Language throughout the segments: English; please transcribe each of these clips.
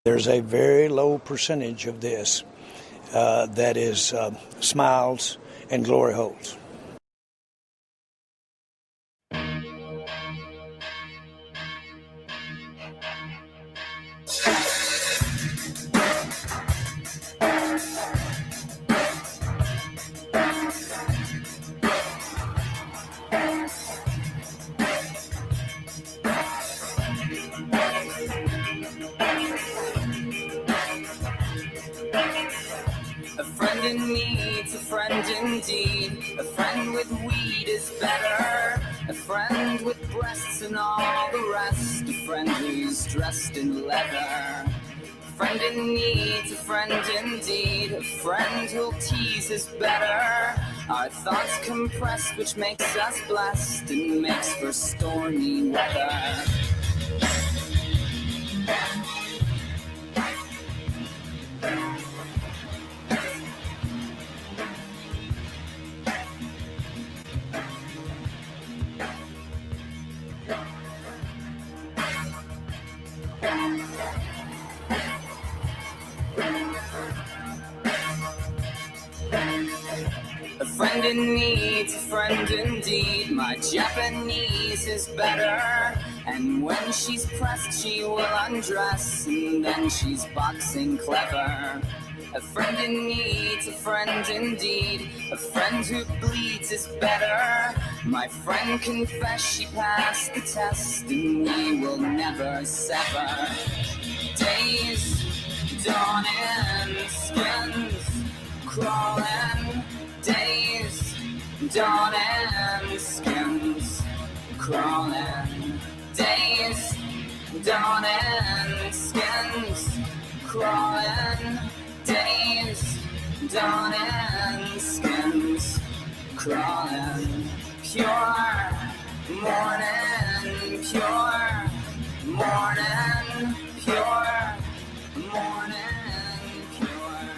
There's a very low percentage of this that is smiles and glory holes. A friend in need's a friend indeed. A friend with weed is better. A friend with breasts and all the rest. A friend who's dressed in leather. A friend in need's a friend indeed. A friend who'll tease is better. Our thoughts compressed, which makes us blessed and makes for stormy weather. A friend in need's a friend indeed. My Japanese is better. And when she's pressed, she will undress. And then she's boxing clever. A friend in need's a friend indeed. A friend who bleeds is better. My friend confessed she passed the test. And we will never sever. Days dawning, skins crawling. Days dawning, skins crawling. Days dawning, skins crawling. Days dawning, skins crawling. Pure morning, pure morning, pure morning, pure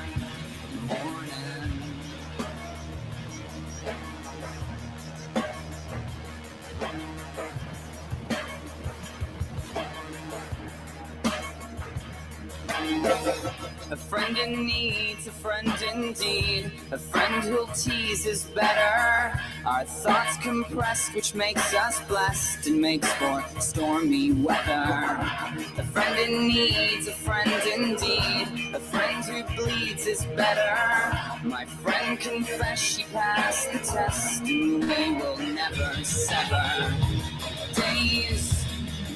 morning. A friend in need's a friend indeed. A friend who'll tease is better. Our thoughts compressed, which makes us blessed and makes for stormy weather. A friend in need's a friend indeed. A friend who bleeds is better. My friend confessed she passed the test, and we will never sever. Days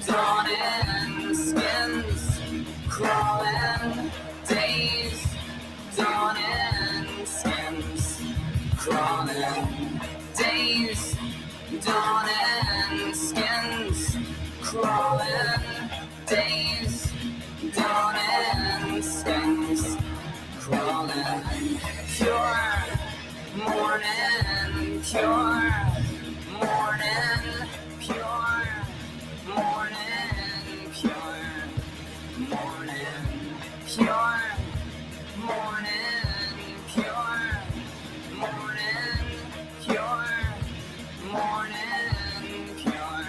dawning, skins crawling. Days dawning, skins crawling. Days dawning, skins crawling. Days dawning, skins crawling. Pure morning, pure morning, pure morning, pure morning, pure morning, pure morning, pure morning, pure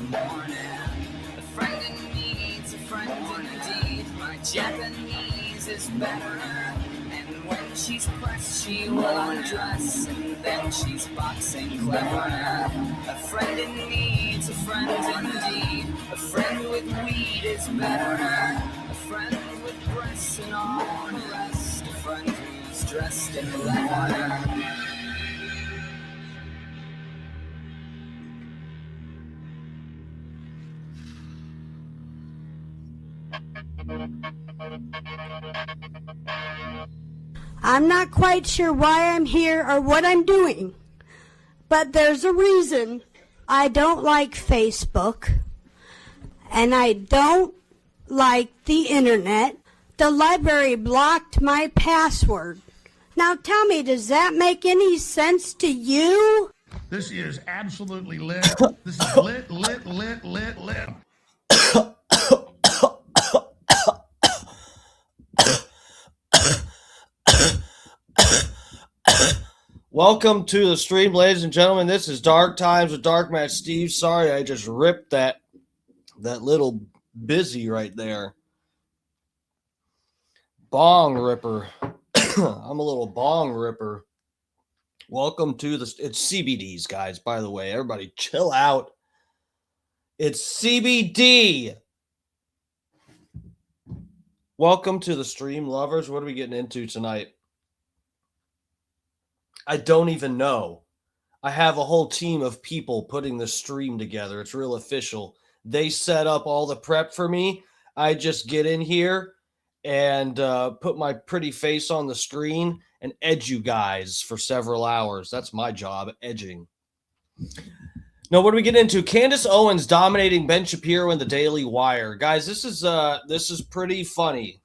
morning. A friend in need's a friend indeed. My Japanese is better. And when she's pressed, she will undress. And then she's boxing clever. A friend in need's a friend indeed. A friend with weed is better. A friend with breasts and all the rest. A friend who's dressed in leather. I'm not quite sure why I'm here or what I'm doing, but there's a reason. I don't like Facebook, and I don't like the internet. The library blocked my password. Now tell me, does that make any sense to you? This is absolutely lit. This is lit, lit, lit, lit, lit. Welcome to the stream, ladies and gentlemen. This is Dark Times with Dark Match Steve. Sorry, I just ripped that little busy right there. bong ripper. I'm a little bong ripper. Welcome to it's CBDs, guys, by the way. Everybody chill out. It's CBD. Welcome to the stream, lovers. What are we getting into tonight? I don't even know. I have a whole team of people putting the stream together. It's real official. They set up all the prep for me. I just get in here and put my pretty face on the screen and edge you guys for several hours. That's my job, edging. Now, what do we get into? Candace Owens dominating Ben Shapiro in the Daily Wire. Guys, this is pretty funny.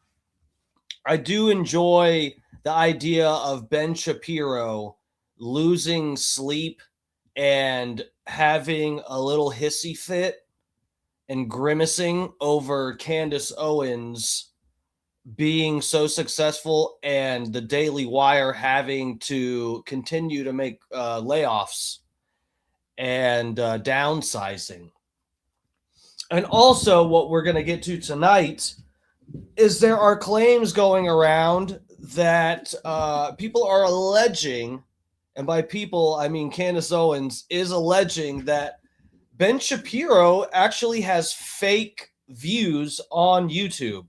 I do enjoy the idea of Ben Shapiro losing sleep and having a little hissy fit and grimacing over Candace Owens being so successful and the Daily Wire having to continue to make layoffs and downsizing. And also what we're going to get to tonight is there are claims going around that people are alleging, and by people, I mean Candace Owens is alleging that Ben Shapiro actually has fake views on YouTube.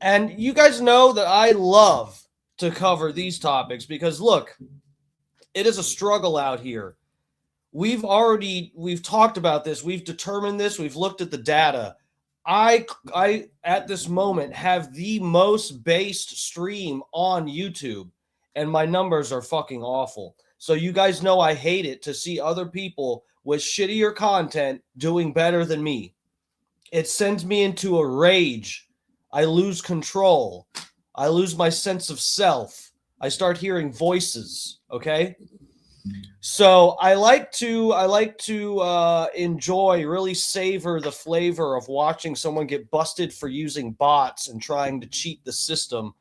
And you guys know that I love to cover these topics because, look, it is a struggle out here. We've talked about this. We've determined this. We've looked at the data. I at this moment have the most based stream on YouTube, and my numbers are fucking awful. So you guys know I hate it to see other people with shittier content doing better than me. It sends me into a rage. I lose control. I lose my sense of self. I start hearing voices, okay? So I like to enjoy, really savor the flavor of watching someone get busted for using bots and trying to cheat the system.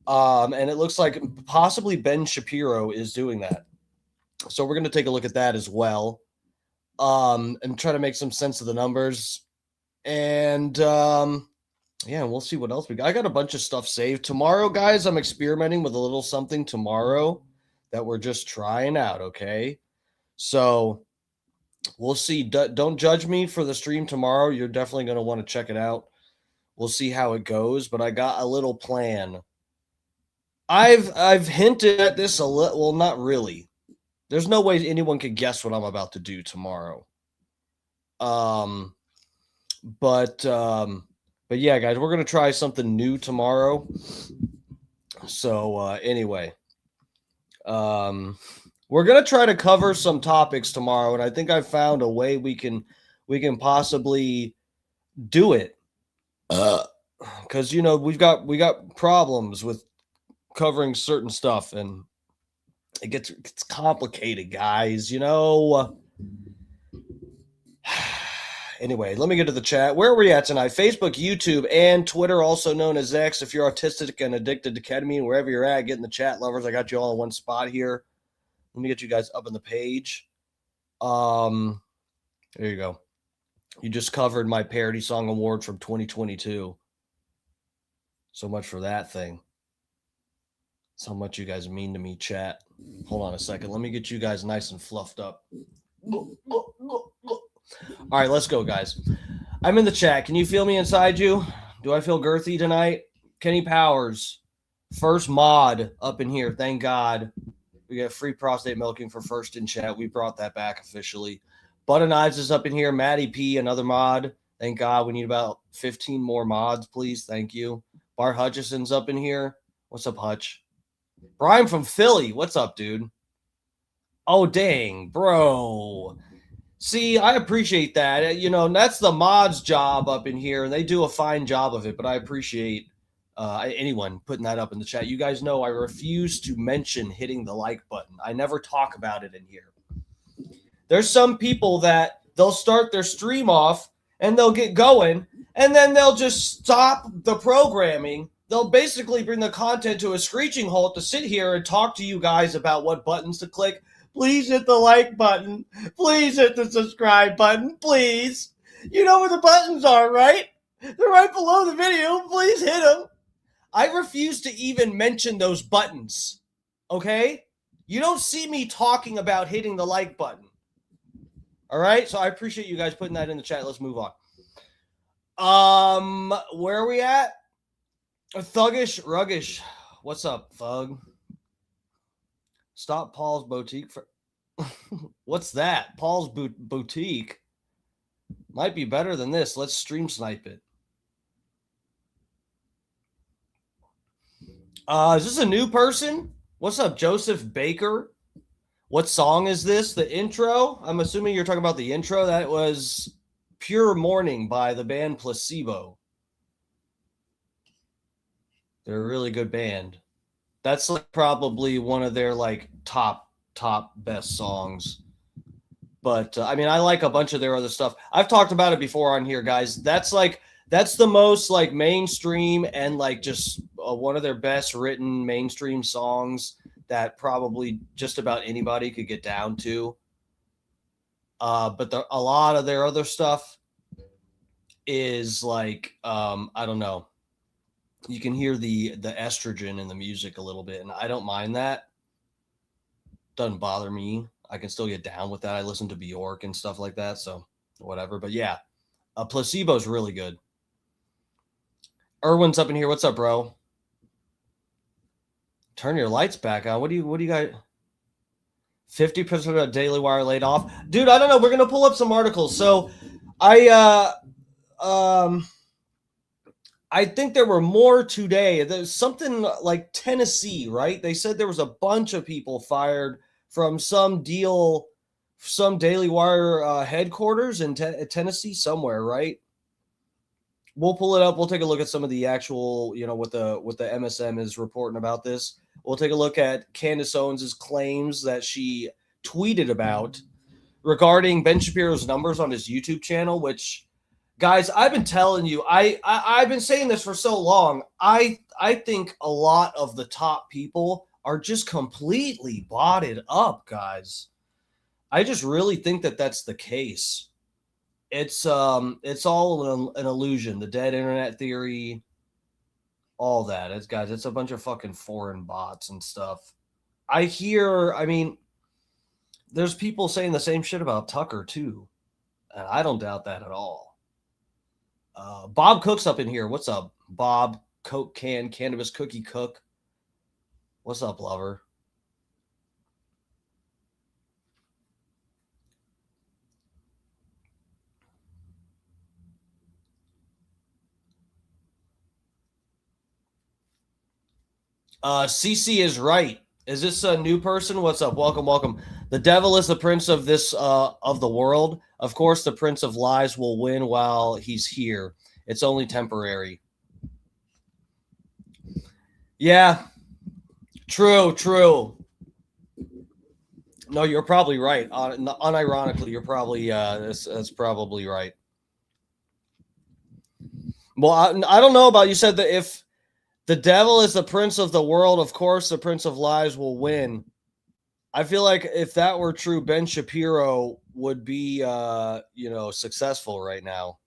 And it looks like possibly Ben Shapiro is doing that. So we're going to take a look at that as well, and try to make some sense of the numbers. And yeah, we'll see what else we got. I got a bunch of stuff saved. Tomorrow, guys, I'm experimenting with a little something tomorrow that we're just trying out, okay? So we'll see. Don't judge me for the stream tomorrow. You're definitely going to want to check it out. We'll see how it goes, but I got a little plan. I've hinted at this a little. Well, not really. There's no way anyone could guess what I'm about to do tomorrow. But yeah, guys, we're going to try something new tomorrow. So anyway, we're going to try to cover some topics tomorrow, and I think I've found a way we can possibly do it. Because you know we got problems with covering certain stuff, and it gets complicated, guys. You know. Anyway, let me get to the chat. Where are we at tonight? Facebook, YouTube, and Twitter, also known as X. If you're autistic and addicted to ketamine, wherever you're at, get in the chat, lovers. I got you all in one spot here. Let me get you guys up on the page. There you go. You just covered my parody song award from 2022. So much for that thing. That's how much you guys mean to me, chat. Hold on a second. Let me get you guys nice and fluffed up. All right, let's go, guys. I'm in the chat. Can you feel me inside you? Do I feel girthy tonight? Kenny Powers, first mod up in here. Thank God. We got free prostate milking for first in chat. We brought that back officially. Butter Knives is up in here. Maddie P, another mod. Thank God. We need about 15 more mods, please. Thank you. Bart Hutchison's up in here. What's up, Hutch? Brian from Philly. What's up, dude? Oh, dang, bro. See, I appreciate that. You know, that's the mods' job up in here, and they do a fine job of it, but I appreciate anyone putting that up in the chat. You guys know I refuse to mention hitting the like button. I never talk about it in here. There's some people that they'll start their stream off, and they'll get going, and then they'll just stop the programming. They'll basically bring the content to a screeching halt to sit here and talk to you guys about what buttons to click. Please hit the like button. Please hit the subscribe button. Please. You know where the buttons are, right? They're right below the video. Please hit them. I refuse to even mention those buttons. Okay? You don't see me talking about hitting the like button. All right? So I appreciate you guys putting that in the chat. Let's move on. Where are we at? Thuggish Ruggish. What's up, Thug? Stop Paul's Boutique for what's that? Paul's Boutique might be better than this. Let's stream snipe it. Is this a new person? What's up, Joseph Baker? What song is this? The intro? I'm assuming you're talking about the intro. That was Pure Morning by the band Placebo. They're a really good band. That's like probably one of their like top best songs. But I mean, I like a bunch of their other stuff. I've talked about it before on here, guys. That's the most like mainstream and like just one of their best written mainstream songs that probably just about anybody could get down to. But a lot of their other stuff is like, I don't know. You can hear the estrogen in the music a little bit, and I don't mind that. Doesn't bother me. I can still get down with that. I listen to Bjork and stuff like that, so whatever. But yeah, Placebo's really good. Erwin's up in here. What's up, bro? Turn your lights back on. What do you got? 50% of Daily Wire laid off. Dude, I don't know. We're gonna pull up some articles. So I think there were more today. There's something like Tennessee, right? They said there was a bunch of people fired from some Daily Wire headquarters in Tennessee somewhere, right? We'll pull it up. We'll take a look at some of the actual, what the MSM is reporting about this. We'll take a look at Candace Owens' claims that she tweeted about regarding Ben Shapiro's numbers on his YouTube channel, which... Guys, I've been telling you, I've been saying this for so long. I think a lot of the top people are just completely botted up, guys. I just really think that that's the case. It's all an illusion. The dead internet theory, all that. It's a bunch of fucking foreign bots and stuff. There's people saying the same shit about Tucker too, and I don't doubt that at all. Bob Cook's up in here. What's up, Bob? Coke can, cannabis cookie cook. What's up, lover? CC is right. Is this a new person? What's up? Welcome. The devil is the prince of this of the world. Of course, the prince of lies will win while he's here. It's only temporary. Yeah. True. No, you're probably right. Unironically, you're probably that's probably right. Well, I don't know about you said that if the devil is the prince of the world, of course, the prince of lies will win. I feel like if that were true, Ben Shapiro would be, successful right now.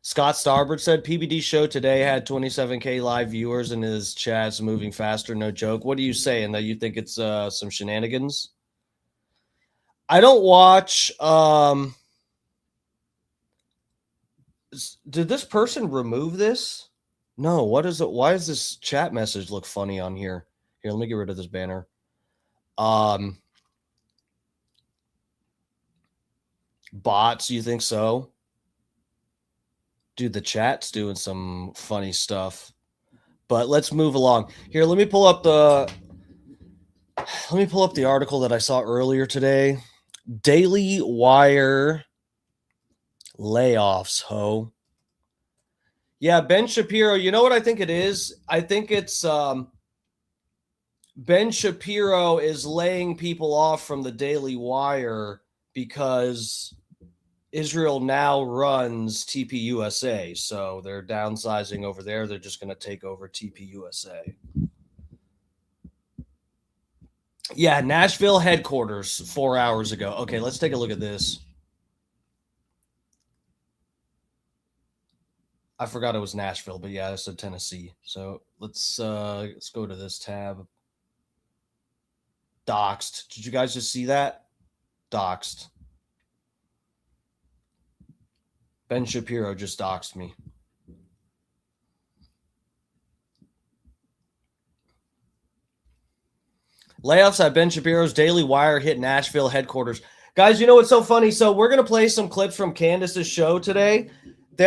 Scott Starbird said PBD show today had 27K live viewers and his chat's moving faster. No joke. What are you saying? That you think it's some shenanigans? I don't watch. Did this person remove this? No. What is it? Why does this chat message look funny on here? Here, let me get rid of this banner. Bots, you think so? Dude, the chat's doing some funny stuff. But let's move along. Here, let me pull up the article that I saw earlier today. Daily Wire layoffs, ho. Yeah, Ben Shapiro, you know what I think it is? I think it's Ben Shapiro is laying people off from the Daily Wire because Israel now runs TPUSA, so they're downsizing over there. They're just going to take over TPUSA. Yeah, Nashville headquarters 4 hours ago. Okay, let's take a look at this. I forgot it was Nashville, but yeah, I said Tennessee. So let's go to this tab. Doxed. Did you guys just see that? Doxed. Ben Shapiro just doxed me. Layoffs at Ben Shapiro's Daily Wire hit Nashville headquarters. Guys, you know what's so funny? So we're going to play some clips from Candace's show today.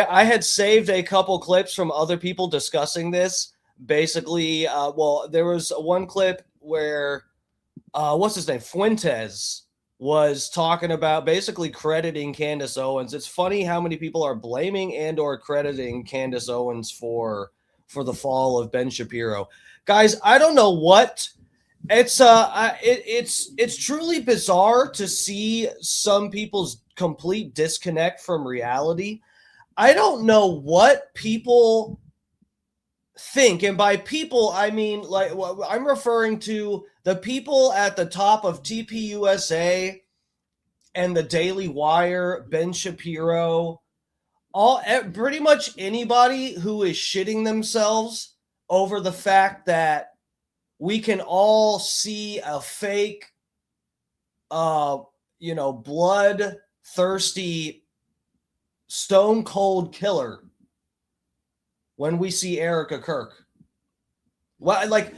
I had saved a couple clips from other people discussing this. Basically, there was one clip where, what's his name? Fuentes was talking about basically crediting Candace Owens. It's funny how many people are blaming and or crediting Candace Owens for the fall of Ben Shapiro. Guys, I don't know what it's truly bizarre to see some people's complete disconnect from reality. I don't know what people think, and by people I mean like I'm referring to the people at the top of TPUSA and the Daily Wire, Ben Shapiro, pretty much anybody who is shitting themselves over the fact that we can all see a fake, bloodthirsty, stone cold killer when we see Erica Kirk. Well, like,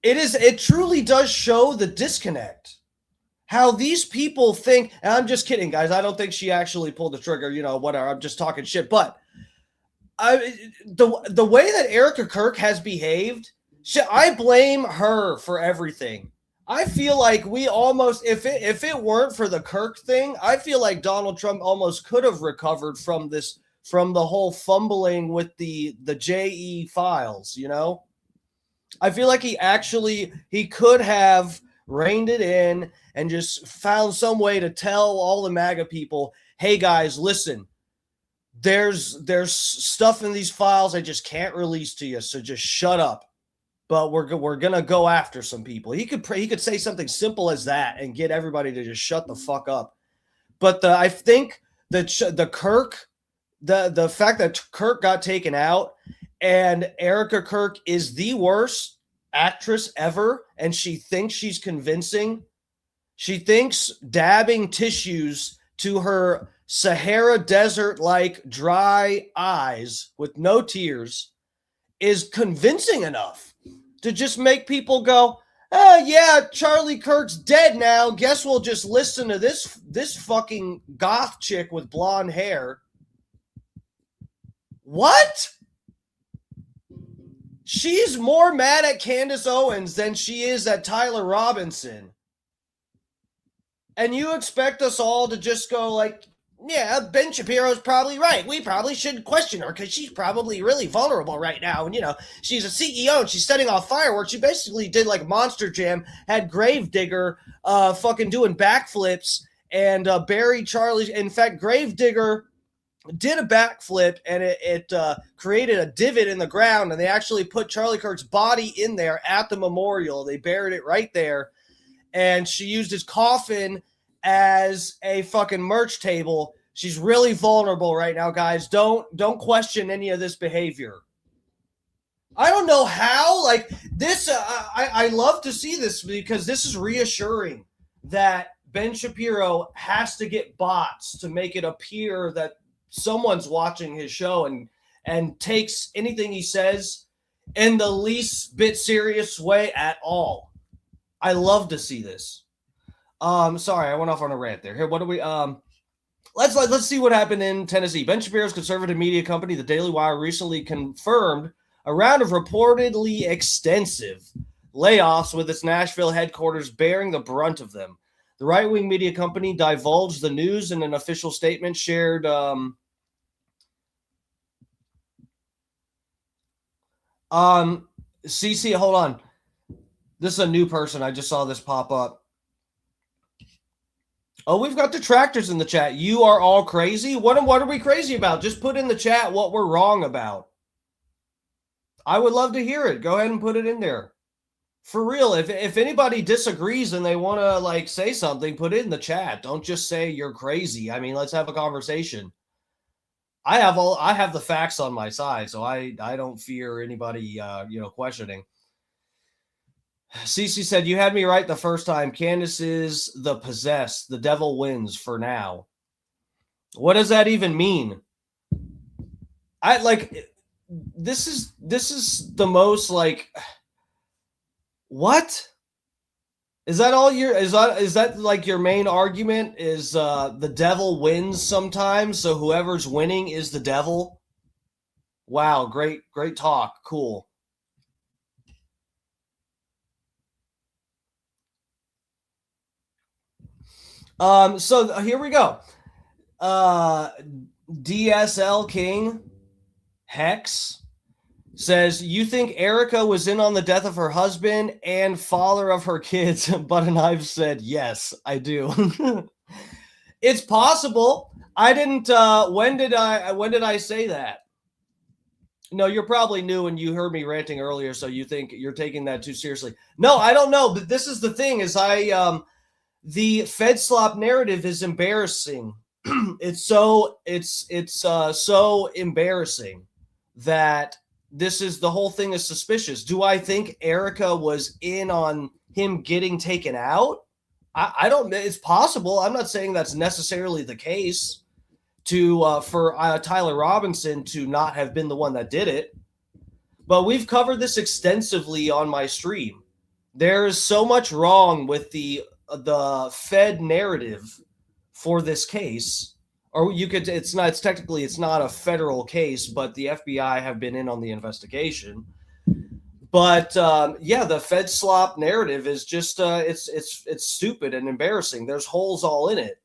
it truly does show the disconnect. How these people think, and I'm just kidding, guys. I don't think she actually pulled the trigger, whatever. I'm just talking shit. But the way that Erica Kirk has behaved, I blame her for everything. I feel like we almost, if it weren't for the Kirk thing, I feel like Donald Trump almost could have recovered from the whole fumbling with the JE files, I feel like he could have reined it in and just found some way to tell all the MAGA people, hey guys, listen, there's stuff in these files I just can't release to you, so just shut up. But we're gonna go after some people. He could say something simple as that and get everybody to just shut the fuck up. But I think that the fact that Kirk got taken out and Erica Kirk is the worst actress ever, and she thinks she's convincing. She thinks dabbing tissues to her Sahara Desert-like dry eyes with no tears is convincing enough to just make people go, oh yeah, Charlie Kirk's dead now. Guess we'll just listen to this fucking goth chick with blonde hair. What? She's more mad at Candace Owens than she is at Tyler Robinson. And you expect us all to just go like, yeah, Ben Shapiro's probably right. We probably should question her because she's probably really vulnerable right now. And, she's a CEO and she's setting off fireworks. She basically did like Monster Jam, had Gravedigger fucking doing backflips and buried Charlie. In fact, Gravedigger did a backflip and it created a divot in the ground, and they actually put Charlie Kirk's body in there at the memorial. They buried it right there, and she used his coffin as a fucking merch table. She's really vulnerable right now, guys. Don't question any of this behavior. I don't know how, like this. I love to see this because this is reassuring that Ben Shapiro has to get bots to make it appear that someone's watching his show and takes anything he says in the least bit serious way at all. I love to see this. Sorry, I went off on a rant there. Here, what do we let's see what happened in Tennessee. Ben Shapiro's conservative media company, the Daily Wire, recently confirmed a round of reportedly extensive layoffs with its Nashville headquarters bearing the brunt of them. The right-wing media company divulged the news in an official statement shared CC, hold on. This is a new person. I just saw this pop up. Oh, we've got detractors in the chat. You are all crazy? What are we crazy about? Just put in the chat what we're wrong about. I would love to hear it. Go ahead and put it in there. For real, if anybody disagrees and they want to like say something, put it in the chat. Don't just say you're crazy. I mean, let's have a conversation. I have the facts on my side, so I don't fear anybody questioning. Cece said, you had me right the first time. Candace is the possessed. The devil wins for now. What does that even mean? This is the most like, what? Is that all is that like your main argument is the devil wins sometimes, so whoever's winning is the devil? Wow, great talk. Cool. So here we go. DSL King Hex says, you think Erica was in on the death of her husband and father of her kids? But and I've said, yes, I do. It's possible. I didn't. When did I say that? No, you're probably new and you heard me ranting earlier, so you think you're taking that too seriously. No, I don't know. But this is the thing: is the Fed slop narrative is embarrassing. It's so embarrassing that the whole thing is suspicious. Do I think Erica was in on him getting taken out? I don't. It's possible. I'm not saying that's necessarily the case. For Tyler Robinson to not have been the one that did it, but we've covered this extensively on my stream. There is so much wrong with the Fed narrative for this case, or it's not a federal case, but the FBI have been in on the investigation. But the Fed slop narrative is just it's stupid and embarrassing. There's holes all in it.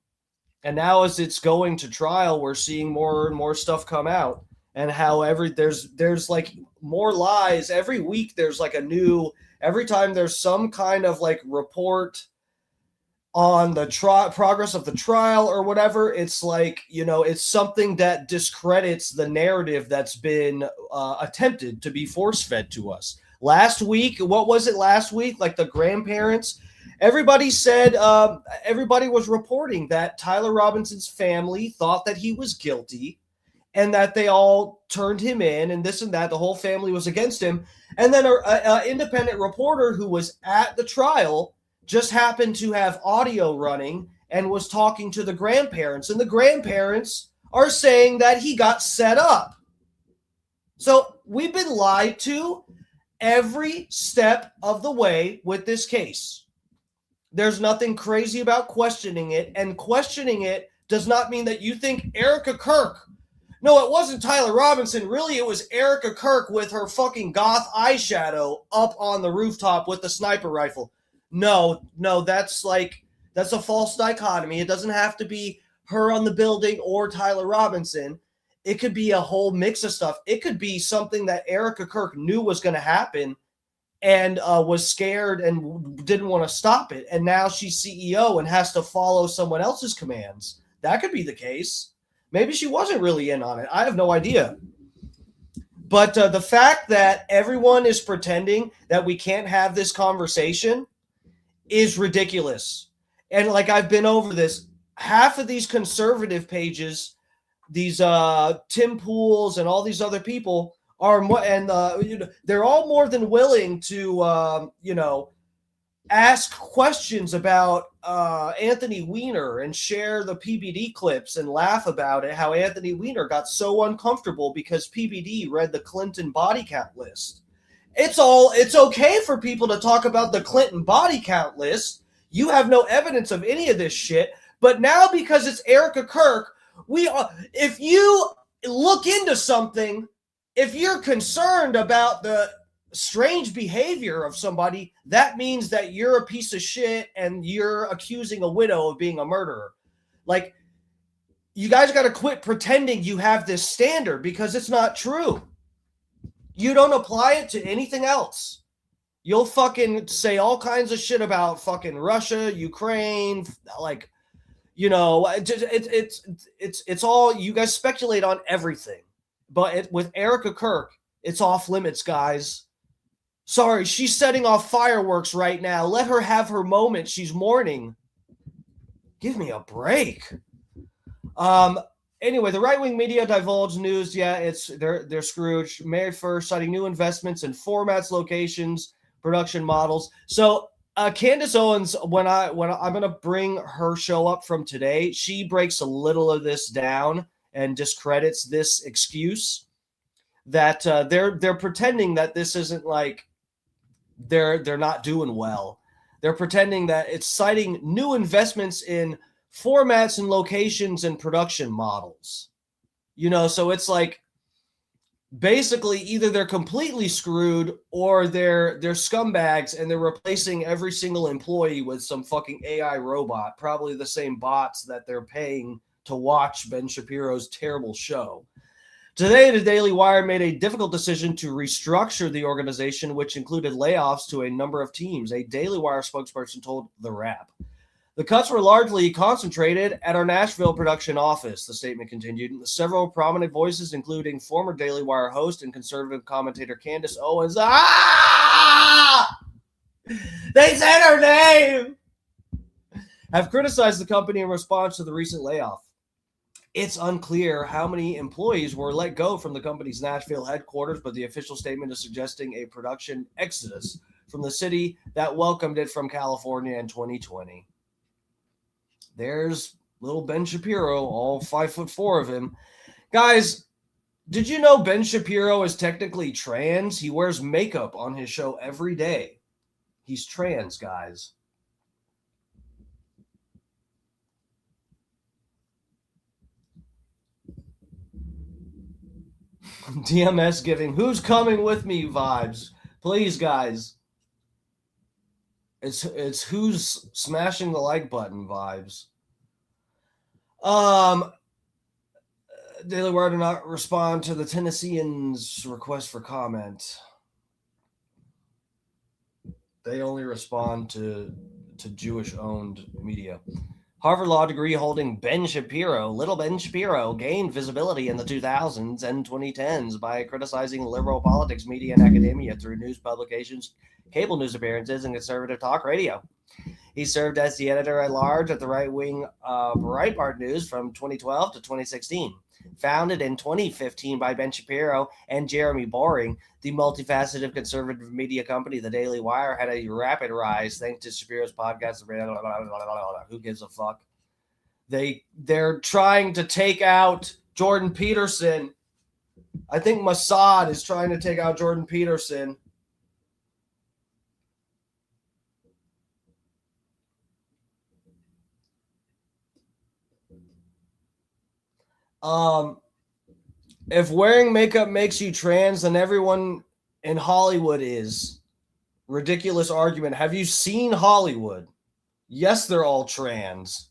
And now as it's going to trial, we're seeing more and more stuff come out, and how there's like more lies every week. There's like every time there's some kind of like report on the progress of the trial or whatever. It's like, it's something that discredits the narrative that's been attempted to be force fed to us. Last week, what was it last week? Like the grandparents. Everybody said, everybody was reporting that Tyler Robinson's family thought that he was guilty and that they all turned him in and this and that. The whole family was against him. And then an independent reporter who was at the trial just happened to have audio running and was talking to the grandparents. And the grandparents are saying that he got set up. So we've been lied to every step of the way with this case. There's nothing crazy about questioning it, and questioning it does not mean that you think Erica Kirk. No, it wasn't Tyler Robinson. Really, it was Erica Kirk with her fucking goth eyeshadow up on the rooftop with the sniper rifle. No, that's a false dichotomy. It doesn't have to be her on the building or Tyler Robinson. It could be a whole mix of stuff. It could be something that Erica Kirk knew was going to happen and was scared and didn't want to stop it. And now she's CEO and has to follow someone else's commands. That could be the case. Maybe she wasn't really in on it. I have no idea. But the fact that everyone is pretending that we can't have this conversation is ridiculous. And like I've been over this, half of these conservative pages, these Tim Pools and all these other people are more, and they're all more than willing to ask questions about Anthony Weiner and share the PBD clips and laugh about it, how Anthony Weiner got so uncomfortable because PBD read the Clinton body count list. It's okay for people to talk about the Clinton body count list. You have no evidence of any of this shit, but now because it's Erica Kirk, if you look into something, if you're concerned about the strange behavior of somebody, that means that you're a piece of shit and you're accusing a widow of being a murderer. Like, you guys got to quit pretending you have this standard because it's not true. You don't apply it to anything else. You'll fucking say all kinds of shit about fucking Russia, Ukraine, like, it's all, you guys speculate on everything. But with Erica Kirk, it's off limits, guys. Sorry, she's setting off fireworks right now. Let her have her moment. She's mourning. Give me a break. Anyway, the right-wing media divulged news. Yeah, they're screwed. May 1st, citing new investments in formats, locations, production models. So Candace Owens, when I'm gonna bring her show up from today, she breaks a little of this down and discredits this excuse that they're pretending that this isn't like they're not doing well. They're pretending that it's citing new investments in formats and locations and production models. So it's like basically either they're completely screwed or they're scumbags and they're replacing every single employee with some fucking AI robot, probably the same bots that they're paying to watch Ben Shapiro's terrible show. Today, the Daily Wire made a difficult decision to restructure the organization, which included layoffs to a number of teams. A Daily Wire spokesperson told The Wrap. The cuts were largely concentrated at our Nashville production office, the statement continued. Several prominent voices, including former Daily Wire host and conservative commentator Candace Owens. They said her name! Have criticized the company in response to the recent layoff. It's unclear how many employees were let go from the company's Nashville headquarters, but the official statement is suggesting a production exodus from the city that welcomed it from California in 2020. There's little Ben Shapiro, all 5'4" of him. Guys, did you know Ben Shapiro is technically trans? He wears makeup on his show every day. He's trans, guys. DMS giving "who's coming with me" vibes. Please, guys. It's who's smashing the like button vibes. Daily Wire did not respond to the Tennesseans' request for comment. They only respond to Jewish-owned media. Harvard Law degree holding Ben Shapiro, little Ben Shapiro, gained visibility in the 2000s and 2010s by criticizing liberal politics, media, and academia through news publications, cable news appearances, and conservative talk radio. He served as the editor-at-large at the right-wing Breitbart News from 2012 to 2016. Founded in 2015 by Ben Shapiro and Jeremy Boring, the multifaceted conservative media company, The Daily Wire, had a rapid rise thanks to Shapiro's podcast. Who gives a fuck? They're trying to take out Jordan Peterson. I think Mossad is trying to take out Jordan Peterson. If wearing makeup makes you trans, then everyone in Hollywood is. Ridiculous argument. Have you seen Hollywood? Yes, they're all trans.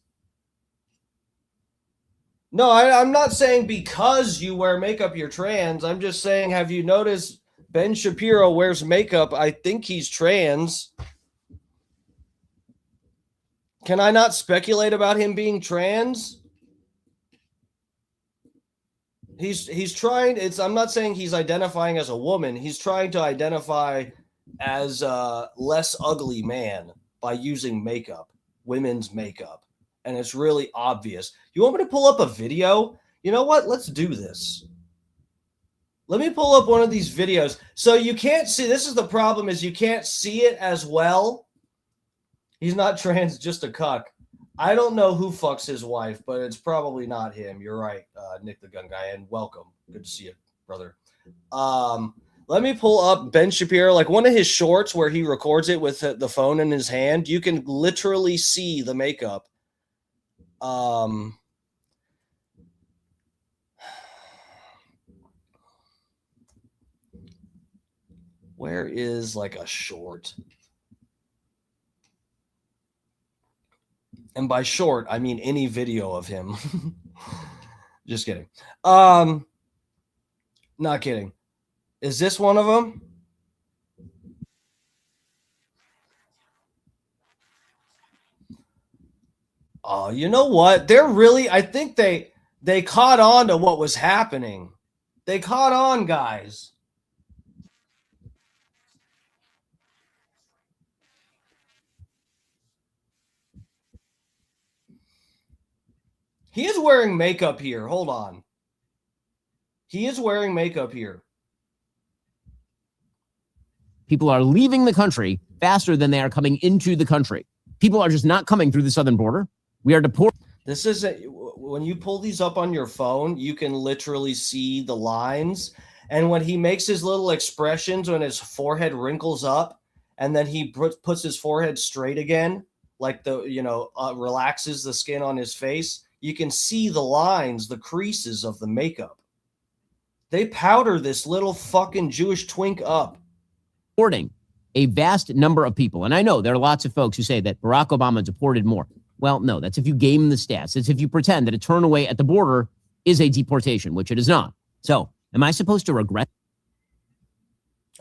No, I'm not saying because you wear makeup you're trans. I'm just saying, have you noticed Ben Shapiro wears makeup? I think he's trans. Can I not speculate about him being trans? He's trying. I'm not saying he's identifying as a woman. He's trying to identify as a less ugly man by using makeup, women's makeup, and it's really obvious. You want me to pull up a video? You know what? Let's do this. Let me pull up one of these videos. So you can't see. This is the problem: is you can't see it as well. He's not trans, just a cuck. I don't know who fucks his wife, but it's probably not him. You're right, Nick the Gun Guy, and welcome. Good to see you, brother. Let me pull up Ben Shapiro, like one of his shorts where he records it with the phone in his hand. You can literally see the makeup. Where is like a short? And by short, I mean any video of him. Just kidding. Not kidding. Is this one of them? Oh, you know what? They're really, I think they caught on to what was happening. They caught on, guys. He is wearing makeup here. Hold on. He is wearing makeup here. People are leaving the country faster than they are coming into the country. People are just not coming through the southern border. We are deporting. This is when you pull these up on your phone, you can literally see the lines. And when he makes his little expressions, when his forehead wrinkles up, and then he puts his forehead straight again, like relaxes the skin on his face, you can see the lines, the creases of the makeup. They powder this little fucking Jewish twink up. A vast number of people. And I know there are lots of folks who say that Barack Obama deported more. Well, no, that's if you game the stats. It's if you pretend that a turn away at the border is a deportation, which it is not. So am I supposed to regret?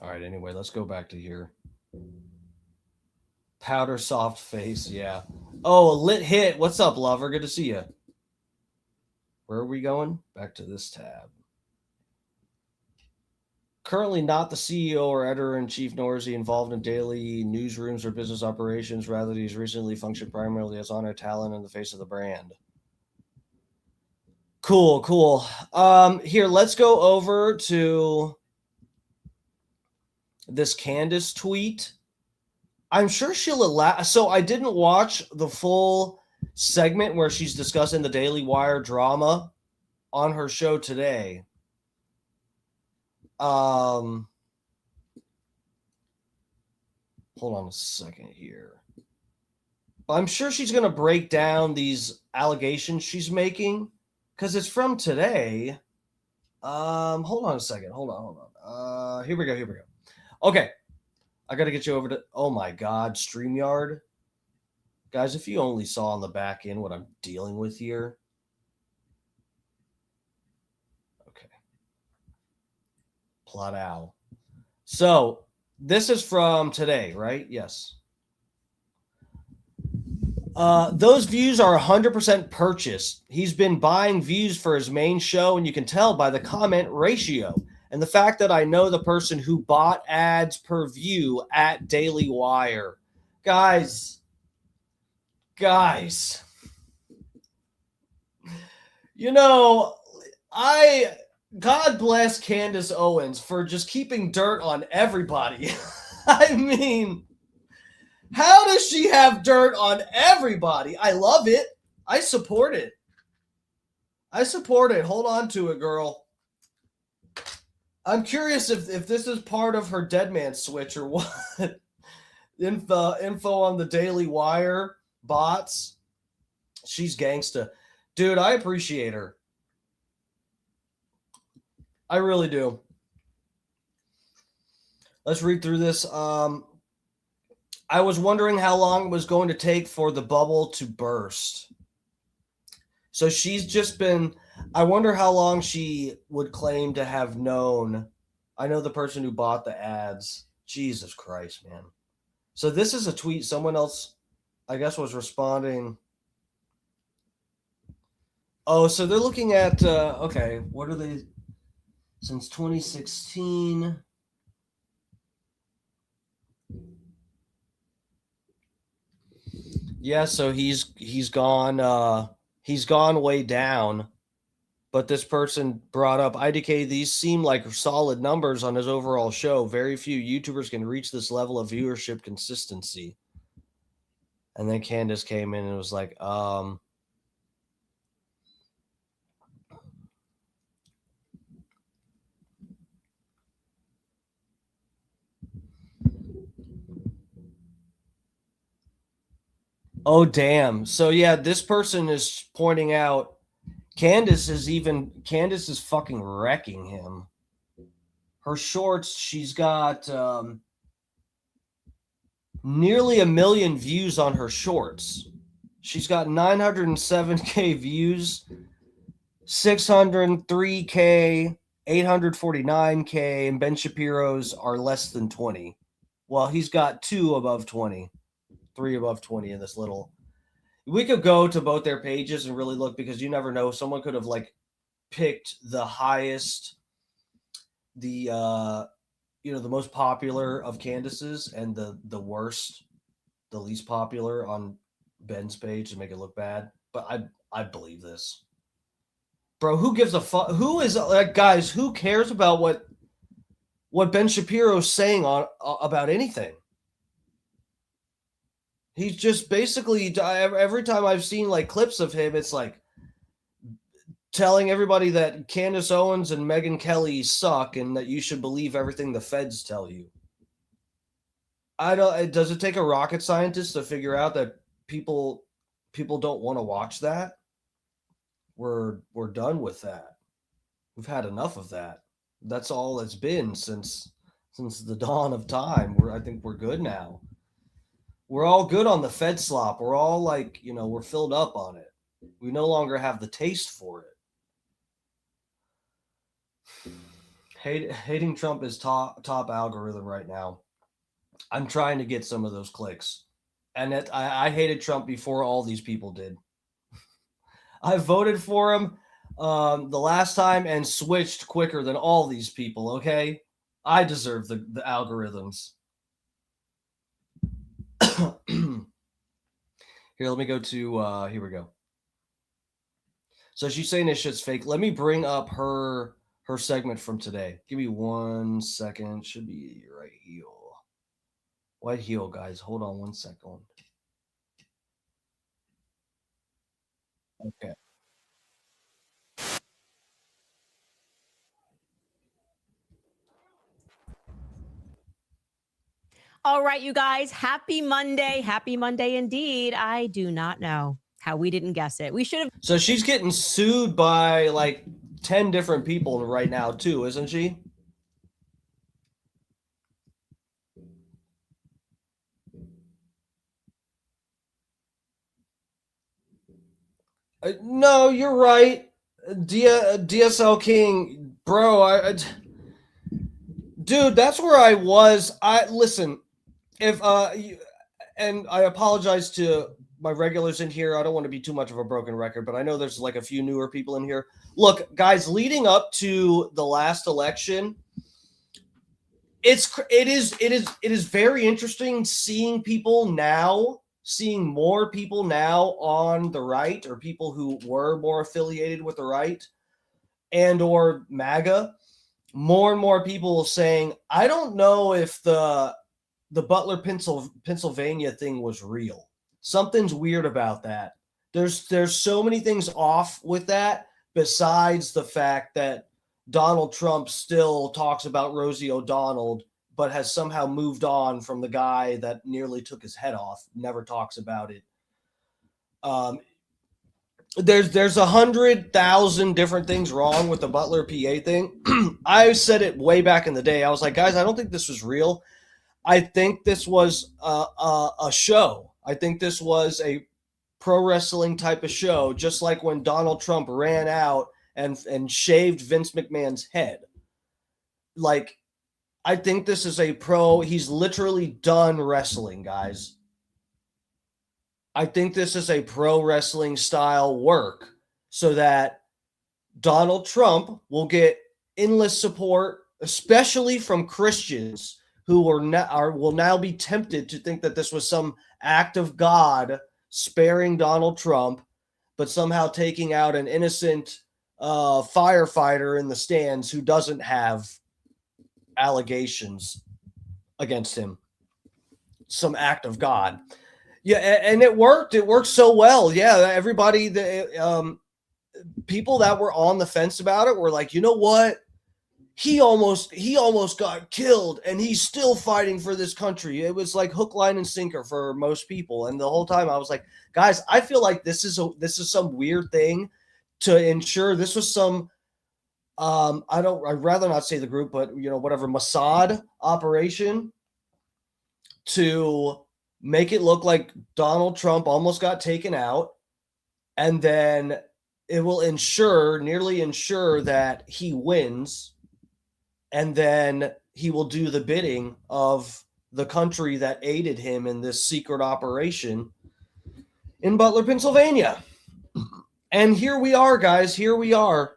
All right, anyway, let's go back to here. Powder soft face, yeah. Oh, a lit hit. What's up, lover? Good to see you. Where are we going? Back to this tab. Currently not the CEO or editor-in-chief, nor is he involved in daily newsrooms or business operations. Rather, he's recently functioned primarily as on-air talent in the face of the brand. Cool. Here, let's go over to this Candace tweet. I'm sure she'll allow. So I didn't watch the full segment where she's discussing the Daily Wire drama on her show today. Hold on a second here. I'm sure she's going to break down these allegations she's making because it's from today. Hold on a second. Hold on. Here we go. Okay. I got to get you over to, oh my God, StreamYard. Guys, if you only saw on the back end what I'm dealing with here. Okay. Plot out. So this is from today, right? Yes. Those views are 100% purchased. He's been buying views for his main show, and you can tell by the comment ratio. And the fact that I know the person who bought ads per view at Daily Wire. Guys. You know, God bless Candace Owens for just keeping dirt on everybody. I mean, how does she have dirt on everybody? I love it. I support it. Hold on to it, girl. I'm curious if this is part of her dead man switch or what. Info on the Daily Wire bots. She's gangsta. Dude, I appreciate her. I really do. Let's read through this. I was wondering how long it was going to take for the bubble to burst. So she's just been, I wonder how long she would claim to have known. I know the person who bought the ads. Jesus Christ, man. So this is a tweet someone else, I guess, was responding. Oh, so they're looking at, okay, what are they? Since 2016. Yeah, so he's gone way down. But this person brought up, IDK, these seem like solid numbers on his overall show. Very few YouTubers can reach this level of viewership consistency. And then Candace came in and was like, oh, damn. So, yeah, this person is pointing out Candace is fucking wrecking him. Her shorts, she's got nearly 1 million views on her shorts. She's got 907K views, 603K, 849K, and Ben Shapiro's are less than 20. Well, he's got 2 above 20. 3 above 20 in this little. We could go to both their pages and really look because you never know. Someone could have like picked the highest, the most popular of Candace's and the worst, the least popular on Ben's page to make it look bad. But I believe this. Bro, who gives a fuck? Who is guys? Who cares about what Ben Shapiro's saying on about anything? He's just basically every time I've seen like clips of him, it's like telling everybody that Candace Owens and Megyn Kelly suck and that you should believe everything the feds tell you. I don't. Does it take a rocket scientist to figure out that people don't want to watch that? We're done with that. We've had enough of that. That's all it's been since the dawn of time. I think we're good now. We're all good on the Fed slop. We're all like, we're filled up on it. We no longer have the taste for it. Hating Trump is top algorithm right now. I'm trying to get some of those clicks. And I hated Trump before all these people did. I voted for him the last time and switched quicker than all these people, okay? I deserve the algorithms. Here, let me go to, here we go. So she's saying this shit's fake. Let me bring up her segment from today. Give me 1 second. Should be right here. White heel, guys. Hold on 1 second. Okay. All right, you guys. Happy Monday. Happy Monday indeed. I do not know how we didn't guess it. We should have. So she's getting sued by like 10 different people right now too, isn't she? No, you're right. DSL King, bro. Dude, that's where I was. Listen, if and I apologize to my regulars in here. I don't want to be too much of a broken record, but I know there's like a few newer people in here. Look, guys, leading up to the last election, it is very interesting seeing more people now on the right, or people who were more affiliated with the right and or MAGA. More and more people saying, I don't know if the Butler, Pennsylvania thing was real. Something's weird about that. There's so many things off with that, besides the fact that Donald Trump still talks about Rosie O'Donnell, but has somehow moved on from the guy that nearly took his head off. Never talks about it. There's 100,000 different things wrong with the Butler PA thing. I said it way back in the day. I was like, guys, I don't think this was real. I think this was a show. I think this was a pro wrestling type of show, just like when Donald Trump ran out and shaved Vince McMahon's head. Like, I think this is he's literally done wrestling, guys. I think this is a pro wrestling style work so that Donald Trump will get endless support, especially from Christians who will now be tempted to think that this was some act of God sparing Donald Trump, but somehow taking out an innocent firefighter in the stands who doesn't have allegations against him. Some act of God. Yeah, and it worked. It worked so well. Yeah, everybody, people that were on the fence about it were like, you know what? He almost got killed, and he's still fighting for this country. It was like hook, line, and sinker for most people. And the whole time I was like, guys, I feel like this is some weird thing to ensure. This was some I'd rather not say the group, but whatever, Mossad operation to make it look like Donald Trump almost got taken out, and then it will nearly ensure that he wins, and then he will do the bidding of the country that aided him in this secret operation in Butler, Pennsylvania. And here we are, guys. Here we are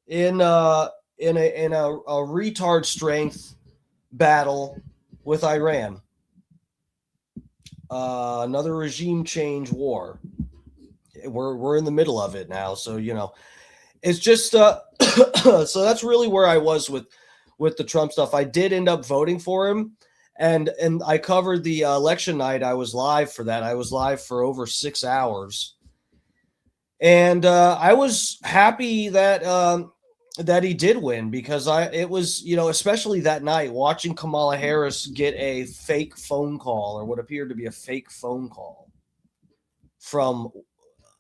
in a retard strength battle with Iran. Another regime change war. We're in the middle of it now, so it's just so that's really where I was with the Trump stuff. I did end up voting for him, and I covered the election night. I was live for that. I was live for over 6 hours, and I was happy that that he did win, because it was, especially that night, watching Kamala Harris get a fake phone call, or what appeared to be a fake phone call from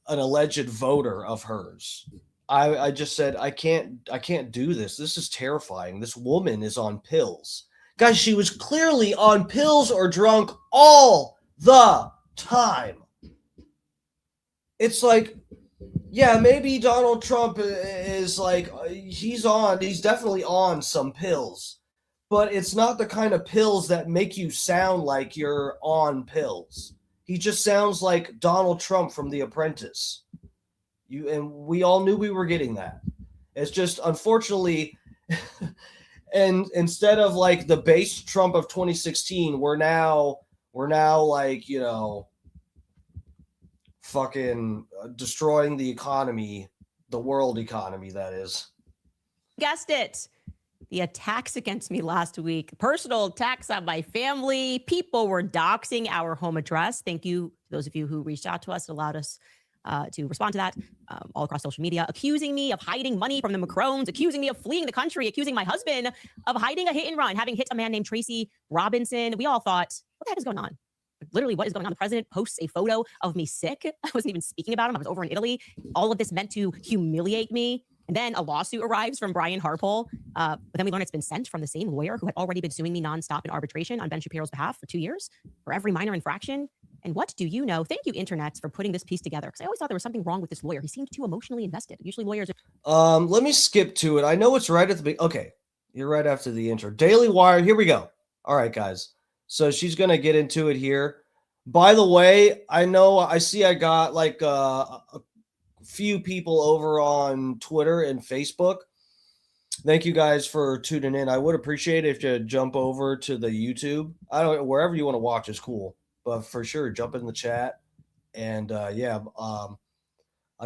an alleged voter of hers. I just said, I can't do this. This is terrifying. This woman is on pills. Guys, she was clearly on pills or drunk all the time. It's like, yeah, maybe Donald Trump is like, he's definitely on some pills, but it's not the kind of pills that make you sound like you're on pills. He just sounds like Donald Trump from The Apprentice. And we all knew we were getting that. It's just, unfortunately, and instead of like the base Trump of 2016, we're now like, fucking destroying the economy, the world economy, that is. Guessed it. The attacks against me last week, personal attacks on my family. People were doxing our home address. Thank you to those of you who reached out to us, allowed us to respond to that all across social media, accusing me of hiding money from the Macrons, accusing me of fleeing the country, accusing my husband of hiding a hit and run, having hit a man named Tracy Robinson. We all thought, what the heck is going on? Literally, what is going on? The president posts a photo of me sick. I wasn't even speaking about him. I was over in Italy. All of this meant to humiliate me. And then a lawsuit arrives from Brian Harpole. But then we learn it's been sent from the same lawyer who had already been suing me nonstop in arbitration on Ben Shapiro's behalf for 2 years for every minor infraction. And what do you know? Thank you, Internet, for putting this piece together. Because I always thought there was something wrong with this lawyer. He seemed too emotionally invested. Usually lawyers are... Let me skip to it. I know it's right at the beginning. Okay, you're right after the intro. Daily Wire, here we go. All right, guys. So she's going to get into it here. By the way, I got like a few people over on Twitter and Facebook. Thank you guys for tuning in. I would appreciate it if you jump over to the YouTube. Wherever you want to watch is cool, but for sure, jump in the chat. And I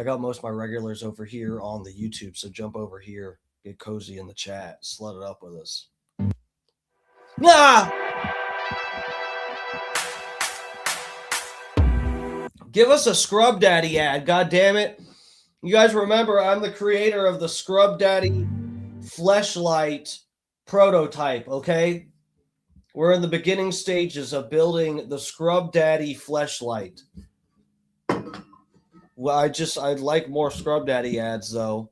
got most of my regulars over here on the YouTube, so jump over here, get cozy in the chat, slut it up with us. Give us a Scrub Daddy ad, god damn it. You guys remember, I'm the creator of the Scrub Daddy Fleshlight prototype, okay? We're in the beginning stages of building the Scrub Daddy Fleshlight. Well, I'd like more Scrub Daddy ads, though.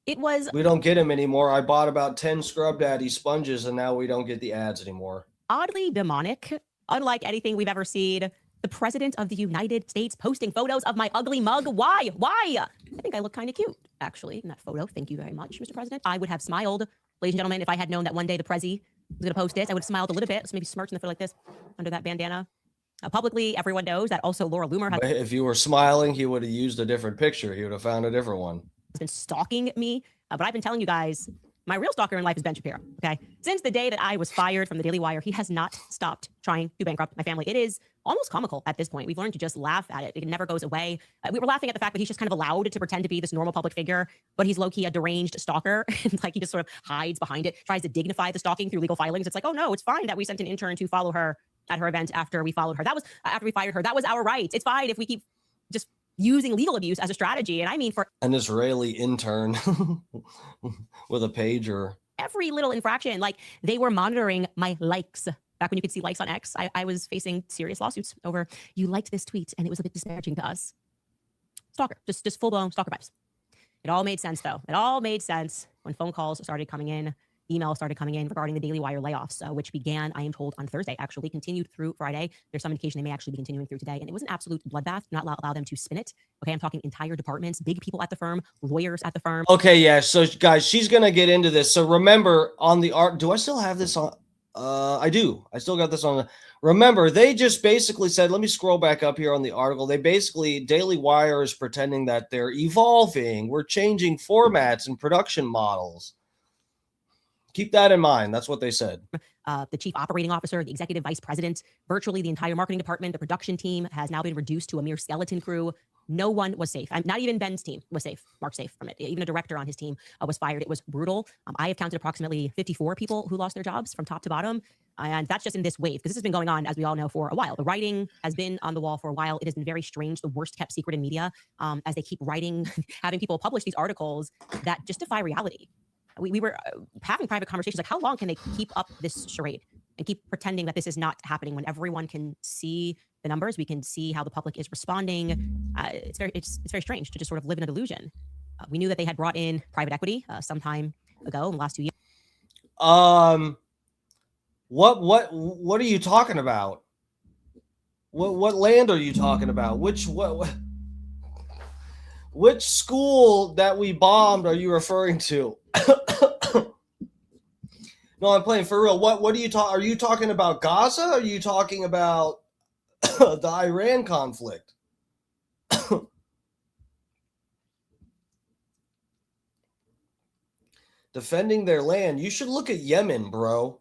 We don't get them anymore. I bought about 10 Scrub Daddy sponges, and now we don't get the ads anymore. Oddly demonic, unlike anything we've ever seen. The president of the United States posting photos of my ugly mug. Why? I think I look kind of cute, actually, in that photo. Thank you very much, Mr. President. I would have smiled, ladies and gentlemen, if I had known that one day the Prezi was going to post this. I would have smiled a little bit, so maybe smirched in the photo like this, under that bandana. Publicly, everyone knows that also Laura Loomer has... If you were smiling, he would have used a different picture. He would have found a different one. ...been stalking me, but I've been telling you guys, my real stalker in life is Ben Shapiro, okay? Since the day that I was fired from the Daily Wire, he has not stopped trying to bankrupt my family. It is almost comical at this point. We've learned to just laugh at it. It never goes away. We were laughing at the fact that he's just kind of allowed to pretend to be this normal public figure, but he's low-key a deranged stalker. And like he just sort of hides behind it, tries to dignify the stalking through legal filings. It's like, oh no, it's fine that we sent an intern to follow her at her event after we followed her. That was after we fired her. That was our right. It's fine if we keep just using legal abuse as a strategy. And I mean, for an Israeli intern with a pager. Every little infraction, like they were monitoring my likes. Back when you could see likes on X, I was facing serious lawsuits over, you liked this tweet and it was a bit disparaging to us. Stalker, just full-blown stalker vibes. It all made sense, though. It all made sense when phone calls started coming in, emails started coming in regarding the Daily Wire layoffs, which began, I am told, on Thursday, actually continued through Friday. There's some indication they may actually be continuing through today. And it was an absolute bloodbath. Do not allow them to spin it. Okay, I'm talking entire departments, big people at the firm, lawyers at the firm. Okay, yeah. So, guys, she's going to get into this. So, remember, on the art, do I still have this on? I do. I still got this on. Remember, they just basically said, let me scroll back up here on the article. They basically, Daily Wire is pretending that they're evolving. We're changing formats and production models. Keep that in mind. That's what they said. The chief operating officer, the executive vice president, virtually the entire marketing department, the production team has now been reduced to a mere skeleton crew. No one was safe. Not even Ben's team was safe, marked safe from it. Even a director on his team was fired. It was brutal. I have counted approximately 54 people who lost their jobs from top to bottom. And that's just in this wave, because this has been going on, as we all know, for a while. The writing has been on the wall for a while. It has been very strange, the worst kept secret in media, as they keep writing, having people publish these articles that just defy reality. We were having private conversations like, how long can they keep up this charade and keep pretending that this is not happening when everyone can see the numbers? We can see how the public is responding. It's very strange to just sort of live in a delusion. We knew that they had brought in private equity some time ago in the last 2 years. What are you talking about? What land are you talking about? Which school that we bombed are you referring to? No, I'm playing for real. What are you talking? Are you talking about Gaza? Or are you talking about the Iran conflict? Defending their land. You should look at Yemen, bro.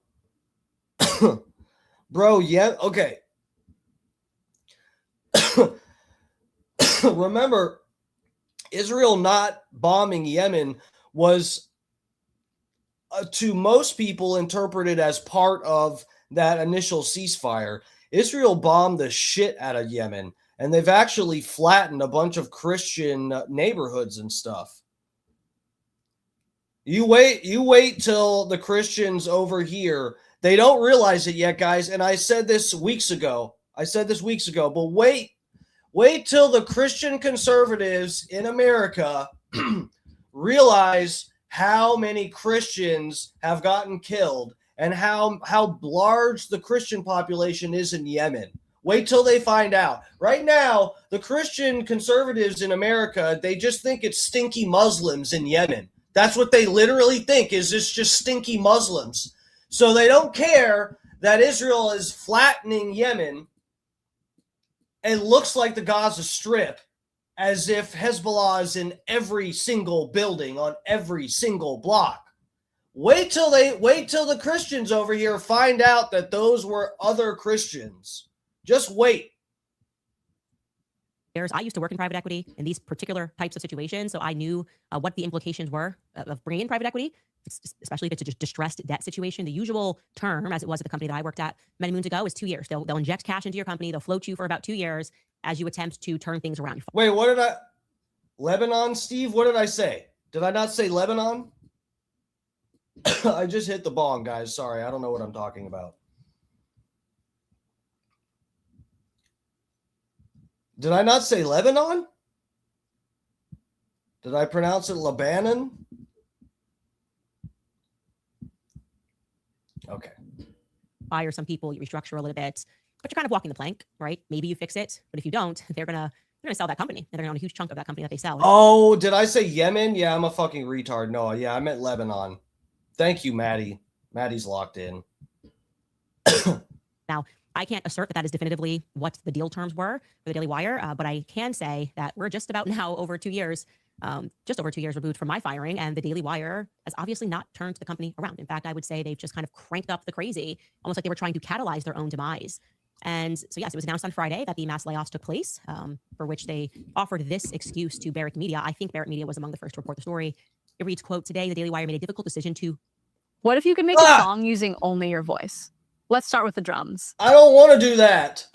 Bro, yeah, okay. Remember, Israel not bombing Yemen was to most people interpreted as part of that initial ceasefire. Israel bombed the shit out of Yemen, and they've actually flattened a bunch of Christian neighborhoods and stuff. You wait till the Christians over here, they don't realize it yet, guys, and I said this weeks ago, but wait till the Christian conservatives in America realize how many Christians have gotten killed and how large the Christian population is in Yemen. Wait till they find out. Right now, the Christian conservatives in America, they just think it's stinky Muslims in Yemen. That's what they literally think, is it's just stinky Muslims. So they don't care that Israel is flattening Yemen. It looks like the Gaza Strip, as if Hezbollah is in every single building on every single block. Wait till the Christians over here find out that those were other Christians. Just wait. I used to work in private equity in these particular types of situations, so I knew what the implications were of bringing in private equity, especially if it's a distressed debt situation. The usual term, as it was at the company that I worked at many moons ago, is 2 years. They'll inject cash into your company. They'll float you for about 2 years as you attempt to turn things around. Wait, what did I... Lebanon, Steve? What did I say? Did I not say Lebanon? I just hit the bong, guys. Sorry, I don't know what I'm talking about. Did I not say Lebanon? Did I pronounce it Lebanon? Okay. Fire some people, you restructure a little bit, but you're kind of walking the plank, right? Maybe you fix it, but if you don't, they're gonna sell that company. They're gonna own a huge chunk of that company that they sell. Oh, did I say Yemen? Yeah, I'm a fucking retard. No, yeah, I meant Lebanon. Thank you, Maddie. Maddie's locked in. Now, I can't assert that is definitively what the deal terms were for the Daily Wire, but I can say that we're just about now over 2 years, just over 2 years removed from my firing, and the Daily Wire has obviously not turned the company around. In fact, I would say they've just kind of cranked up the crazy, almost like they were trying to catalyze their own demise. And so, yes, it was announced on Friday that the mass layoffs took place, for which they offered this excuse to Barrick Media. I think Barrick Media was among the first to report the story. It reads, quote, "Today, the Daily Wire made a difficult decision to..." What if you could make a song using only your voice? Let's start with the drums. I don't want to do that.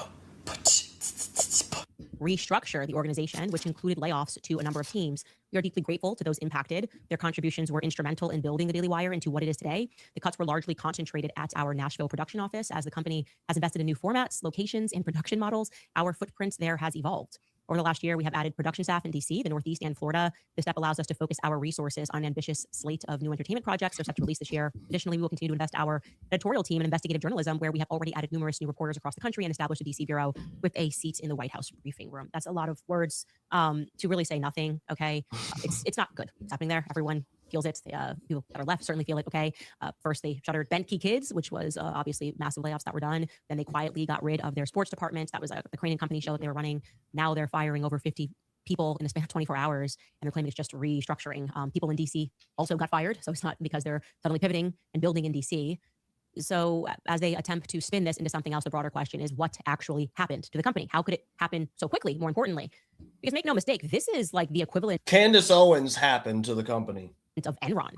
Restructure the organization, which included layoffs to a number of teams. We are deeply grateful to those impacted. Their contributions were instrumental in building the Daily Wire into what it is today. The cuts were largely concentrated at our Nashville production office. As the company has invested in new formats, locations, and production models, our footprint there has evolved. Over the last year, we have added production staff in DC, the Northeast, and Florida. This step allows us to focus our resources on an ambitious slate of new entertainment projects that are set to release this year. Additionally, we will continue to invest our editorial team in investigative journalism, where we have already added numerous new reporters across the country and established a DC bureau with a seat in the White House briefing room. That's a lot of words to really say nothing, okay? It's not good. It's happening there. Everyone feels it. People that are left certainly feel it. Okay. First, they shuttered Bentley Kids, which was obviously massive layoffs that were done. Then they quietly got rid of their sports department. That was the Ukrainian company show that they were running. Now they're firing over 50 people in a span of 24 hours, and they're claiming it's just restructuring. People in DC also got fired, so it's not because they're suddenly pivoting and building in DC. So as they attempt to spin this into something else, the broader question is what actually happened to the company? How could it happen so quickly, more importantly? Because make no mistake, this is like the equivalent Candace Owens happened to the company of Enron,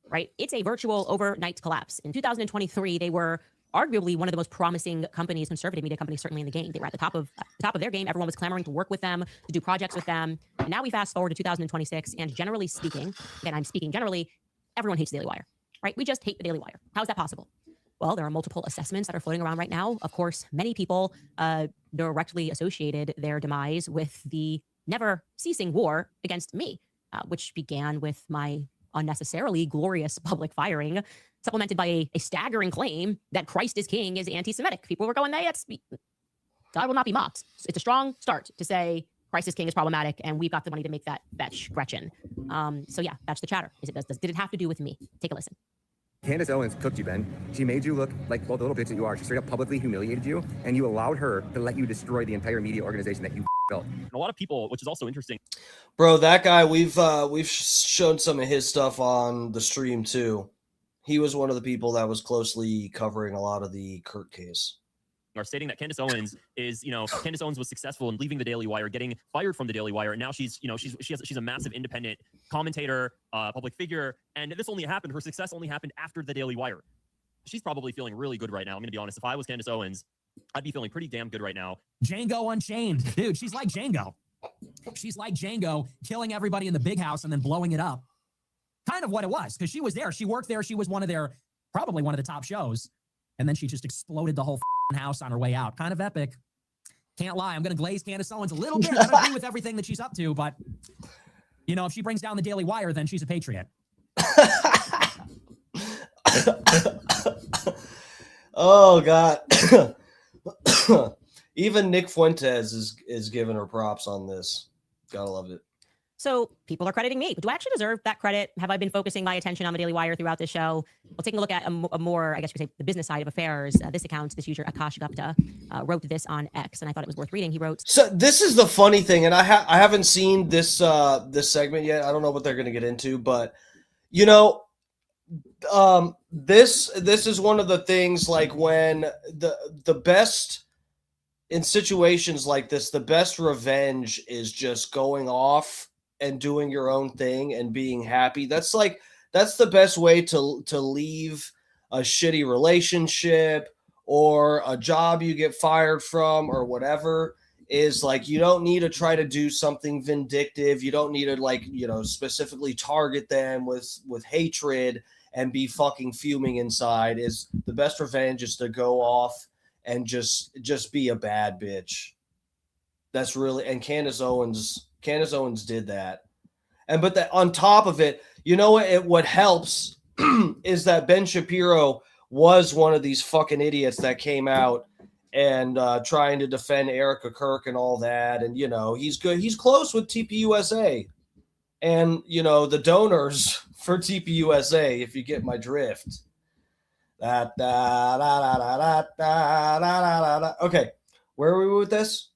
right? It's a virtual overnight collapse. In 2023, they were arguably one of the most promising companies, conservative media companies, certainly in the game. They were at the top of their game. Everyone was clamoring to work with them, to do projects with them. And now we fast forward to 2026, and generally speaking, and I'm speaking generally, everyone hates the Daily Wire, right? We just hate the Daily Wire. How is that possible? Well, there are multiple assessments that are floating around right now. Of course, many people directly associated their demise with the never ceasing war against me, which began with my unnecessarily glorious public firing, supplemented by a staggering claim that Christ is King is anti-Semitic. People were going, God will not be mocked. It's a strong start to say Christ is King is problematic, and we've got the money to make that fetch Gretchen. So yeah, that's the chatter. Did it have to do with me? Take a listen. Candace Owens cooked you, Ben. She made you look like the little bitch that you are. She straight up publicly humiliated you, and you allowed her to let you destroy the entire media organization that you built. And a lot of people, which is also interesting. Bro, that guy, we've shown some of his stuff on the stream too. He was one of the people that was closely covering a lot of the Kurt case. Are stating that Candace Owens is, Candace Owens was successful in leaving the Daily Wire, getting fired from the Daily Wire, and now she's a massive independent commentator, public figure, and this only happened. Her success only happened after the Daily Wire. She's probably feeling really good right now. I'm gonna be honest. If I was Candace Owens, I'd be feeling pretty damn good right now. Django Unchained, dude. She's like Django. She's like Django, killing everybody in the big house and then blowing it up. Kind of what it was, because she was there. She worked there. She was probably one of the top shows. And then she just exploded the whole house on her way out. Kind of epic. Can't lie. I'm going to glaze Candace Owens a little bit. I don't agree with everything that she's up to, but, if she brings down the Daily Wire, then she's a patriot. Oh, God. Even Nick Fuentes is giving her props on this. Gotta love it. So people are crediting me. Do I actually deserve that credit? Have I been focusing my attention on the Daily Wire throughout this show? Well, taking a look at a more, I guess you could say, the business side of affairs. This user, Akash Gupta, wrote this on X, and I thought it was worth reading. He wrote, So this is the funny thing, and I haven't seen this segment yet. I don't know what they're going to get into, but, this is one of the things, like, when the best, in situations like this, the best revenge is just going off and doing your own thing and being happy. That's the best way to leave a shitty relationship or a job you get fired from or whatever. Is like, you don't need to try to do something vindictive. You don't need to specifically target them with hatred and be fucking fuming inside. Is the best revenge is to go off and just be a bad bitch. That's really, and Candace Owens did that. But on top of it, what helps is that Ben Shapiro was one of these fucking idiots that came out and trying to defend Erica Kirk and all that. And, he's good. He's close with TPUSA and, the donors for TPUSA, if you get my drift. Okay. Where are we with this?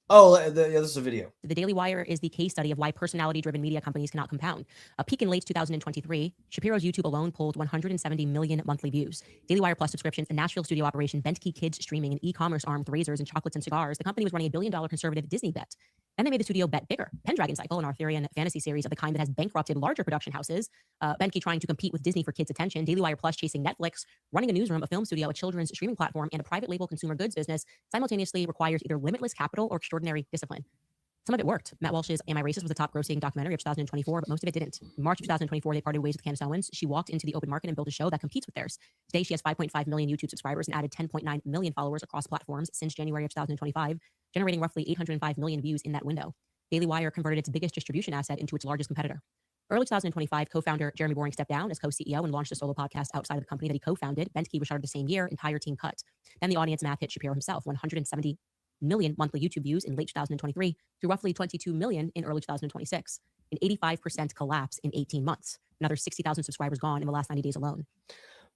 Oh, this is a video. The Daily Wire is the case study of why personality-driven media companies cannot compound. A peak in late 2023, Shapiro's YouTube alone pulled 170 million monthly views. Daily Wire Plus subscriptions, a Nashville studio operation, Bentke Kids streaming, an e-commerce arm with razors and chocolates and cigars. The company was running $1 billion conservative Disney bet. Then they made the studio bet bigger. Pendragon Cycle, an Arthurian fantasy series of the kind that has bankrupted larger production houses. Bentke trying to compete with Disney for kids' attention. Daily Wire Plus chasing Netflix. Running a newsroom, a film studio, a children's streaming platform, and a private label consumer goods business simultaneously requires either limitless capital or extraordinary discipline. Some of it worked. Matt Walsh's Am I Racist was the top grossing documentary of 2024, but most of it didn't. In March of 2024, they parted ways with Candace Owens. She walked into the open market and built a show that competes with theirs. Today, she has 5.5 million YouTube subscribers and added 10.9 million followers across platforms since January of 2025, generating roughly 805 million views in that window. Daily Wire converted its biggest distribution asset into its largest competitor. Early 2025, co-founder Jeremy Boring stepped down as co-CEO and launched a solo podcast outside of the company that he co-founded. Bentke was started the same year, entire team cut. Then the audience math hit Shapiro himself, 170 million monthly YouTube views in late 2023 to roughly 22 million in early 2026, an 85% collapse in 18 months. Another 60,000 subscribers gone in the last 90 days alone.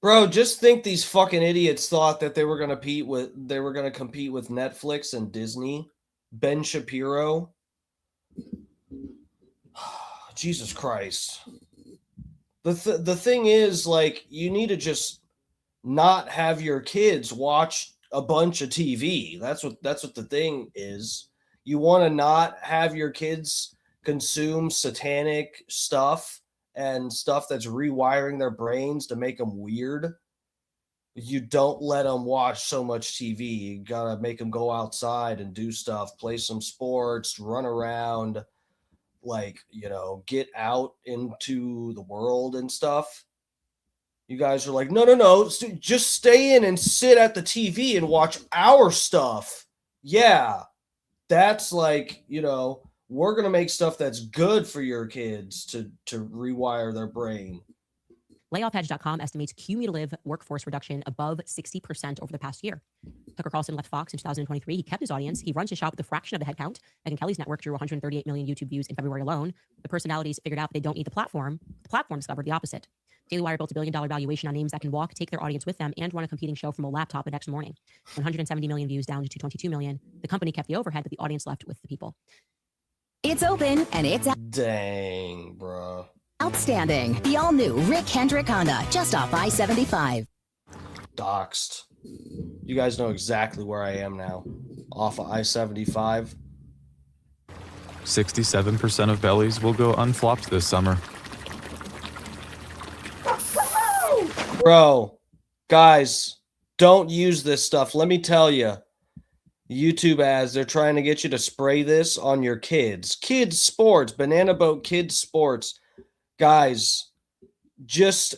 Bro, just think these fucking idiots thought that they were going to compete with Netflix and Disney. Ben Shapiro. Jesus Christ. The thing is, like, you need to just not have your kids watch a bunch of TV. That's what the thing is. You want to not have your kids consume satanic stuff and stuff that's rewiring their brains to make them weird. You don't let them watch so much TV. You gotta make them go outside and do stuff, play some sports, run around, like, get out into the world and stuff. You guys are like, no, just stay in and sit at the TV and watch our stuff. Yeah, that's like, we're going to make stuff that's good for your kids to rewire their brain. LayoffHedge.com estimates cumulative workforce reduction above 60% over the past year. Tucker Carlson left Fox in 2023. He kept his audience. He runs his show with a fraction of the headcount. Megyn Kelly's network drew 138 million YouTube views in February alone. The personalities figured out they don't need the platform. The platform discovered the opposite. Daily Wire built $1 billion valuation on names that can walk, take their audience with them, and run a competing show from a laptop the next morning. 170 million views down to 222 million. The company kept the overhead, but the audience left with the people. It's open and it's dang, bro. Outstanding. The all-new Rick Hendrick Honda, just off I-75. Doxed. You guys know exactly where I am now. Off of I-75. 67% of bellies will go unflopped this summer. Bro, guys, don't use this stuff. Let me tell you. YouTube ads, they're trying to get you to spray this on your kids. Kids sports, banana boat kids sports. Guys, just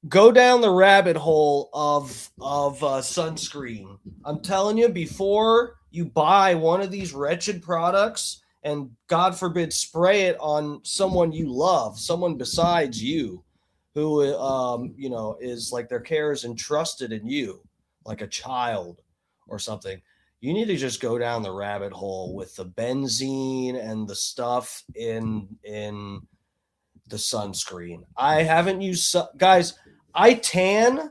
go down the rabbit hole of sunscreen. I'm telling you, before you buy one of these wretched products and God forbid spray it on someone you love, someone besides you, who is like their care is entrusted in you, like a child or something. You need to just go down the rabbit hole with the benzene and the stuff in the sunscreen. I haven't used guys. I tan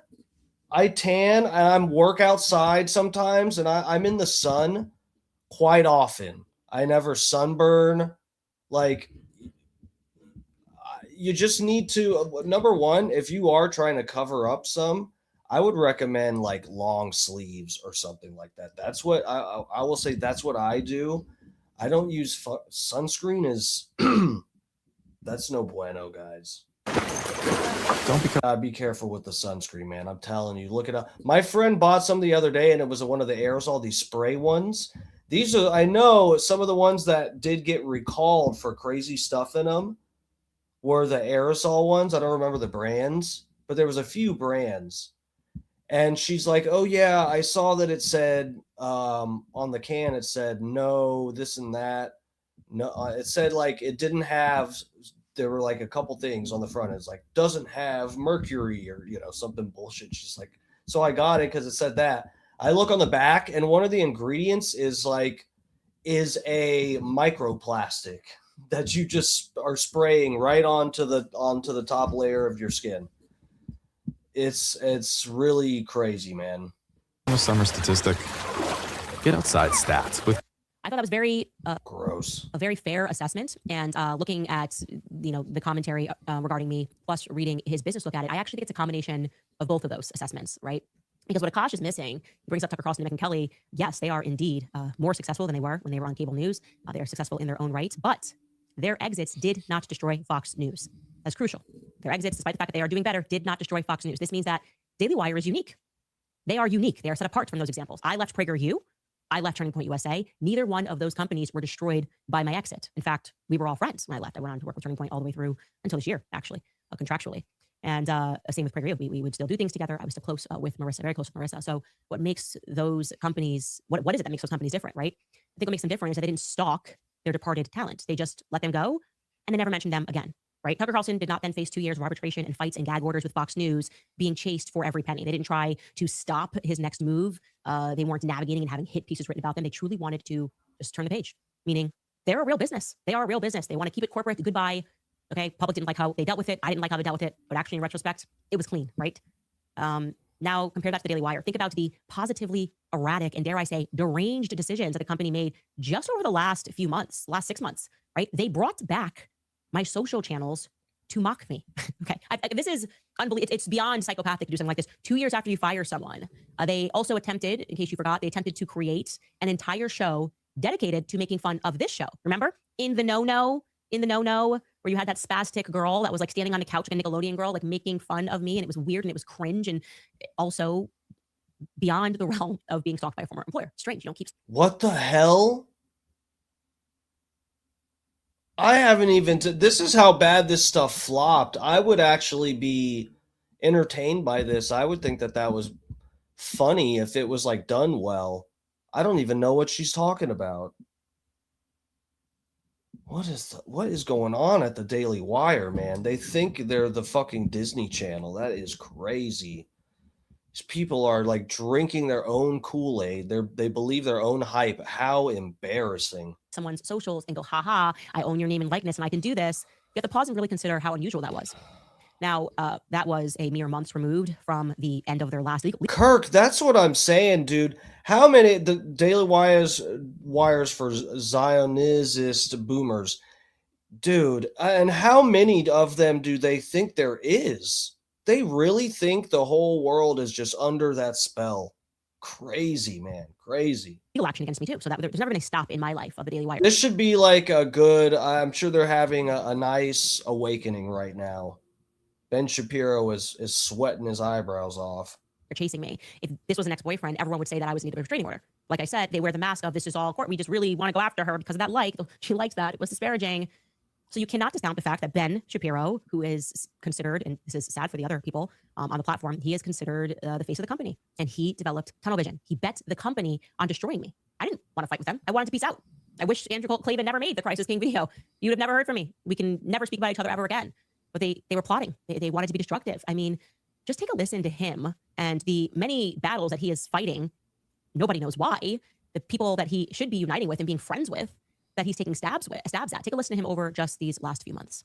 and I'm work outside sometimes, and I'm in the sun quite often. I never sunburn. Like, you just need to, number one, if you are trying to cover up some, I would recommend like long sleeves or something like that. That's what I will say. That's what I do. I don't use sunscreen is that's no bueno, guys. Be careful with the sunscreen, man. I'm telling you, look it up. My friend bought some the other day, and it was one of the aerosol, these spray ones. These are, I know some of the ones that did get recalled for crazy stuff in them were the aerosol ones. I don't remember the brands, but there was a few brands. And she's like, oh, yeah, I saw that it said on the can, it said no, this and that. No, it said like it didn't have, there were like a couple things on the front. It's like, doesn't have mercury or, something bullshit. She's like, so I got it because it said that. I look on the back, and one of the ingredients is a microplastic that you just are spraying right onto the top layer of your skin. It's really crazy, man. A summer statistic. Get outside stats with. I thought that was very gross, a very fair assessment. And looking at the commentary regarding me, plus reading his business look at it, I actually think it's a combination of both of those assessments, right? Because what Akash is missing, he brings up Tucker Carlson and Megyn Kelly. Yes, they are indeed more successful than they were when they were on cable news. They are successful in their own right, but their exits did not destroy Fox News. That's crucial. Their exits, despite the fact that they are doing better, did not destroy Fox News. This means that Daily Wire is unique. They are unique. They are set apart from those examples. I left PragerU. I left Turning Point USA. Neither one of those companies were destroyed by my exit. In fact, we were all friends when I left. I went on to work with Turning Point all the way through until this year, actually, contractually. And same with PragerU. We would still do things together. I was still close with Marissa, very close with Marissa. So what makes those companies, what is it that makes those companies different, right? I think what makes them different is that they didn't stalk their departed talent. They just let them go and they never mentioned them again, right? Tucker Carlson did not then face 2 years of arbitration and fights and gag orders with Fox News, being chased for every penny. They didn't try to stop his next move. They weren't navigating and having hit pieces written about them. They truly wanted to just turn the page, meaning they're a real business. They are a real business. They want to keep it corporate. Goodbye. Okay, public didn't like how they dealt with it. I didn't like how they dealt with it, but actually in retrospect, it was clean, right? Now compare that to the Daily Wire. Think about the positively erratic and, dare I say, deranged decisions that the company made just over the last few months, last 6 months, right? They brought back my social channels to mock me. Okay. This is unbelievable. It's beyond psychopathic to do something like this. 2 years after you fire someone, they also attempted, in case you forgot, they attempted to create an entire show dedicated to making fun of this show. Remember? In the no-no, where you had that spastic girl that was like standing on the couch, like a Nickelodeon girl, like making fun of me. And it was weird and it was cringe and also beyond the realm of being stalked by a former employer. Strange. You don't keep. What the hell? I haven't even. This is how bad this stuff flopped. I would actually be entertained by this. I would think that that was funny if it was like done well. I don't even know what she's talking about. What is going on at the Daily Wire, man? They think they're the fucking Disney Channel. That is crazy. These people are like drinking their own Kool-Aid. They believe their own hype. How embarrassing. Someone's socials and go, haha, I own your name and likeness and I can do this. You have to pause and really consider how unusual that was. Now, that was a mere months removed from the end of their last legal. Kirk, that's what I'm saying, dude. How many the Daily Wires for Zionist boomers, dude? And how many of them do they think there is? They really think the whole world is just under that spell. Crazy, man. Crazy. Legal action against me too. So that there's never been a stop in my life of the Daily Wire. This should be like a good. I'm sure they're having a nice awakening right now. Ben Shapiro is sweating his eyebrows off. They're chasing me. If this was an ex-boyfriend, everyone would say that I was in need of a restraining order. Like I said, they wear the mask of this is all court. We just really want to go after her because of that like. She likes that. It was disparaging. So you cannot discount the fact that Ben Shapiro, who is considered, and this is sad for the other people on the platform, he is considered the face of the company. And he developed tunnel vision. He bet the company on destroying me. I didn't want to fight with them. I wanted to peace out. I wish Andrew Klavan never made the Crisis King video. You'd have never heard from me. We can never speak about each other ever again. But they were plotting. They wanted to be destructive. I mean, just take a listen to him and the many battles that he is fighting. Nobody knows why. The people that he should be uniting with and being friends with, that he's taking stabs at. Take a listen to him over just these last few months.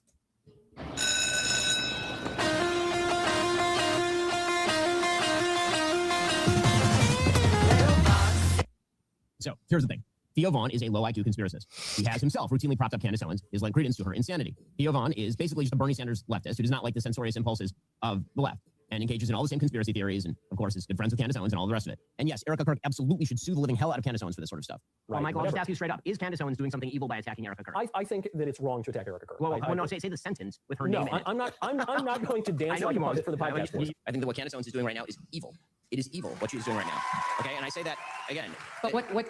So here's the thing. Theo Vaughn is a low IQ conspiracist. He has himself routinely propped up Candace Owens, his lent credence to her insanity. Theo Vaughn is basically just a Bernie Sanders leftist who does not like the censorious impulses of the left and engages in all the same conspiracy theories and, of course, is good friends with Candace Owens and all the rest of it. And yes, Erica Kirk absolutely should sue the living hell out of Candace Owens for this sort of stuff. Right. Well, Michael, I'll just ask you straight up. Is Candace Owens doing something evil by attacking Erica Kirk? I think that it's wrong to attack Erica Kirk. Well, no, say the sentence with her name in it. I'm not going to dance like a for the podcast. I think that what Candace Owens is doing right now is evil. It is evil, what she's doing right now. Okay, and I say that, again. But what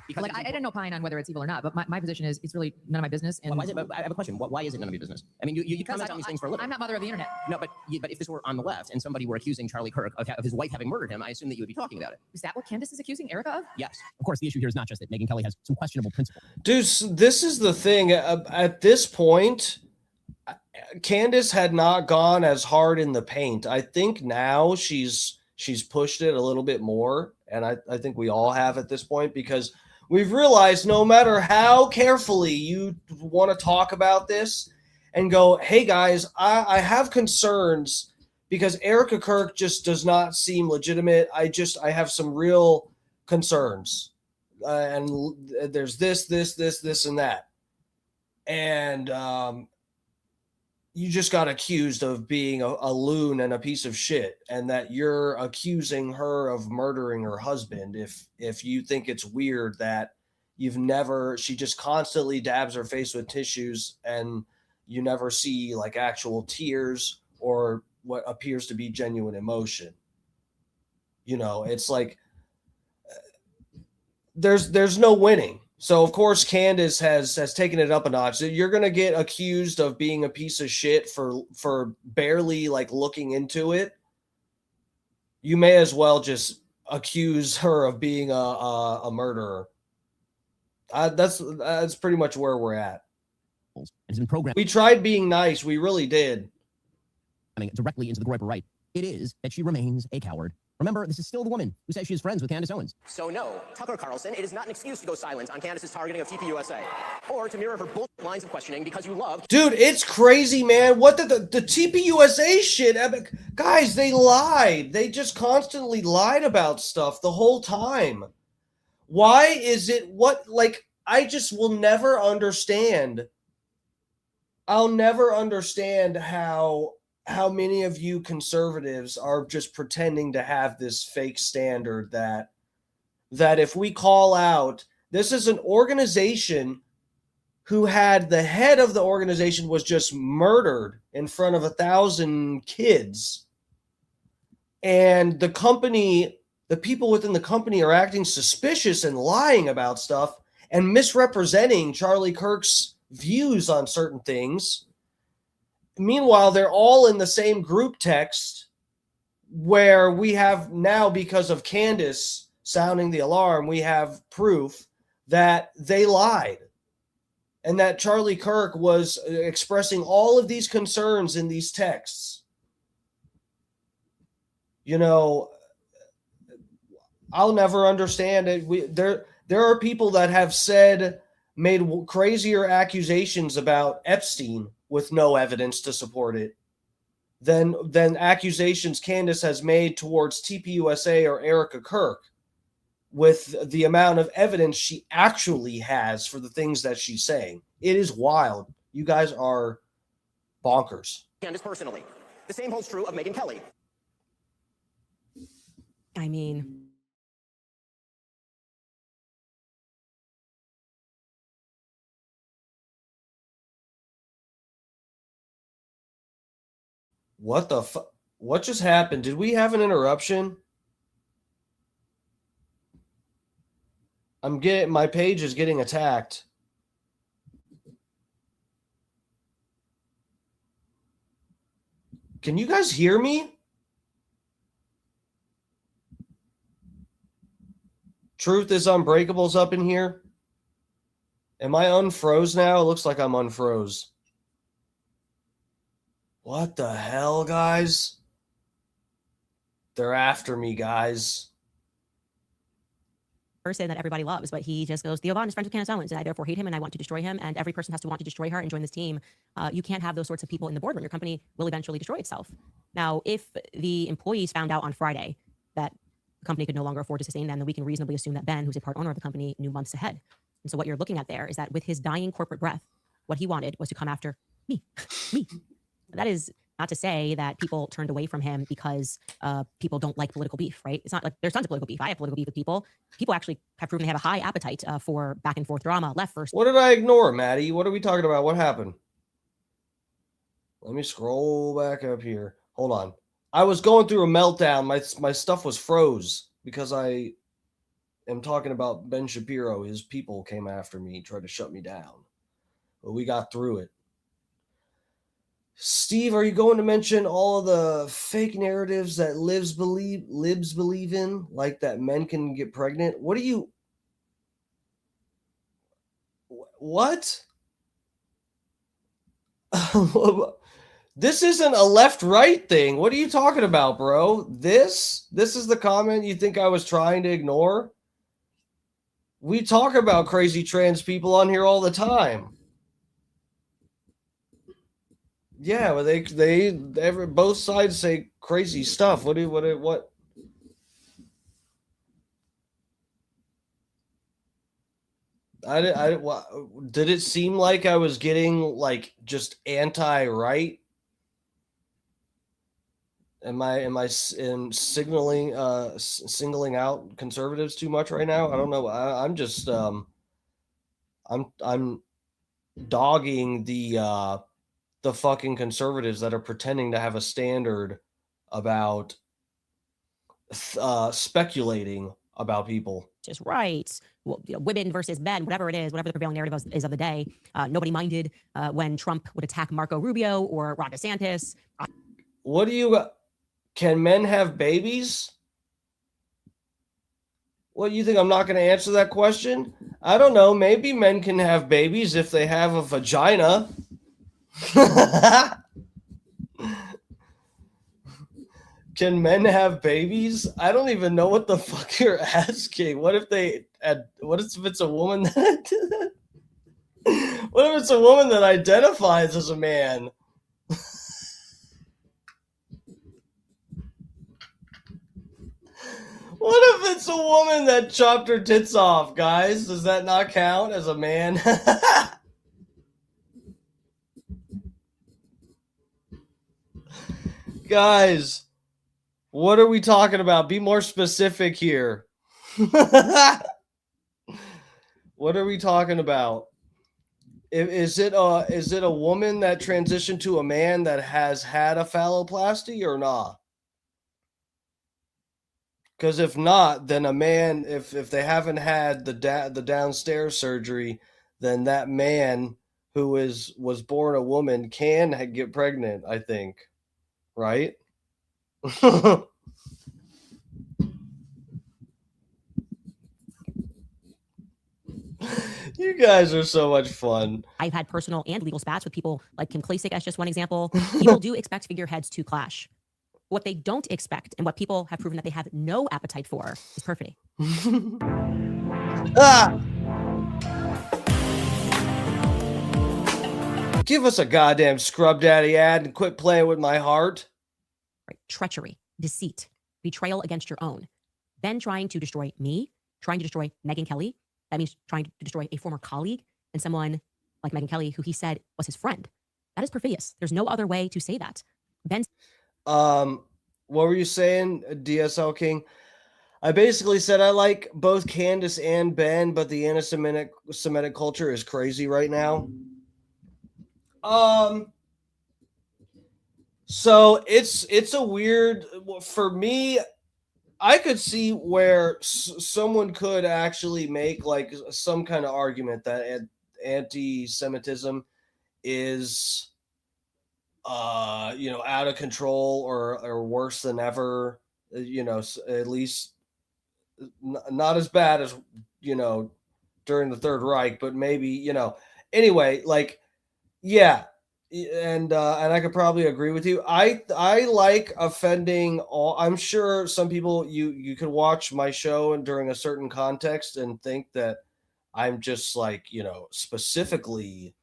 because like, I didn't opine on whether it's evil or not, but my position is it's really none of my business. And why is it, I have a question. Why is it none of your business? I mean, you comment on these things for a living. I'm not mother of the internet. No, but if this were on the left and somebody were accusing Charlie Kirk of his wife having murdered him, I assume that you would be talking about it. Is that what Candace is accusing Erica of? Yes. Of course, the issue here is not just that Megyn Kelly has some questionable principle. Dude, this is the thing. At this point, Candace had not gone as hard in the paint. I think now she's pushed it a little bit more, and I think we all have at this point, because we've realized no matter how carefully you want to talk about this and go, hey guys, I have concerns because Erica Kirk just does not seem legitimate. I have some real concerns. And there's this, and that. And you just got accused of being a loon and a piece of shit, and that you're accusing her of murdering her husband. If you think it's weird that she just constantly dabs her face with tissues and you never see like actual tears or what appears to be genuine emotion. You know, it's like there's no winning. So, of course, Candace has taken it up a notch. You're going to get accused of being a piece of shit for barely, like, looking into it. You may as well just accuse her of being a murderer. That's pretty much where we're at. It's been programmed. We tried being nice. We really did. I mean, directly into the Groyper right. It is that she remains a coward. Remember, this is still the woman who says she is friends with Candace Owens. So no, Tucker Carlson, it is not an excuse to go silent on Candace's targeting of TPUSA, or to mirror her bullshit lines of questioning because you love. Dude, it's crazy, man. What the TPUSA shit? Guys, they lied. They just constantly lied about stuff the whole time. Why is it I just will never understand. I'll never understand how many of you conservatives are just pretending to have this fake standard that if we call out, this is an organization who had the head of the organization was just murdered in front of 1,000 kids. And the company, the people within the company are acting suspicious and lying about stuff and misrepresenting Charlie Kirk's views on certain things. Meanwhile, they're all in the same group text where we have now, because of Candace sounding the alarm, we have proof that they lied and that Charlie Kirk was expressing all of these concerns in these texts. You know, I'll never understand it. There are people that have made crazier accusations about Epstein with no evidence to support it than accusations Candace has made towards TPUSA or Erica Kirk, with the amount of evidence she actually has for the things that she's saying. It is wild. You guys are bonkers. Candace personally. The same holds true of Megyn Kelly. I mean, what the fuck? What just happened? Did we have an interruption? My page is getting attacked. Can you guys hear me? Truth is Unbreakable's up in here. Am I unfroze now? It looks like I'm unfroze. What the hell, guys? They're after me, guys. Person that everybody loves, but he just goes, Theo Von is friends with Candace Owens, and I therefore hate him and I want to destroy him, and every person has to want to destroy her and join this team. You can't have those sorts of people in the boardroom. Your company will eventually destroy itself. Now, if the employees found out on Friday that the company could no longer afford to sustain them, then we can reasonably assume that Ben, who's a part owner of the company, knew months ahead. And so what you're looking at there is that with his dying corporate breath, what he wanted was to come after me. Me. That is not to say that people turned away from him because people don't like political beef, right? It's not like there's tons of political beef. I have political beef with people. People actually have proven they have a high appetite for back and forth drama, left versus. What did I ignore, Maddie? What are we talking about? What happened? Let me scroll back up here. Hold on. I was going through a meltdown. My stuff was froze because I am talking about Ben Shapiro. His people came after me, tried to shut me down. But we got through it. Steve, are you going to mention all of the fake narratives that libs believe in, like that men can get pregnant? What do you... What? This isn't a left-right thing. What are you talking about, bro? This is the comment you think I was trying to ignore? We talk about crazy trans people on here all the time. Yeah, well, both sides say crazy stuff. What? Did it seem like I was getting like just anti-right? Am I singling out conservatives too much right now? I don't know. I'm just I'm dogging the fucking conservatives that are pretending to have a standard about speculating about people. Just rights, women versus men, whatever it is, whatever the prevailing narrative is of the day. Nobody minded when Trump would attack Marco Rubio or Ron DeSantis. What do you... Can men have babies? What, you think I'm not going to answer that question? I don't know. Maybe men can have babies if they have a vagina. Can men have babies? I don't even know what the fuck you're asking. What if it's a woman that what if it's a woman that identifies as a man? What if it's a woman that chopped her tits off, guys? Does that not count as a man? Guys, what are we talking about? Be more specific here. What are we talking about? Is it a woman that transitioned to a man that has had a phalloplasty or not? Because if not, then a man, if they haven't had the downstairs surgery, then that man who was born a woman can get pregnant, I think. Right? You guys are so much fun. I've had personal and legal spats with people like Kim Klacik as just one example. People do expect figureheads to clash. What they don't expect, and what people have proven that they have no appetite for, is perfidy. Give us a goddamn Scrub Daddy ad and quit playing with my heart. Right. Treachery, deceit, betrayal against your own. Then trying to destroy me, trying to destroy Megyn Kelly. That means trying to destroy a former colleague and someone like Megyn Kelly, who he said was his friend. That is perfidious. There's no other way to say that. Ben. What were you saying, DSL King? I basically said I like both Candace and Ben, but the anti-Semitic culture is crazy right now. So it's a weird, for me, I could see where someone could actually make like some kind of argument that anti-Semitism is out of control or worse than ever, at least not as bad as, during the Third Reich, but maybe, anyway, like, yeah. And I could probably agree with you. I like offending all. I'm sure some people, you could watch my show and during a certain context and think that I'm just like, specifically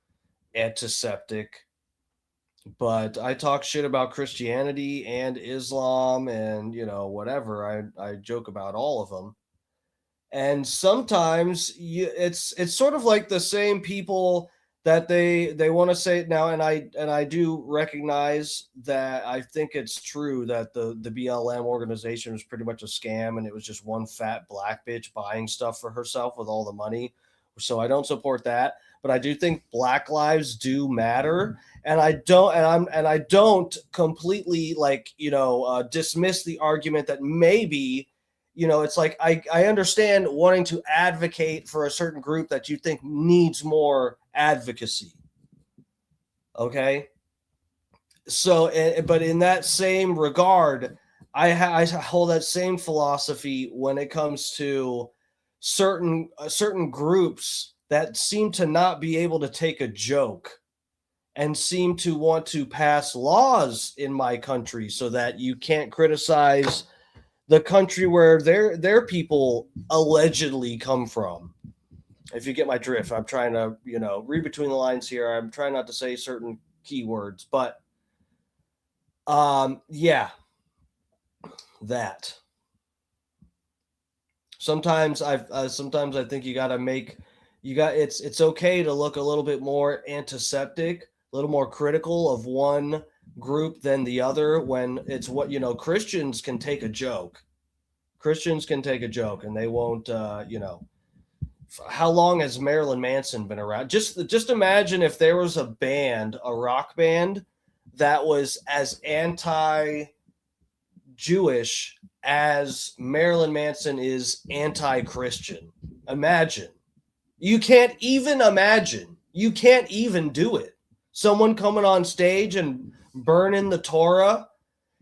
antiseptic. But I talk shit about Christianity and Islam and, whatever. I joke about all of them. And sometimes it's sort of like the same people that they want to say it now. And I do recognize that. I think it's true that the BLM organization was pretty much a scam and it was just one fat black bitch buying stuff for herself with all the money. So I don't support that. But I do think Black lives do matter, and I don't completely dismiss the argument that maybe, it's like I understand wanting to advocate for a certain group that you think needs more advocacy. Okay, so but in that same regard, I hold that same philosophy when it comes to certain groups that seem to not be able to take a joke and seem to want to pass laws in my country so that you can't criticize the country where their people allegedly come from. If you get my drift, I'm trying to, read between the lines here. I'm trying not to say certain keywords, but yeah, that. Sometimes I think you got to make. It's okay to look a little bit more antiseptic, a little more critical of one group than the other when it's what, Christians can take a joke. Christians can take a joke and they won't, how long has Marilyn Manson been around? Just imagine if there was a rock band that was as anti-Jewish as Marilyn Manson is anti-Christian. Imagine. You can't even imagine. You can't even do it. Someone coming on stage and burning the Torah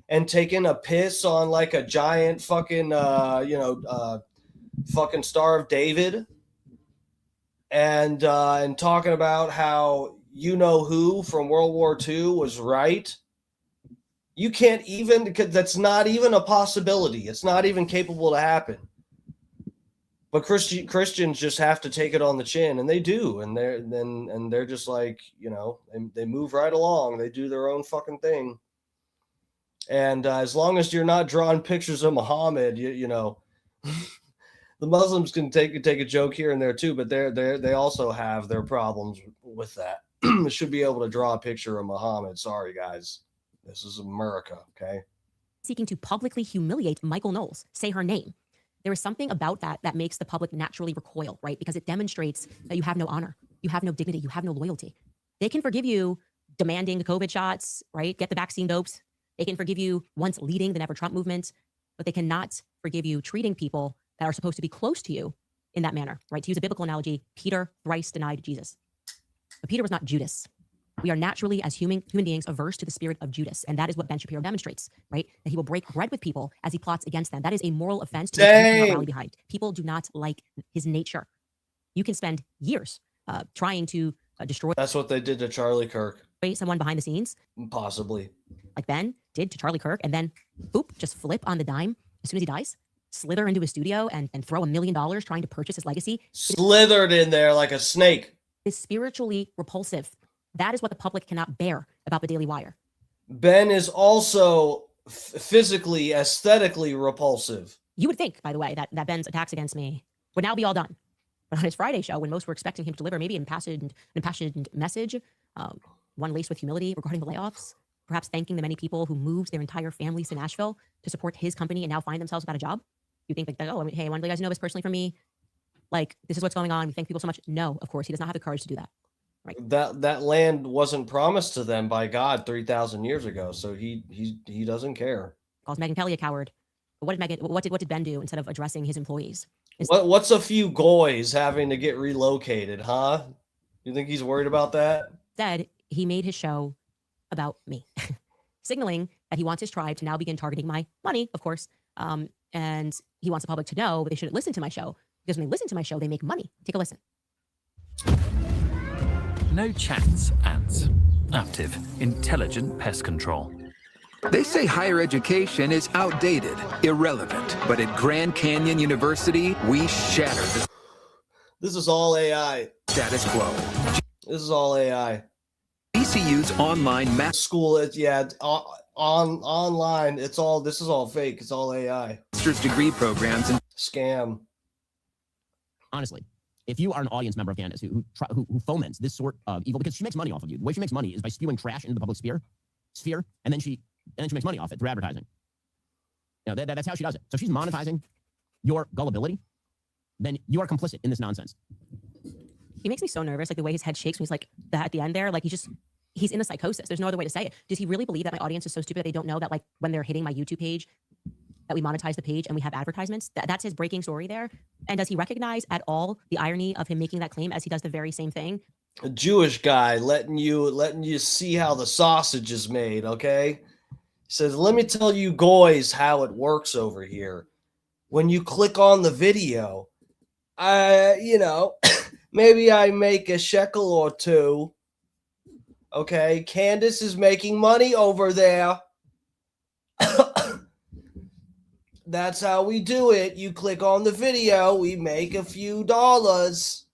and taking a piss on like a giant fucking, fucking Star of David and talking about how who from World War II was right. You can't even, because that's not even a possibility. It's not even capable to happen. But Christians just have to take it on the chin, and they do, and they're just like, they move right along. They do their own fucking thing, and as long as you're not drawing pictures of Muhammad, the Muslims can take a joke here and there too, but they also have their problems with that. Should be able to draw a picture of Muhammad. Sorry, guys. This is America, okay? Seeking to publicly humiliate Michael Knowles, say her name. There is something about that that makes the public naturally recoil, right? Because it demonstrates that you have no honor, you have no dignity, you have no loyalty. They can forgive you demanding the COVID shots, right? Get the vaccine dopes. They can forgive you once leading the Never Trump movement, but they cannot forgive you treating people that are supposed to be close to you in that manner, right? To use a biblical analogy, Peter thrice denied Jesus. But Peter was not Judas. We are naturally, as human beings, averse to the spirit of Judas. And that is what Ben Shapiro demonstrates, right? That he will break bread with people as he plots against them. That is a moral offense to which you cannot rally behind. People do not like his nature. You can spend years trying to destroy. That's what they did to Charlie Kirk. Someone behind the scenes. Possibly. Like Ben did to Charlie Kirk, and then, boop, just flip on the dime as soon as he dies. Slither into his studio and throw $1 million trying to purchase his legacy. Slithered in there like a snake. Is spiritually repulsive. That is what the public cannot bear about the Daily Wire. Ben is also physically, aesthetically repulsive. You would think, by the way, that Ben's attacks against me would now be all done. But on his Friday show, when most were expecting him to deliver maybe an impassioned message, one laced with humility regarding the layoffs, perhaps thanking the many people who moved their entire families to Nashville to support his company and now find themselves without a job. You think like, oh, hey, I want you guys to know this personally from me. Like, this is what's going on. We thank people so much. No, of course, he does not have the courage to do that. Right. That land wasn't promised to them by God 3,000 years ago, so he doesn't care. Calls Megyn Kelly a coward. But what did Ben do instead of addressing his employees? What's a few goys having to get relocated, huh? You think he's worried about that? Instead, he made his show about me, signaling that he wants his tribe to now begin targeting my money, of course. And he wants the public to know that they shouldn't listen to my show because when they listen to my show, they make money. Take a listen. No chance ants. Active, intelligent pest control. They say higher education is outdated, irrelevant, but at Grand Canyon University, we shatter the This is all AI. Status quo. This is all AI. ECU's online school. Online. It's all. This is all fake. It's all AI. Master's degree programs and scam. Honestly, if you are an audience member of Candace who foments this sort of evil, because she makes money off of you. The way she makes money is by spewing trash into the public sphere, and then she makes money off it through advertising. You know, that's how she does it. So if she's monetizing your gullibility, then you are complicit in this nonsense. He makes me so nervous, like the way his head shakes when he's like that at the end there, like he's in a psychosis. There's no other way to say it. Does he really believe that my audience is so stupid that they don't know that like when they're hitting my YouTube page, that we monetize the page and we have advertisements? That's his breaking story there. And does he recognize at all the irony of him making that claim as he does the very same thing? A Jewish guy letting you see how the sausage is made, okay? He says, let me tell you goys how it works over here. When you click on the video, maybe I make a shekel or two. Okay, Candace is making money over there. That's how we do it. You click on the video, we make a few dollars.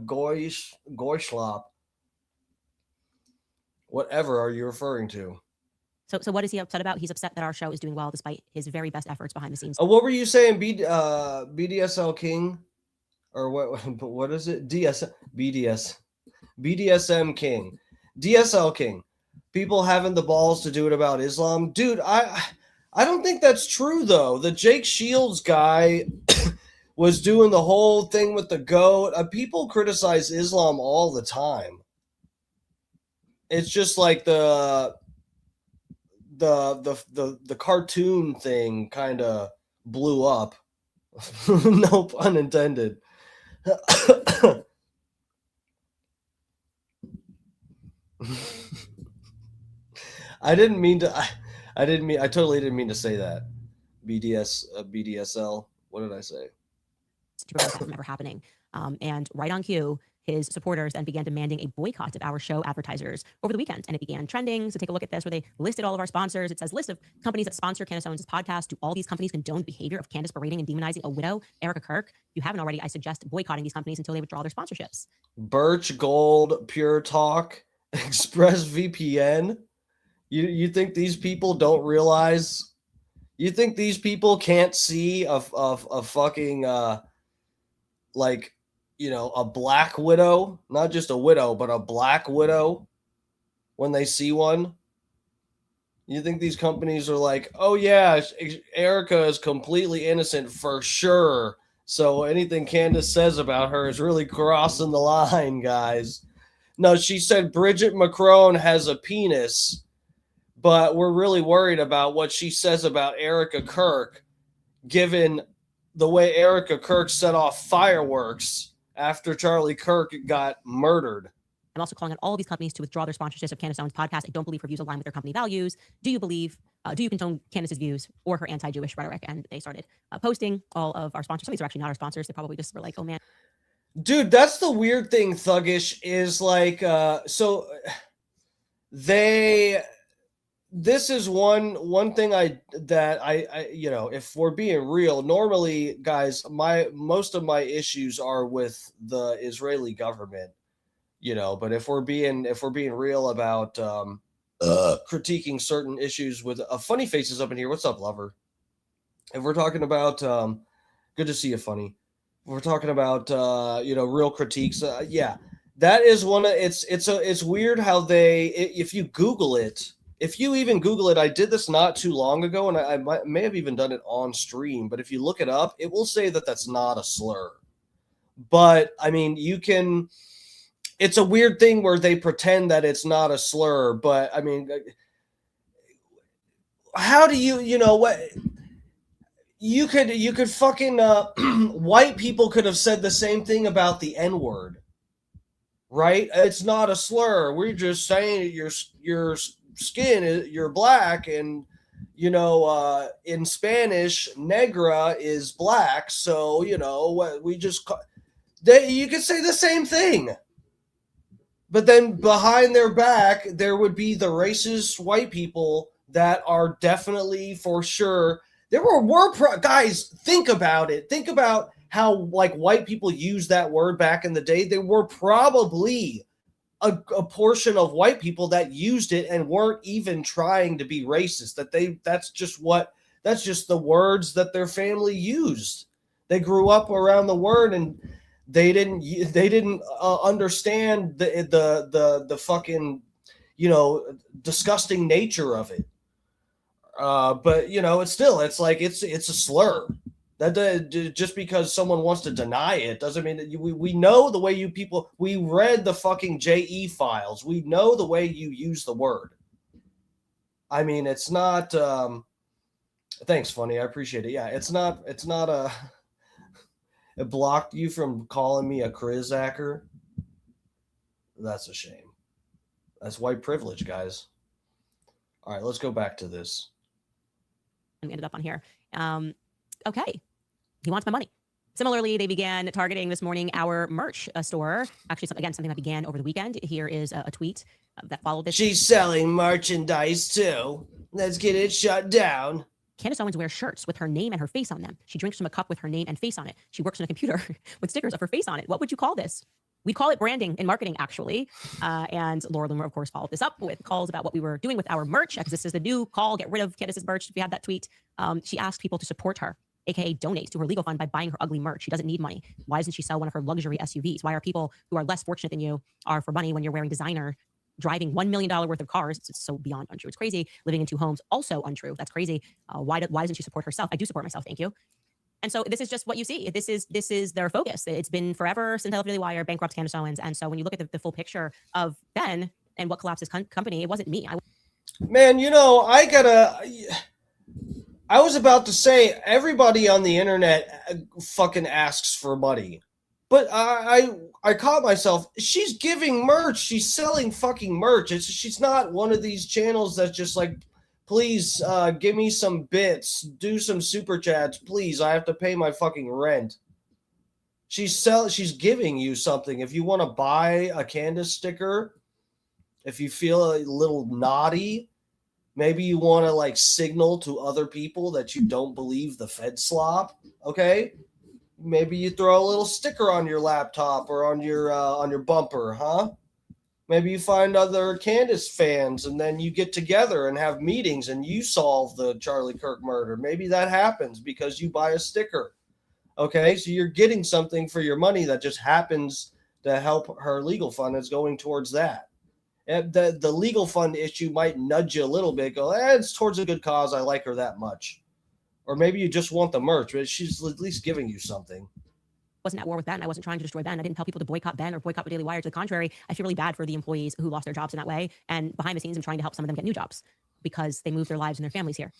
Goy schlop. Whatever are you referring to? So what is he upset about? He's upset that our show is doing well despite his very best efforts behind the scenes. What were you saying? BDSL King? Or what is it? BDSM King. DSL King. People having the balls to do it about Islam. Dude, I don't think that's true, though. The Jake Shields guy was doing the whole thing with the goat. People criticize Islam all the time. It's just like the cartoon thing kind of blew up. No pun intended. I totally didn't mean to say that. BDSL. What did I say? To prevent that from ever happening. And right on cue, his supporters then began demanding a boycott of our show advertisers over the weekend. And it began trending. So take a look at this where they listed all of our sponsors. It says list of companies that sponsor Candace Owens' podcast. Do all these companies condone the behavior of Candace berating and demonizing a widow, Erica Kirk? If you haven't already, I suggest boycotting these companies until they withdraw their sponsorships. Birch Gold, Pure Talk, ExpressVPN. You think these people don't realize? You think these people can't see a fucking a black widow, not just a widow, but a black widow when they see one? You think these companies are like, oh yeah, Erica is completely innocent for sure. So anything Candace says about her is really crossing the line, guys. No, she said Bridget Macron has a penis, but we're really worried about what she says about Erica Kirk, given the way Erica Kirk set off fireworks after Charlie Kirk got murdered. I'm also calling on all of these companies to withdraw their sponsorships of Candace Owens' podcast. I don't believe her views align with their company values. Do you condone Candace's views or her anti-Jewish rhetoric? And they started posting all of our sponsors. Some of these are actually not our sponsors. They probably just were like, oh man. Dude, that's the weird thing, Thuggish, is like, this is one thing I you know, if we're being real, normally, guys, most of my issues are with the Israeli government, you know, but if we're being real about critiquing certain issues with Funny Faces up in here. What's up, lover? If we're talking about good to see you, Funny. If we're talking about you know, real critiques, yeah. That is one of it's weird how if you Google it, if you even Google it, I did this not too long ago, and I may have even done it on stream, but if you look it up, it will say that that's not a slur. But I mean, it's a weird thing where they pretend that it's not a slur, but I mean, how do you know what? You could fucking white people could have said the same thing about the N-word, right? It's not a slur. We're just saying your skin is, you're black, and you know, in Spanish, negra is black, so you know we just you could say the same thing. But then behind their back, there would be the racist white people that are definitely, for sure, guys, think about it. Think about how like white people use that word back in the day. There were probably a portion of white people that used it and weren't even trying to be racist. That's just the words that their family used. They grew up around the word, and they didn't understand the fucking, you know, disgusting nature of it. But you know, it's like it's a slur. That just because someone wants to deny it doesn't mean that we know the way you people. We read the fucking JE files. We know the way you use the word. I mean, it's not. Thanks, Funny. I appreciate it. Yeah, it's not a. It blocked you from calling me a Krizacker. That's a shame. That's white privilege, guys. All right, let's go back to this. And we ended up on here. Okay. He wants my money. Similarly, they began targeting this morning our merch store. Actually, something that began over the weekend. Here is a tweet that followed this. She's selling merchandise too. Let's get it shut down. Candace Owens wears shirts with her name and her face on them. She drinks from a cup with her name and face on it. She works on a computer with stickers of her face on it. What would you call this? We call it branding and marketing, actually. And Laura Loomer, of course, followed this up with calls about what we were doing with our merch, because this is the new call, get rid of Candace's merch. If you had that tweet, she asked people to support her, aka donate to her legal fund by buying her ugly merch. She doesn't need money. Why doesn't she sell one of her luxury SUVs? Why are people who are less fortunate than you are for money when you're wearing designer, driving $1 million worth of cars? It's so beyond untrue. It's crazy. Living in 2 homes, also untrue. That's crazy. Why doesn't she support herself? I do support myself. Thank you. And so this is just what you see. This is their focus. It's been forever since I left Daily Wire, bankrupt Candace Owens. And so when you look at the full picture of Ben and what collapsed his company, it wasn't me. Man, you know, I was about to say everybody on the internet fucking asks for money. But I caught myself. She's giving merch. She's selling fucking merch. She's not one of these channels that's just like, please give me some bits, do some super chats, please. I have to pay my fucking rent. She's giving you something. If you want to buy a Candace sticker, if you feel a little naughty, maybe you want to like signal to other people that you don't believe the Fed slop, okay? Maybe you throw a little sticker on your laptop or on your bumper, huh? Maybe you find other Candace fans and then you get together and have meetings and you solve the Charlie Kirk murder. Maybe that happens because you buy a sticker. Okay, so you're getting something for your money that just happens to help her legal fund. Is going towards that. The legal fund issue might nudge you a little bit. Go, it's towards a good cause. I like her that much. Or maybe you just want the merch, but she's at least giving you something. Wasn't at war with Ben. I wasn't trying to destroy Ben. I didn't tell people to boycott Ben or boycott the Daily Wire. To the contrary, I feel really bad for the employees who lost their jobs in that way. And behind the scenes, I'm trying to help some of them get new jobs because they moved their lives and their families here.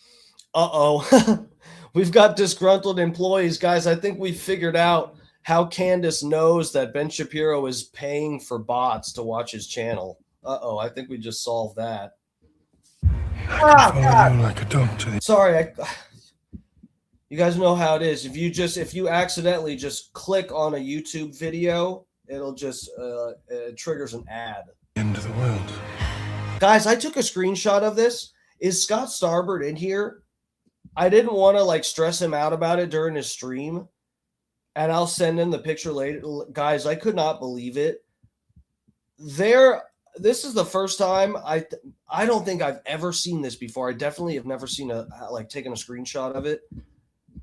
Uh-oh. We've got disgruntled employees. Guys, I think we figured out how Candace knows that Ben Shapiro is paying for bots to watch his channel. Uh-oh, I think we just solved that. Like a dog to the... Sorry, you guys know how it is. If you accidentally just click on a YouTube video, it'll just it triggers an ad. End of the world. Guys, I took a screenshot of this. Is Scott Starbird in here? I didn't want to like stress him out about it during his stream, and I'll send him the picture later. Guys, I could not believe it. This is the first time I don't think I've ever seen this before. I definitely have never seen taken a screenshot of it.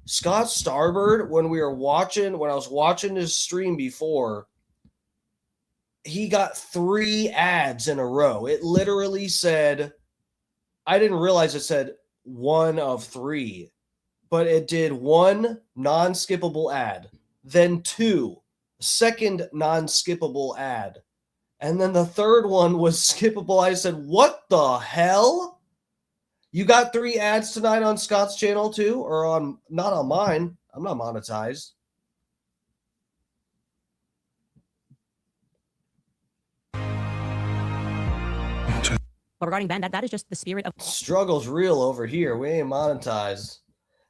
Scott Starbird, when I was watching his stream before, he got 3 ads in a row. It literally said, I didn't realize it said 1 of 3, but it did 1 non-skippable ad, then 2, second non-skippable ad, and then the third one was skippable. I said, what the hell? You got 3 ads tonight on Scott's channel too, or not on mine? I'm not monetized. But regarding Ben, that is just the spirit of struggle's real over here. We ain't monetized.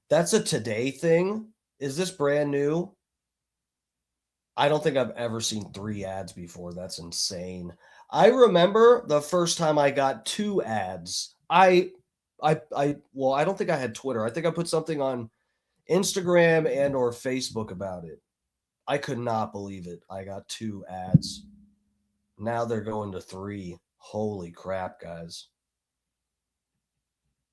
That's a today thing. Is this brand new? I don't think I've ever seen 3 ads before. That's insane. I remember the first time I got 2 ads. Well, I don't think I had Twitter. I think I put something on Instagram and or Facebook about it. I could not believe it. I got 2 ads. Now they're going to 3. Holy crap, guys.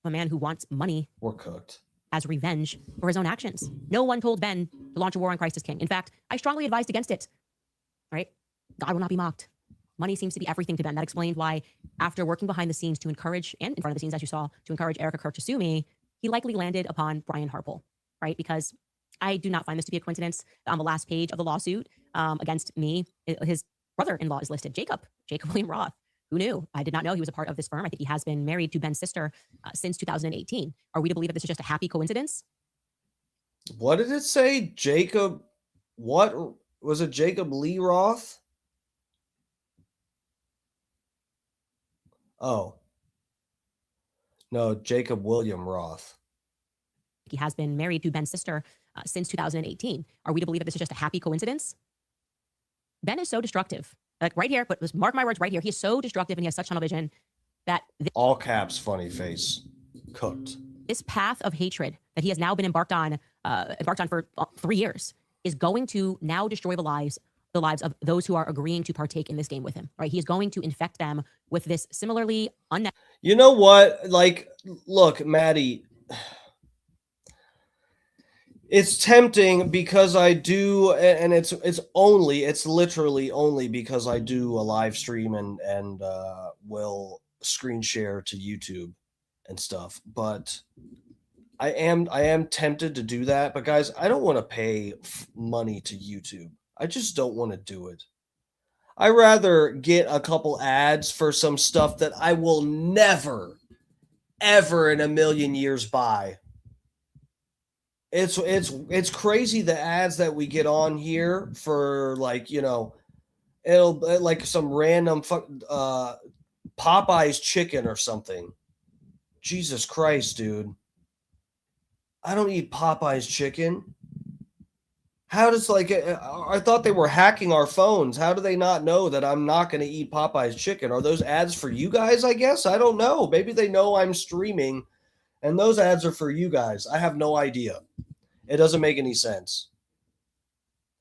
a man who wants money. We're cooked. As revenge for his own actions. No one told Ben to launch a war on Christ as king. In fact, I strongly advised against it. Right? God will not be mocked. Money seems to be everything to Ben. That explained why, after working behind the scenes to encourage, and in front of the scenes, as you saw, to encourage Erica Kirk to sue me, he likely landed upon Brian Harpole, right? Because I do not find this to be a coincidence. On the last page of the lawsuit against me, his brother-in-law is listed, Jacob William Roth. Who knew? I did not know he was a part of this firm. I think he has been married to Ben's sister since 2018. Are we to believe that this is just a happy coincidence? What did it say? Jacob, what was it? Jacob Lee Roth? Oh. No, Jacob William Roth. He has been married to Ben's sister since 2018. Are we to believe that this is just a happy coincidence? Ben is so destructive. Like right here, but mark my words right here. He is so destructive and he has such tunnel vision that all caps, funny face, cooked. This path of hatred that he has now been embarked on for 3 years is going to now destroy the lives of those who are agreeing to partake in this game with him. Right? He is going to infect them with this similarly You know what? Like, look, Maddie. It's tempting because I do, and it's literally only because I do a live stream and will screen share to YouTube and stuff. But I am tempted to do that. But guys, I don't want to pay money to YouTube. I just don't want to do it. I rather get a couple ads for some stuff that I will never, ever in a million years buy. It's crazy the ads that we get on here for, like, you know, it'll like some random Popeye's chicken or something. Jesus Christ, dude. I don't eat Popeye's chicken. How does, like, I thought they were hacking our phones. How do they not know that I'm not going to eat Popeye's chicken? Are those ads for you guys, I guess? I don't know. Maybe they know I'm streaming and those ads are for you guys. I have no idea. It doesn't make any sense.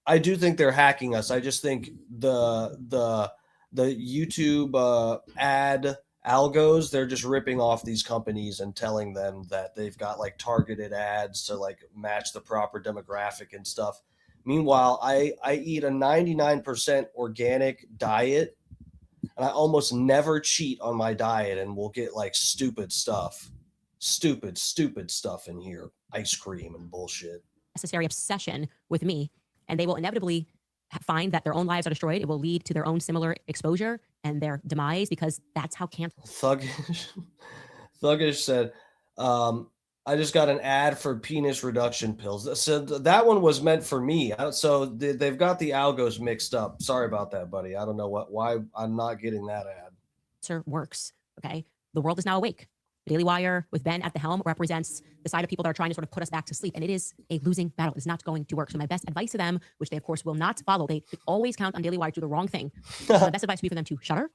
I do think they're hacking us. I just think the YouTube ad algos, they're just ripping off these companies and telling them that they've got like targeted ads to like match the proper demographic and stuff. Meanwhile, I eat a 99% organic diet. And And I almost never cheat on my diet and will get like stupid stuff in here. Ice cream and bullshit. Necessary obsession with me, and they will inevitably find that their own lives are destroyed. It will lead to their own similar exposure and their demise, because that's how cancel. Thuggish said, I just got an ad for penis reduction pills. So that one was meant for me. So they've got the algos mixed up. Sorry about that, buddy. I don't know why I'm not getting that ad. Sir, works. Okay. The world is now awake. The Daily Wire with Ben at the helm represents the side of people that are trying to sort of put us back to sleep. And it is a losing battle. It's not going to work. So my best advice to them, which they of course will not follow, they always count on Daily Wire to do the wrong thing. My best advice would be for them to shutter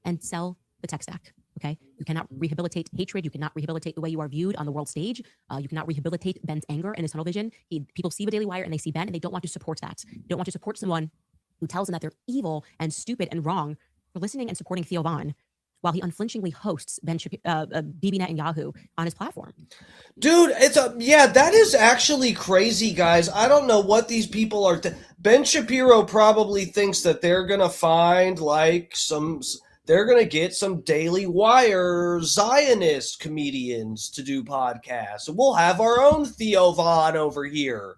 and sell the tech stack. Okay. You cannot rehabilitate hatred. You cannot rehabilitate the way you are viewed on the world stage. You cannot rehabilitate Ben's anger and his tunnel vision. People see the Daily Wire and they see Ben and they don't want to support that. They don't want to support someone who tells them that they're evil and stupid and wrong for listening and supporting Theo Von, while he unflinchingly hosts BBNet and Yahoo on his platform. Dude, that is actually crazy, guys. I don't know what these people are. Ben Shapiro probably thinks that they're going to find they're going to get some Daily Wire Zionist comedians to do podcasts. And we'll have our own Theo Von over here.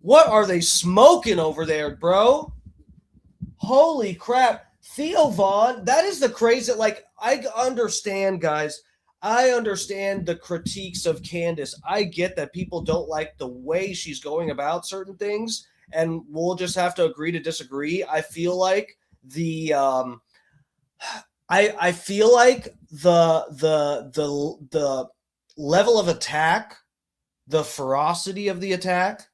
What are they smoking over there, bro? Holy crap. Theo Von, that is the crazy, like, I understand, guys. I understand the critiques of Candace. I get that people don't like the way she's going about certain things, and we'll just have to agree to disagree. I feel like the level of attack, the ferocity of the attack,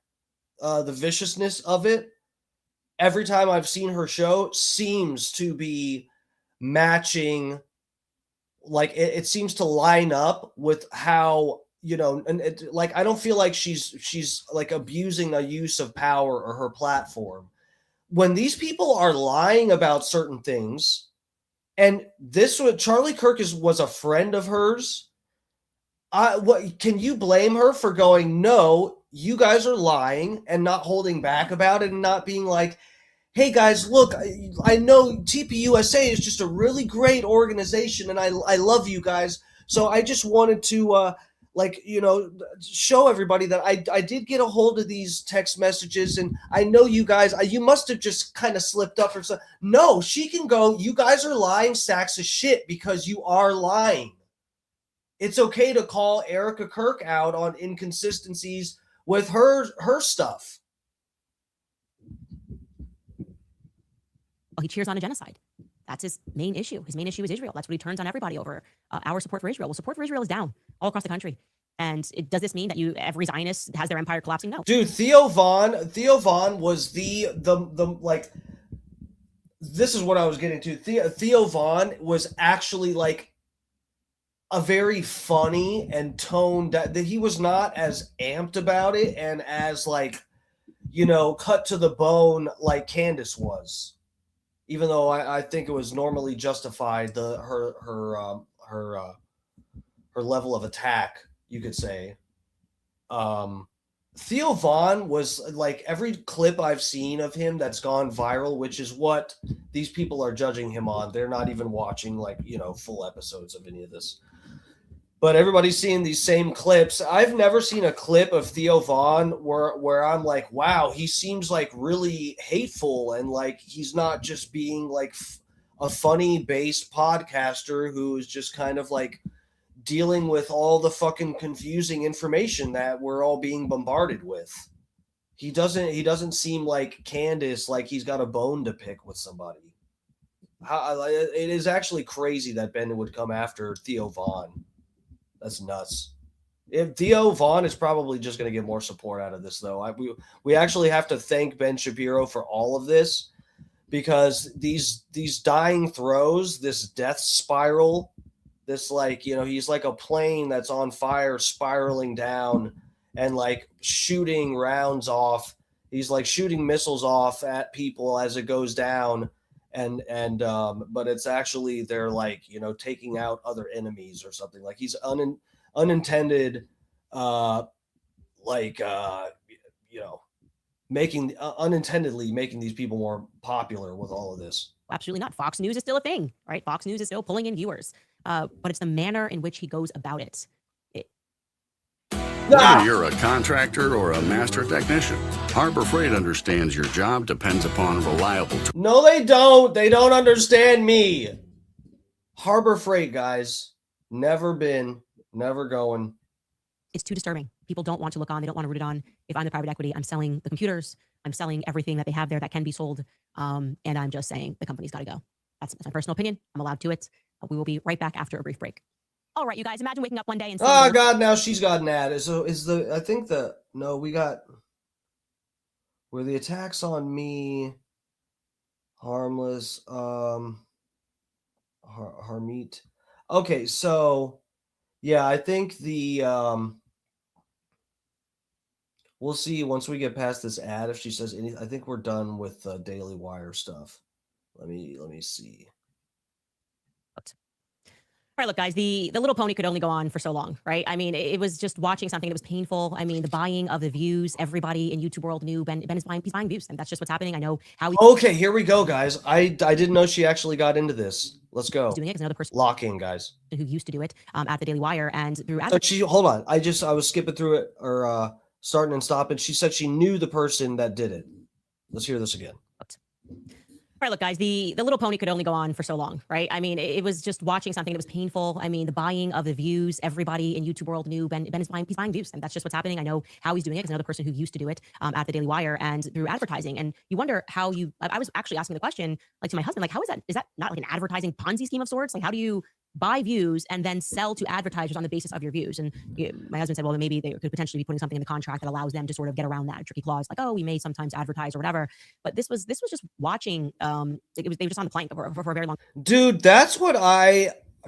the viciousness of it, every time I've seen her show seems to be matching, like it seems to line up with how, and I don't feel like she's like abusing a use of power or her platform. When these people are lying about certain things, and Charlie Kirk was a friend of hers, can you blame her for going, no, you guys are lying, and not holding back about it and not being like, hey guys, look, I know TPUSA is just a really great organization and I love you guys. So I just wanted to show everybody that I did get a hold of these text messages, and I know you guys, you must have just kind of slipped up or something. No, she can go, you guys are lying sacks of shit because you are lying. It's okay to call Erica Kirk out on inconsistencies with her stuff. Well, he cheers on a genocide. That's his main issue. His main issue is Israel. That's what he turns on everybody over. Our support for Israel. Well, support for Israel is down all across the country. And does this mean that every Zionist has their empire collapsing? No. Dude, Theo Von was the this is what I was getting to. Theo Von was actually like a very funny and toned, that he was not as amped about it and as cut to the bone like Candace was. Even though I think it was normally justified, her level of attack, you could say. Theo Von was like, every clip I've seen of him that's gone viral, which is what these people are judging him on. They're not even watching full episodes of any of this. But everybody's seeing these same clips. I've never seen a clip of Theo Von where I'm like, wow, he seems like really hateful, and like he's not just being like a funny based podcaster who's just kind of like dealing with all the fucking confusing information that we're all being bombarded with. He doesn't seem like Candace, like he's got a bone to pick with somebody. It is actually crazy that Ben would come after Theo Von. That's nuts. Theo Von is probably just going to get more support out of this, though. We actually have to thank Ben Shapiro for all of this, because these dying throws, this death spiral, this he's like a plane that's on fire spiraling down and like shooting rounds off. He's like shooting missiles off at people as it goes down. But it's actually they're taking out other enemies or something. Like he's unintended, unintentionally making these people more popular with all of this. absolutely not. Fox News is still a thing, right? Fox News is still pulling in viewers, but it's the manner in which he goes about it. Whether you're a contractor or a master technician, Harbor Freight understands your job depends upon reliable. No, they don't. They don't understand me. Harbor Freight, guys. Never been, never going. It's too disturbing. People don't want to look on. They don't want to root it on. If I'm the private equity, I'm selling the computers. I'm selling everything that they have there that can be sold. And I'm just saying the company's got to go. That's my personal opinion. I'm allowed to it. We will be right back after a brief break. All right, you guys, imagine waking up one day and seeing Oh God, now she's got an ad. So I think we got were the attacks on me harmless, Harmeet. Okay, so yeah, I think we'll see once we get past this ad if she says anything. I think we're done with Daily Wire stuff. Let me see. All right, look, guys, the Little Pony could only go on for so long, right? I mean, it was just watching something that was painful. I mean, the buying of the views, everybody in YouTube world knew Ben is buying views, and that's just what's happening. I know how he. Okay, here we go, guys. I didn't know she actually got into this. Let's go. Doing it as another person. Lock in, guys. Who used to do it at the Daily Wire and through. Hold on. I was skipping through it or starting and stopping. She said she knew the person that did it. Let's hear this again. All right, look, guys, the Little Pony could only go on for so long, right? I mean, it was just watching something that was painful. I mean, the buying of the views, everybody in YouTube world knew Ben is buying views, and that's just what's happening. I know how he's doing it as another person who used to do it at the Daily Wire and through advertising. And you wonder how I was actually asking the question, like to my husband, like, how is that not like an advertising Ponzi scheme of sorts? Like, how do you buy views and then sell to advertisers on the basis of your views? And my husband said, well, then maybe they could potentially be putting something in the contract that allows them to sort of get around that tricky clause, like, oh, we may sometimes advertise or whatever. But this was just watching. They were just on the plank for a very long. Dude, that's what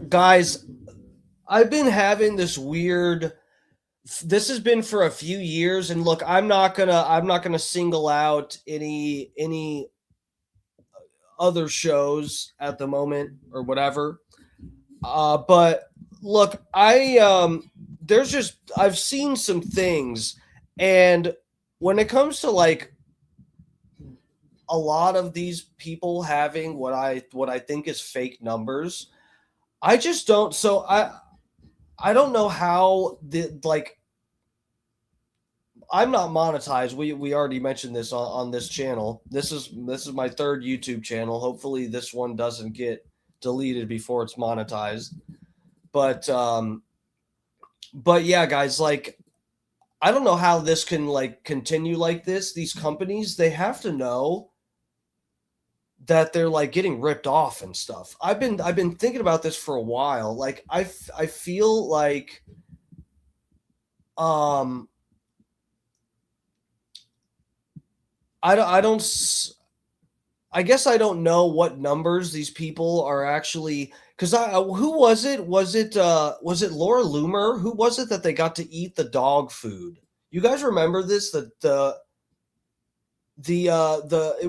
guys. I've been having this weird. This has been for a few years, and look, I'm not gonna single out any other shows at the moment or whatever. But look, I've seen some things, and when it comes to like a lot of these people having what I think is fake numbers, I just don't. So I don't know how I'm not monetized. We already mentioned this on this channel. This is my third YouTube channel. Hopefully this one doesn't get deleted before it's monetized. But yeah, guys, like, I don't know how this can like continue like this. These companies, they have to know that they're like getting ripped off and stuff. I've been thinking about this for a while. Like I feel like I guess I don't know what numbers these people are actually, because who was it? Was it Laura Loomer? Who was it that they got to eat the dog food? You guys remember this? It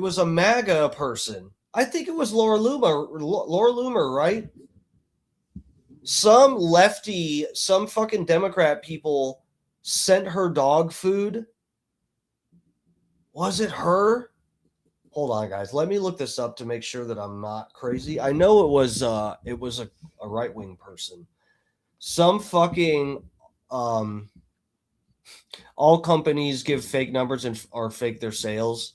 was a MAGA person. I think it was Laura Loomer, right? Some lefty, some fucking Democrat people sent her dog food. Was it her? Hold on, guys. Let me look this up to make sure that I'm not crazy. I know it was a right-wing person. Some fucking all companies give fake numbers or fake their sales.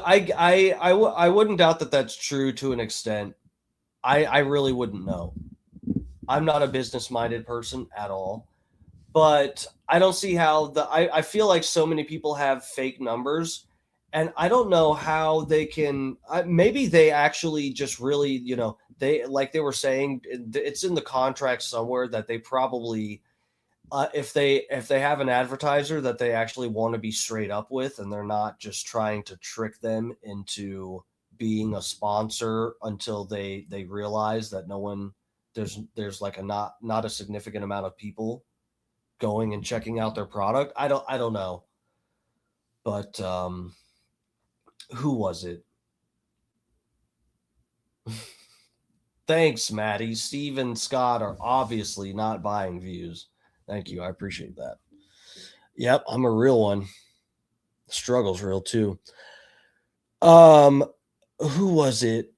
I wouldn't doubt that that's true to an extent. I really wouldn't know. I'm not a business-minded person at all. But I don't see how I feel like so many people have fake numbers, and I don't know how they can. Maybe they actually just really, they, like they were saying, it's in the contract somewhere that they probably, if they have an advertiser that they actually want to be straight up with, and they're not just trying to trick them into being a sponsor until they realize that no one there's like not a significant amount of people going and checking out their product. I don't know. But who was it? Thanks, Maddie. Steve and Scott are obviously not buying views. Thank you. I appreciate that. Yep, I'm a real one. The struggle's real too. Who was it?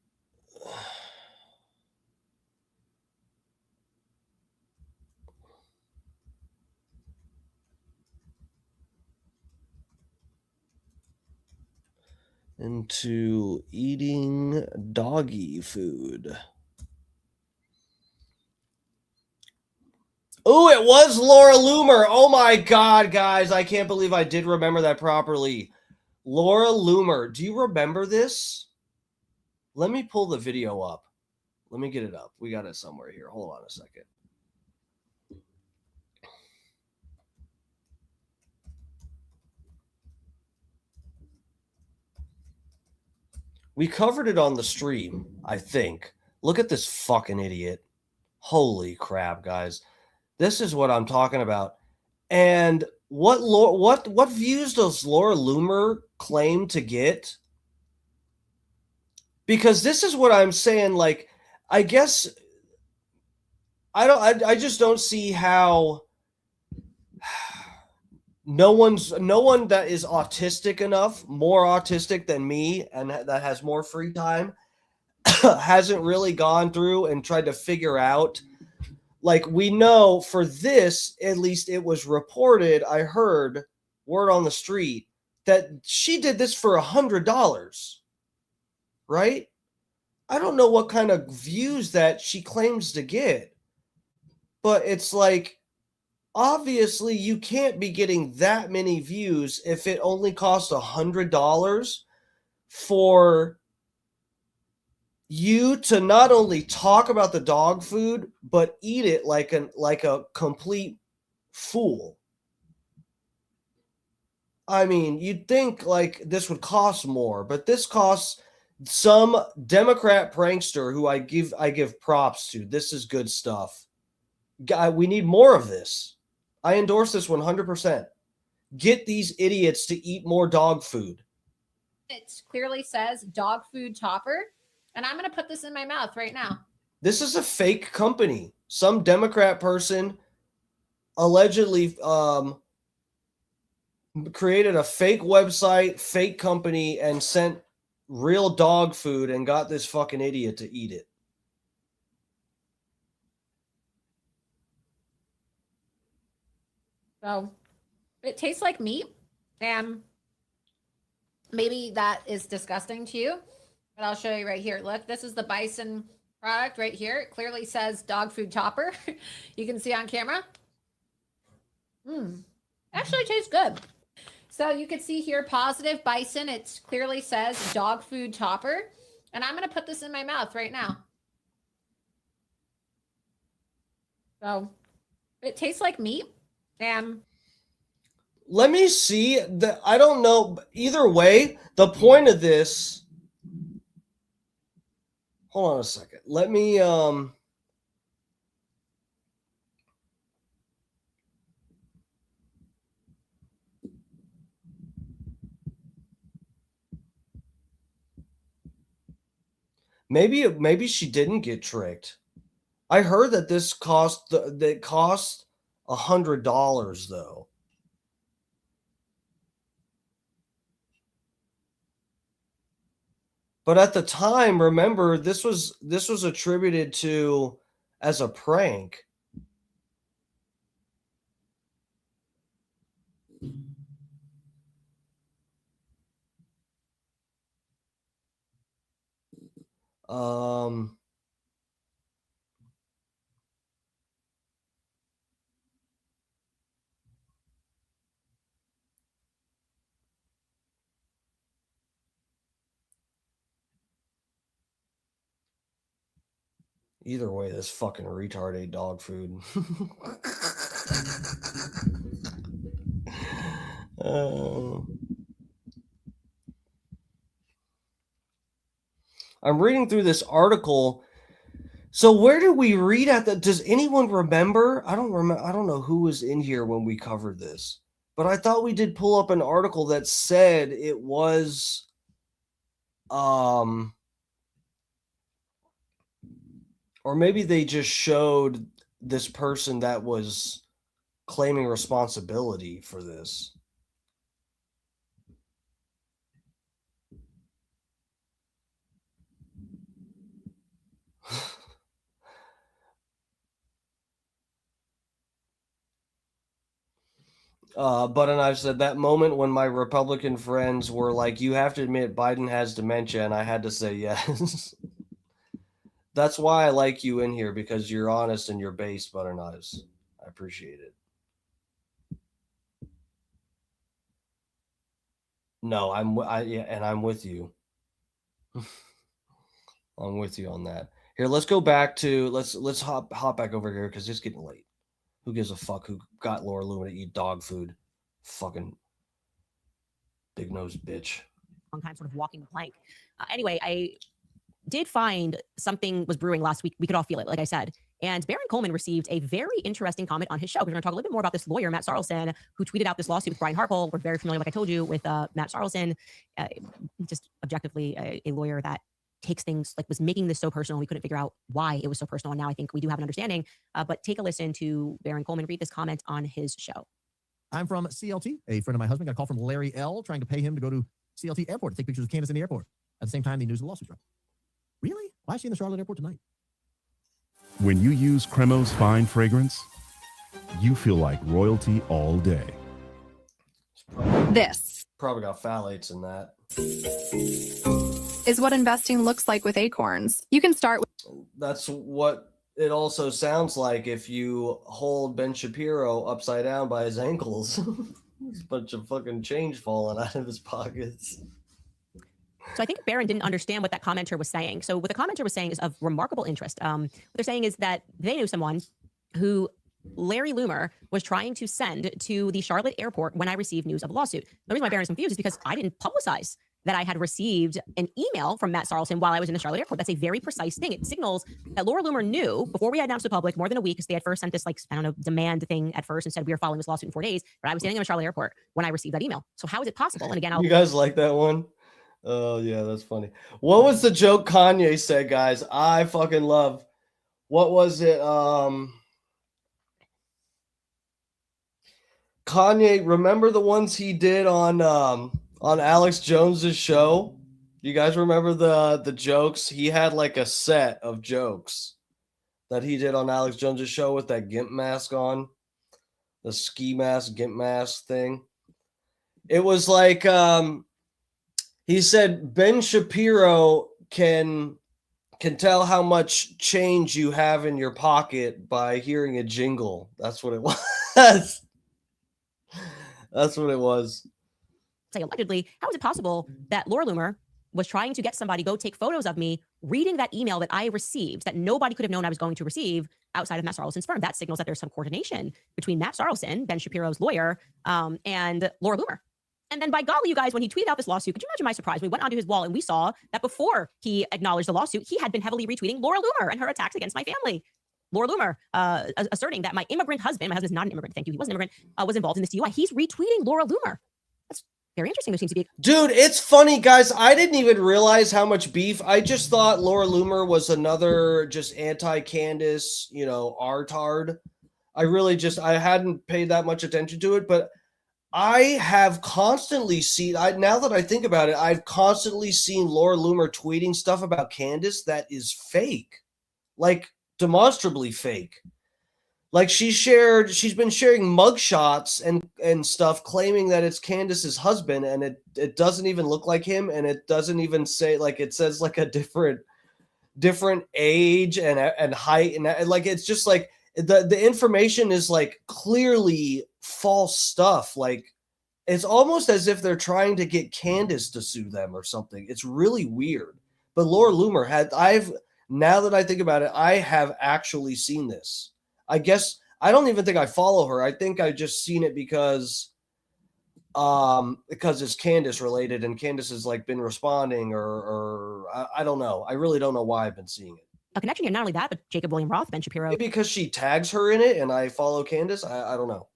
Into eating doggy food. Oh, it was Laura Loomer. Oh my God, guys. I can't believe I did remember that properly. Laura Loomer. Do you remember this? Let me pull the video up. Let me get it up. We got it somewhere here. Hold on a second. We covered it on the stream, I think. Look at this fucking idiot. Holy crap, guys. This is what I'm talking about. And what views does Laura Loomer claim to get? Because this is what I'm saying, like, I guess I just don't see how no one that is autistic enough, more autistic than me, and that has more free time, hasn't really gone through and tried to figure out. Like, we know for this, at least it was reported, I heard word on the street, that she did this for $100, right? I don't know what kind of views that she claims to get, but it's like, obviously you can't be getting that many views if it only costs $100 for you to not only talk about the dog food, but eat it like a complete fool. I mean, you'd think like this would cost more, but this costs some Democrat prankster who I give props to. This is good stuff. We need more of this. I endorse this 100%. Get these idiots to eat more dog food. It clearly says dog food topper, and I'm going to put this in my mouth right now. This is a fake company. Some Democrat person allegedly created a fake website, fake company, and sent real dog food and got this fucking idiot to eat it. So it tastes like meat, and maybe that is disgusting to you, but I'll show you right here. Look, this is the bison product right here. It clearly says dog food topper. You can see on camera. Actually tastes good. So you can see here, positive bison. It clearly says dog food topper, and I'm going to put this in my mouth right now. So it tastes like meat. And let me see that. I don't know. Either way, the point of this. Hold on a second. Let me maybe she didn't get tricked. I heard that this cost $100 though. But at the time, remember, this was attributed to as a prank. Either way, this fucking retard ate dog food. I'm reading through this article. So where did we read at that? Does anyone remember? I don't remember. I don't know who was in here when we covered this, but I thought we did pull up an article that said it was, or maybe they just showed this person that was claiming responsibility for this. But and I've said that moment when my Republican friends were like, "You have to admit Biden has dementia," and I had to say yes. That's why I like you in here, because you're honest and you're based, Butter Knives. I appreciate it. No, I'm with you. I'm with you on that. Here, let's go back to let's hop back over here because it's getting late. Who gives a fuck who got Laura Loomer to eat dog food? Fucking big nose bitch. Long time sort of walking the plank. Anyway, I did find something was brewing last week. We could all feel it, like I said. And Baron Coleman received a very interesting comment on his show. We're going to talk a little bit more about this lawyer, Matt Sarlson, who tweeted out this lawsuit with Brian Harple. We're very familiar, like I told you, with Matt Sarlson, just objectively a lawyer that takes things, like was making this so personal. We couldn't figure out why it was so personal. And now I think we do have an understanding. But take a listen to Baron Coleman read this comment on his show. I'm from CLT. A friend of my husband got a call from Larry L. trying to pay him to go to CLT Airport to take pictures of Candace in the airport. At the same time, the news of the lawsuit dropped. Really? Why is she in the Charlotte airport tonight? When you use Cremo's fine fragrance, you feel like royalty all day. This Probably got phthalates in that. is what investing looks like with Acorns. You can start with That's what it also sounds like if you hold Ben Shapiro upside down by his ankles. There's a bunch of fucking change falling out of his pockets. So I think Baron didn't understand what that commenter was saying. So what the commenter was saying is of remarkable interest. What they're saying is that they knew someone who Larry Loomer was trying to send to the Charlotte airport when I received news of a lawsuit. The reason why Baron is confused is because I didn't publicize that I had received an email from Matt Sarlson while I was in the Charlotte airport. That's a very precise thing. It signals that Laura Loomer knew before we had announced to the public more than a week, because they had first sent this, like, I don't know, demand thing at first and said we are following this lawsuit in 4 days. But I was standing in the Charlotte airport when I received that email. So how is it possible? And again, You guys like that one? Oh yeah, that's funny. What was the joke Kanye said, guys? I fucking love. What was it? Kanye, remember the ones he did on Alex Jones's show? You guys remember the jokes? He had like a set of jokes that he did on Alex Jones's show with that GIMP mask on, the ski mask, GIMP mask thing. It was like he said Ben Shapiro can tell how much change you have in your pocket by hearing a jingle. That's what it was. That's what it was. Say allegedly, how is it possible that Laura Loomer was trying to get somebody go take photos of me reading that email that I received that nobody could have known I was going to receive outside of Matt Sarlson's firm? That signals that there's some coordination between Matt Sarlson, Ben Shapiro's lawyer, and Laura Loomer. And then by golly, you guys, when he tweeted out this lawsuit, could you imagine my surprise? We went onto his wall and we saw that before he acknowledged the lawsuit, he had been heavily retweeting Laura Loomer and her attacks against my family. Laura Loomer asserting that my immigrant husband, my husband's not an immigrant, thank you, he was an immigrant, was involved in this DUI. He's retweeting Laura Loomer. That's very interesting. There seems to be Dude, it's funny, guys. I didn't even realize how much beef. I just thought Laura Loomer was another just anti-Candace, artard. I hadn't paid that much attention to it, but I have constantly seen, now that I think about it, I've constantly seen Laura Loomer tweeting stuff about Candace that is fake. Like, demonstrably fake. Like, she's been sharing mugshots and stuff claiming that it's Candace's husband, and it doesn't even look like him, and it doesn't even say, like, it says like a different age and height, and like, it's just like the information is like clearly false stuff. Like, it's almost as if they're trying to get Candace to sue them or something. It's really weird. But Laura Loomer now that I think about it, I have actually seen this. I guess I don't even think I follow her. I think I just seen it because it's Candace related, and Candace has like been responding, or I don't know. I really don't know why I've been seeing it. a connection here. Not only that, but Jacob William Roth, Ben Shapiro. Maybe because she tags her in it and I follow Candace. I don't know.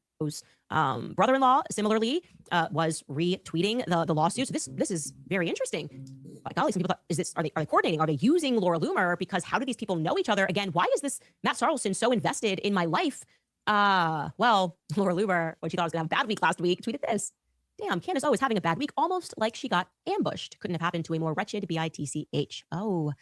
Brother-in-law similarly was retweeting the lawsuit. So this is very interesting. My colleagues, some people thought, are they coordinating? Are they using Laura Loomer? Because how do these people know each other? Again, why is this Matt Sarlson so invested in my life? Well, Laura Loomer, when she thought I was gonna have a bad week last week, tweeted this. Damn, Candace Owens having a bad week, almost like she got ambushed. Couldn't have happened to a more wretched bitch. Oh, I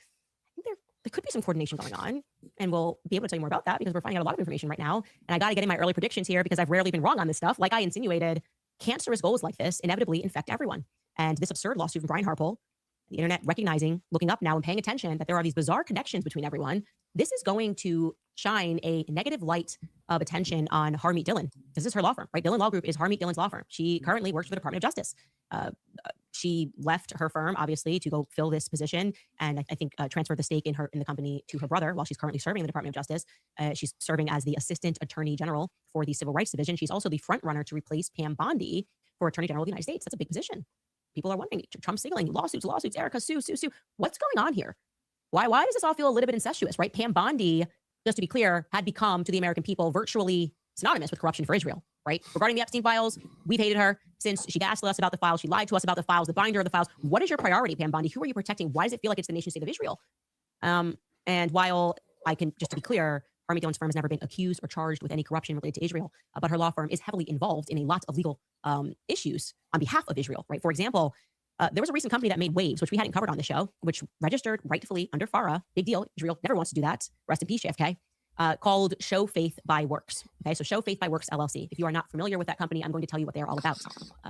think they're there could be some coordination going on, and we'll be able to tell you more about that because we're finding out a lot of information right now. And I got to get in my early predictions here because I've rarely been wrong on this stuff. Like I insinuated, cancerous goals like this inevitably infect everyone. And this absurd lawsuit from Brian Harpel, the internet recognizing, looking up now and paying attention that there are these bizarre connections between everyone. This is going to shine a negative light of attention on Harmeet Dillon. This is her law firm, right? Dillon Law Group is Harmeet Dillon's law firm. She currently works for the Department of Justice. She left her firm, obviously, to go fill this position, and I think transferred the stake in the company to her brother while she's currently serving in the Department of Justice. She's serving as the Assistant Attorney General for the Civil Rights Division. She's also the front runner to replace Pam Bondi for Attorney General of the United States. That's a big position. People are wondering, Trump signaling lawsuits, Erica, sue. What's going on here? Why does this all feel a little bit incestuous, right? Pam Bondi, just to be clear, had become to the American people virtually synonymous with corruption for Israel, right? Regarding the Epstein files, we've hated her since she gaslit us about the files. She lied to us about the files, the binder of the files. What is your priority, Pam Bondi? Who are you protecting? Why does it feel like it's the nation state of Israel? And while I can, just to be clear, Harmeet Dillon's firm has never been accused or charged with any corruption related to Israel, but her law firm is heavily involved in a lot of legal issues on behalf of Israel, right? For example, there was a recent company that made waves, which we hadn't covered on the show, which registered rightfully under FARA. Big deal. Israel never wants to do that. Rest in peace, JFK. Called Show Faith by Works. Okay, so Show Faith by Works LLC. If you are not familiar with that company, I'm going to tell you what they're all about.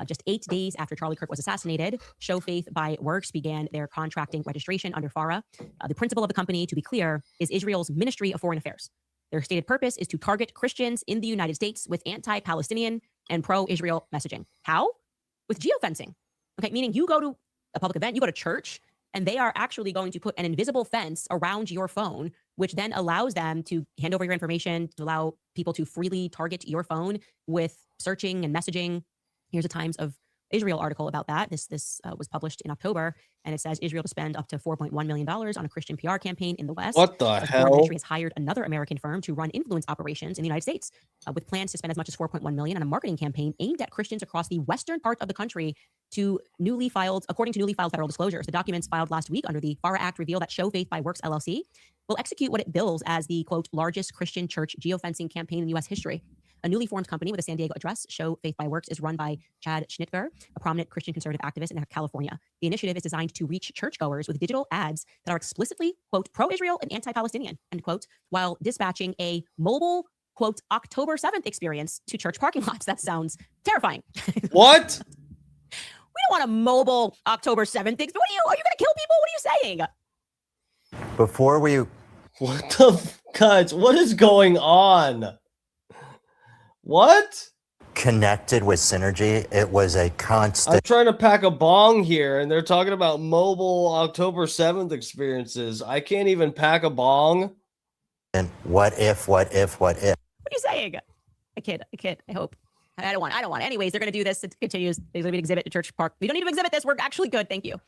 Just 8 days after Charlie Kirk was assassinated, Show Faith by Works began their contracting registration under FARA. The principal of the company, to be clear, is Israel's Ministry of Foreign Affairs. Their stated purpose is to target Christians in the United States with anti-Palestinian and pro-Israel messaging. How? With geofencing. Okay, meaning you go to a public event, you go to church, and they are actually going to put an invisible fence around your phone, which then allows them to hand over your information, to allow people to freely target your phone with searching and messaging. Here's a Times of Israel article about that. This was published in October, and it says Israel to spend up to $4.1 million on a Christian PR campaign in the West. What the The hell? foreign ministry has hired another American firm to run influence operations in the United States, with plans to spend as much as $4.1 million on a marketing campaign aimed at Christians across the western part of the country. According to newly filed federal disclosures, the documents filed last week under the FARA Act reveal that Show Faith by Works LLC will execute what it bills as the, quote, largest Christian church geofencing campaign in U.S. history. A newly formed company with a San Diego address, Show Faith by Works, is run by Chad Schnitger, a prominent Christian conservative activist in California. The initiative is designed to reach churchgoers with digital ads that are explicitly, quote, pro-Israel and anti-Palestinian, end quote, while dispatching a mobile, quote, October 7th experience to church parking lots. That sounds terrifying. What? We don't want a mobile October 7th thing. Are you going to kill people? What are you saying? Before we... What the... Guys, what is going on? What? Connected with Synergy, it was a constant... I'm trying to pack a bong here, and they're talking about mobile October 7th experiences. I can't even pack a bong. And what if? What are you saying? I kid. I hope. I don't want. Anyways, they're going to do this. It continues. There's going to be an exhibit at Church Park. We don't need to exhibit this. We're actually good. Thank you.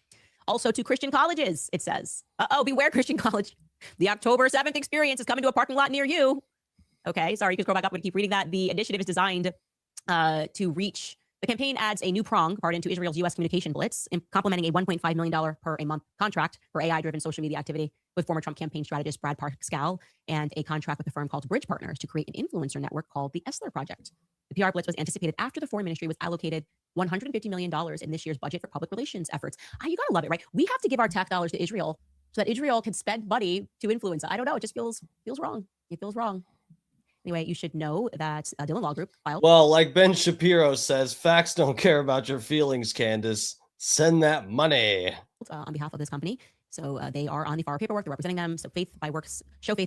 Also to Christian colleges, it says. Beware Christian college. The October 7th experience is coming to a parking lot near you. Okay, sorry, you can scroll back up. I'm going to keep reading that. The initiative is designed to reach. The campaign adds a new prong, to Israel's U.S. communication blitz, complementing a $1.5 million per a month contract for AI-driven social media activity with former Trump campaign strategist Brad Parscale, and a contract with a firm called Bridge Partners to create an influencer network called the Essler Project. The PR blitz was anticipated after the foreign ministry was allocated $150 million in this year's budget for public relations efforts. You got to love it, right? We have to give our tax dollars to Israel so that Israel can spend money to influence. I don't know. It just feels wrong. It feels wrong. Anyway, you should know that Dillon Law Group filed. Well, like Ben Shapiro says, facts don't care about your feelings, Candace. Send that money. On behalf of this company. So they are on the FARA paperwork. They're representing them. So Show Faith by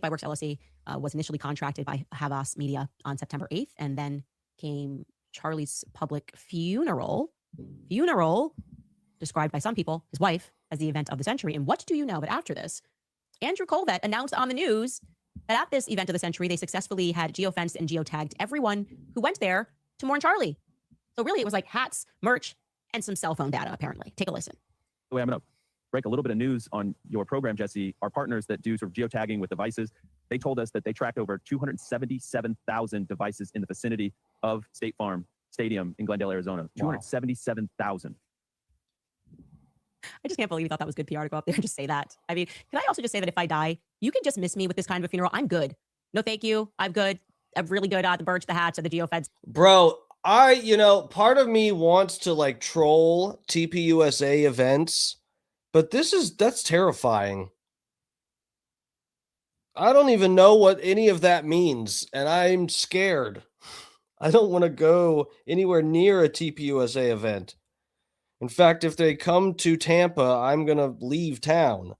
Works LLC was initially contracted by Havas Media on September 8th. And then came Charlie's public funeral, described by some people, his wife, as the event of the century. And what do you know? But after this, Andrew Colvett announced on the news that at this event of the century, they successfully had geofenced and geotagged everyone who went there to mourn Charlie. So really, it was like hats, merch, and some cell phone data, apparently. Take a listen. The way I'm going to break a little bit of news on your program, Jesse, our partners that do sort of geotagging with devices, they told us that they tracked over 277,000 devices in the vicinity of State Farm Stadium in Glendale, Arizona. Wow. 277,000. I just can't believe you thought that was good PR to go up there and just say that. I mean, can I also just say that if I die, you can just miss me with this kind of a funeral. I'm good. No, thank you. I'm good. I'm really good at the birch, the hats, and the geofeds. Bro, part of me wants to like troll TPUSA events, but that's terrifying. I don't even know what any of that means, and I'm scared. I don't want to go anywhere near a TPUSA event. In fact, if they come to Tampa, I'm going to leave town.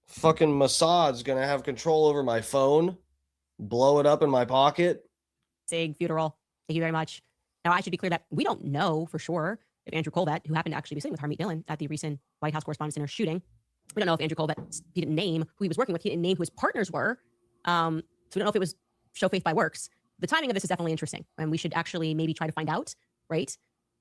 Fucking Mossad's going to have control over my phone, blow it up in my pocket. Sig, funeral. Thank you very much. Now, I should be clear that we don't know for sure if Andrew Colbett, who happened to actually be sitting with Harmeet Dillon at the recent White House Correspondents' Dinner shooting, we don't know if Andrew Colbett, he didn't name who he was working with. He didn't name who his partners were. So we don't know if it was show faith by works. The timing of this is definitely interesting, and we should actually maybe try to find out, right?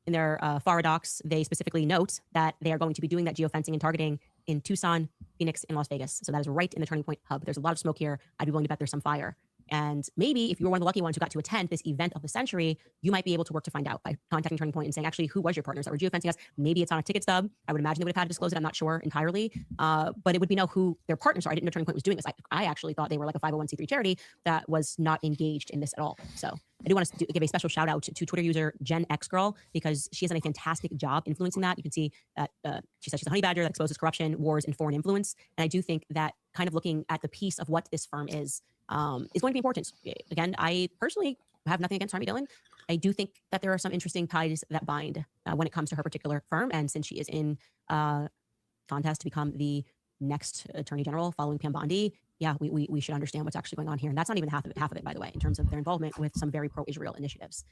In their FARA docs, they specifically note that they are going to be doing that geofencing and targeting in Tucson, Phoenix, and Las Vegas. So that is right in the Turning Point hub. There's a lot of smoke here. I'd be willing to bet there's some fire. And maybe if you're one of the lucky ones who got to attend this event of the century, you might be able to work to find out by contacting Turning Point and saying, actually, who was your partners that were geofencing us? Maybe it's on a ticket stub. I would imagine they would have had to disclose it. I'm not sure entirely. But it would be know who their partners are. I didn't know Turning Point was doing this. I actually thought they were like a 501c3 charity that was not engaged in this at all. So I do want to give a special shout out to Twitter user Gen X Girl, because she has done a fantastic job influencing that. You can see that she says she's a honey badger that exposes corruption, wars, and foreign influence. And I do think that kind of looking at the piece of what this firm is going to be important. Again, I personally have nothing against Harmeet Dillon. I do think that there are some interesting ties that bind when it comes to her particular firm. And since she is in contest to become the next attorney general following Pam Bondi, yeah, we should understand what's actually going on here. And that's not even half of it, by the way, in terms of their involvement with some very pro-Israel initiatives.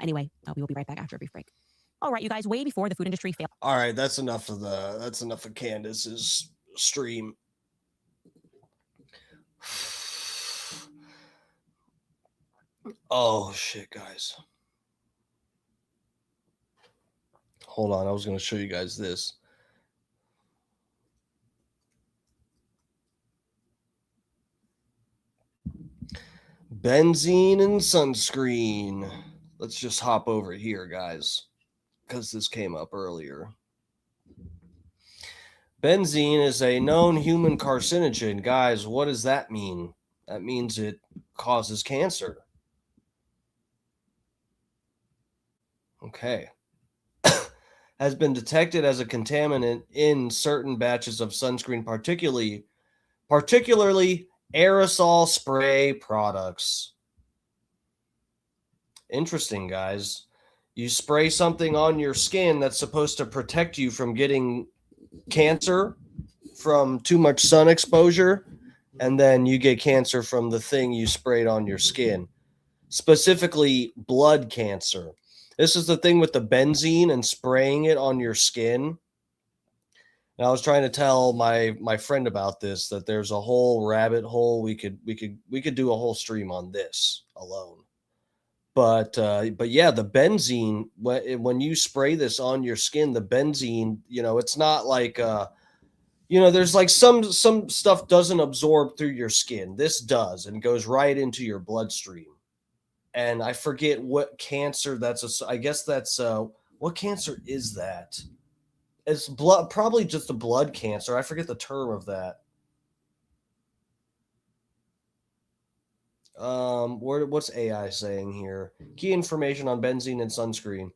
Anyway, we will be right back after a brief break. All right, you guys, way before the food industry failed. All right, that's enough of Candace's stream. Oh shit, guys. Hold on, I was going to show you guys this. Benzene and sunscreen. Let's just hop over here, guys, because this came up earlier. Benzene is a known human carcinogen. Guys, what does that mean? That means it causes cancer. Okay. Has been detected as a contaminant in certain batches of sunscreen, particularly aerosol spray products. Interesting, guys. You spray something on your skin that's supposed to protect you from getting cancer from too much sun exposure, and then you get cancer from the thing you sprayed on your skin, specifically blood cancer. This is the thing with the benzene and spraying it on your skin. And I was trying to tell my friend about this, that there's a whole rabbit hole. We could do a whole stream on this alone. But yeah, the benzene, when you spray this on your skin, the benzene, it's not like there's like some stuff doesn't absorb through your skin. This does, and goes right into your bloodstream. And I forget what cancer I guess that's what cancer is that? It's blood, probably just a blood cancer. I forget the term of that. What's AI saying here? Key information on benzene and sunscreen.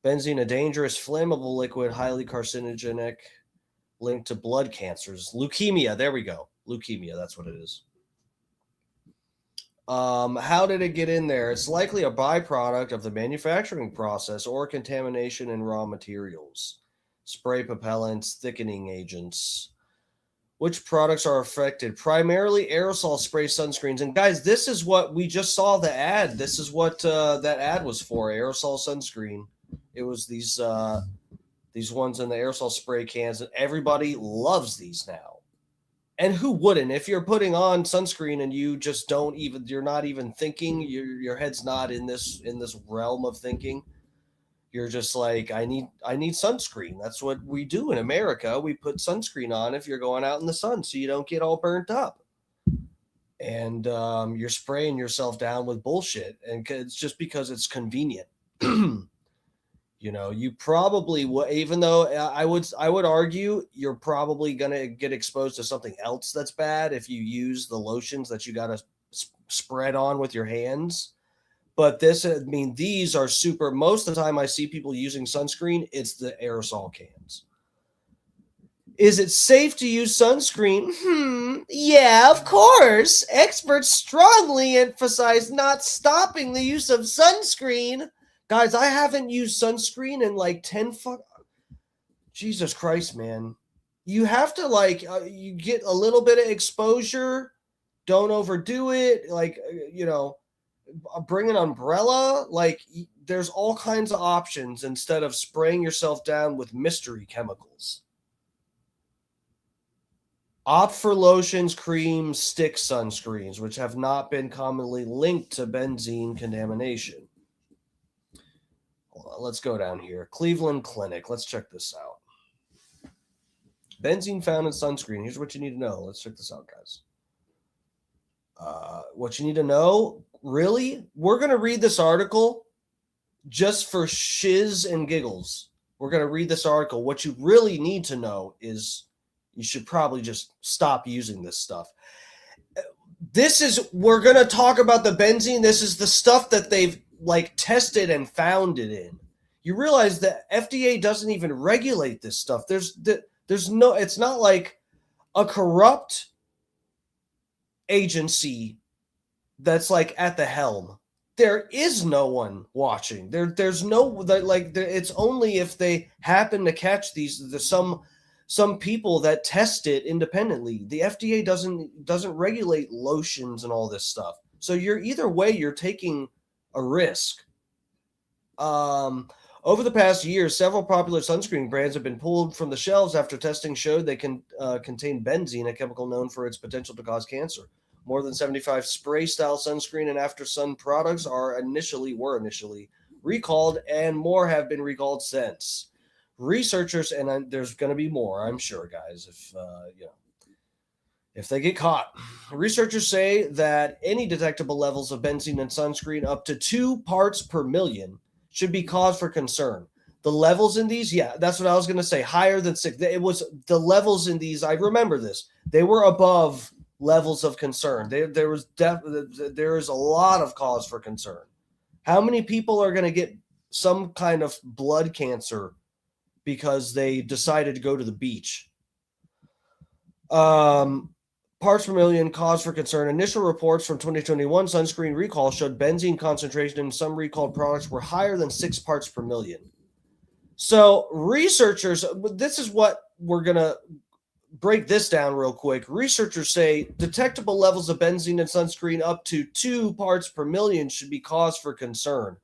Benzene, a dangerous flammable liquid, highly carcinogenic, linked to blood cancers. Leukemia, there we go. Leukemia, that's what it is. How did it get in there? It's likely a byproduct of the manufacturing process or contamination in raw materials. Spray propellants, thickening agents. Which products are affected? Primarily aerosol spray sunscreens. And guys, this is what we just saw the ad. This is what that ad was for, aerosol sunscreen. It was these ones in the aerosol spray cans, and everybody loves these now. And who wouldn't? If you're putting on sunscreen and you just you're not even thinking, your head's not in this realm of thinking. You're just like, I need sunscreen. That's what we do in America. We put sunscreen on if you're going out in the sun so you don't get all burnt up. And you're spraying yourself down with bullshit. And it's just because it's convenient. You probably would, even though I would argue you're probably going to get exposed to something else that's bad if you use the lotions that you got to spread on with your hands. But these are super. Most of the time I see people using sunscreen, it's the aerosol cans. Is it safe to use sunscreen? Yeah, of course. Experts strongly emphasize not stopping the use of sunscreen. Guys, I haven't used sunscreen in like 10 Jesus Christ, man. You have to you get a little bit of exposure. Don't overdo it. Bring an umbrella. There's all kinds of options instead of spraying yourself down with mystery chemicals. Opt for lotions, creams, stick sunscreens, which have not been commonly linked to benzene contamination. Hold on, let's go down here. Cleveland Clinic. Let's check this out. Benzene found in sunscreen. Here's what you need to know. Let's check this out, guys. What you need to know, really? We're going to read this article just for shiz and giggles. We're going to read this article. What you really need to know is you should probably just stop using this stuff. We're going to talk about the benzene. This is the stuff that they've tested and found it in. You realize that FDA doesn't even regulate this stuff. It's not like a corrupt agency that's at the helm. There is no one watching. There's no it's only if they happen to catch some people that test it independently. The FDA doesn't regulate lotions and all this stuff. So either way you're taking a risk. Over the past year, several popular sunscreen brands have been pulled from the shelves after testing showed they can contain benzene, a chemical known for its potential to cause cancer. More than 75 spray-style sunscreen and after-sun products were initially recalled, and more have been recalled since. Researchers, and there's going to be more, I'm sure, guys, if they get caught. Researchers say that any detectable levels of benzene in sunscreen up to 2 parts per million should be cause for concern. The levels in these, yeah, that's what I was going to say, higher than 6. It was the levels in these, I remember this. They were above levels of concern. There is a lot of cause for concern. How many people are going to get some kind of blood cancer because they decided to go to the beach? Parts per million, cause for concern. Initial reports from 2021 sunscreen recall showed benzene concentration in some recalled products were higher than 6 parts per million. So researchers, this is what we're going to break this down real quick. Researchers say detectable levels of benzene in sunscreen up to 2 parts per million should be cause for concern.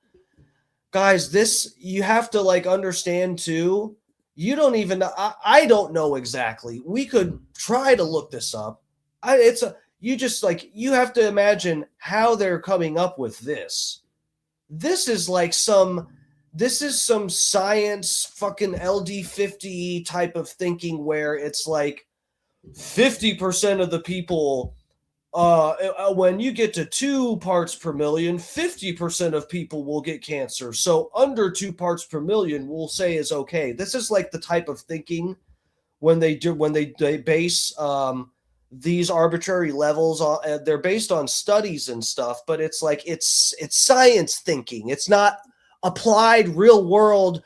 Guys, this, you have to understand too. You don't even, I don't know exactly. We could try to look this up. You have to imagine how they're coming up with this. This is some science fucking LD50 type of thinking where it's 50% of the people, when you get to 2 parts per million, 50% of people will get cancer. So under 2 parts per million, we'll say is okay. This is the type of thinking when they base these arbitrary levels on. They're based on studies and stuff, but it's science thinking. It's not applied real world.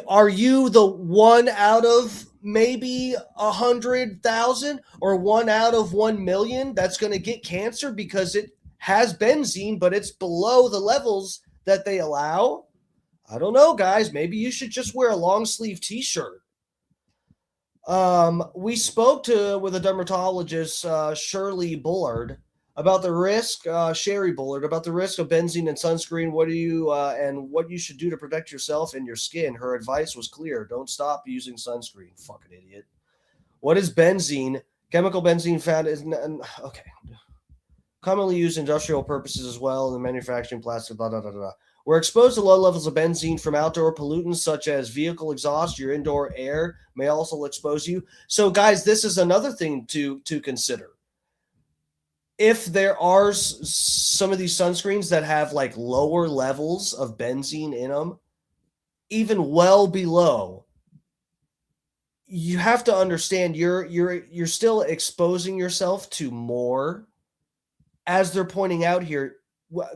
Are you the 1 out of maybe 100,000 or 1 out of 1 million that's going to get cancer because it has benzene, but it's below the levels that they allow? I don't know, guys. Maybe you should just wear a long sleeve t-shirt. We spoke with a dermatologist, Shirley Bullard, about the risk, Sherry Bullard, about the risk of benzene and sunscreen. What you should do to protect yourself and your skin. Her advice was clear. Don't stop using sunscreen. Fucking idiot. What is benzene? Chemical benzene found is, okay. Commonly used industrial purposes as well in the manufacturing plastic, blah, blah, blah, blah. We're exposed to low levels of benzene from outdoor pollutants such as vehicle exhaust. Your indoor air may also expose you. So, guys, this is another thing to consider. If there are some of these sunscreens that have lower levels of benzene in them, even well below, you have to understand you're still exposing yourself to more. As they're pointing out here,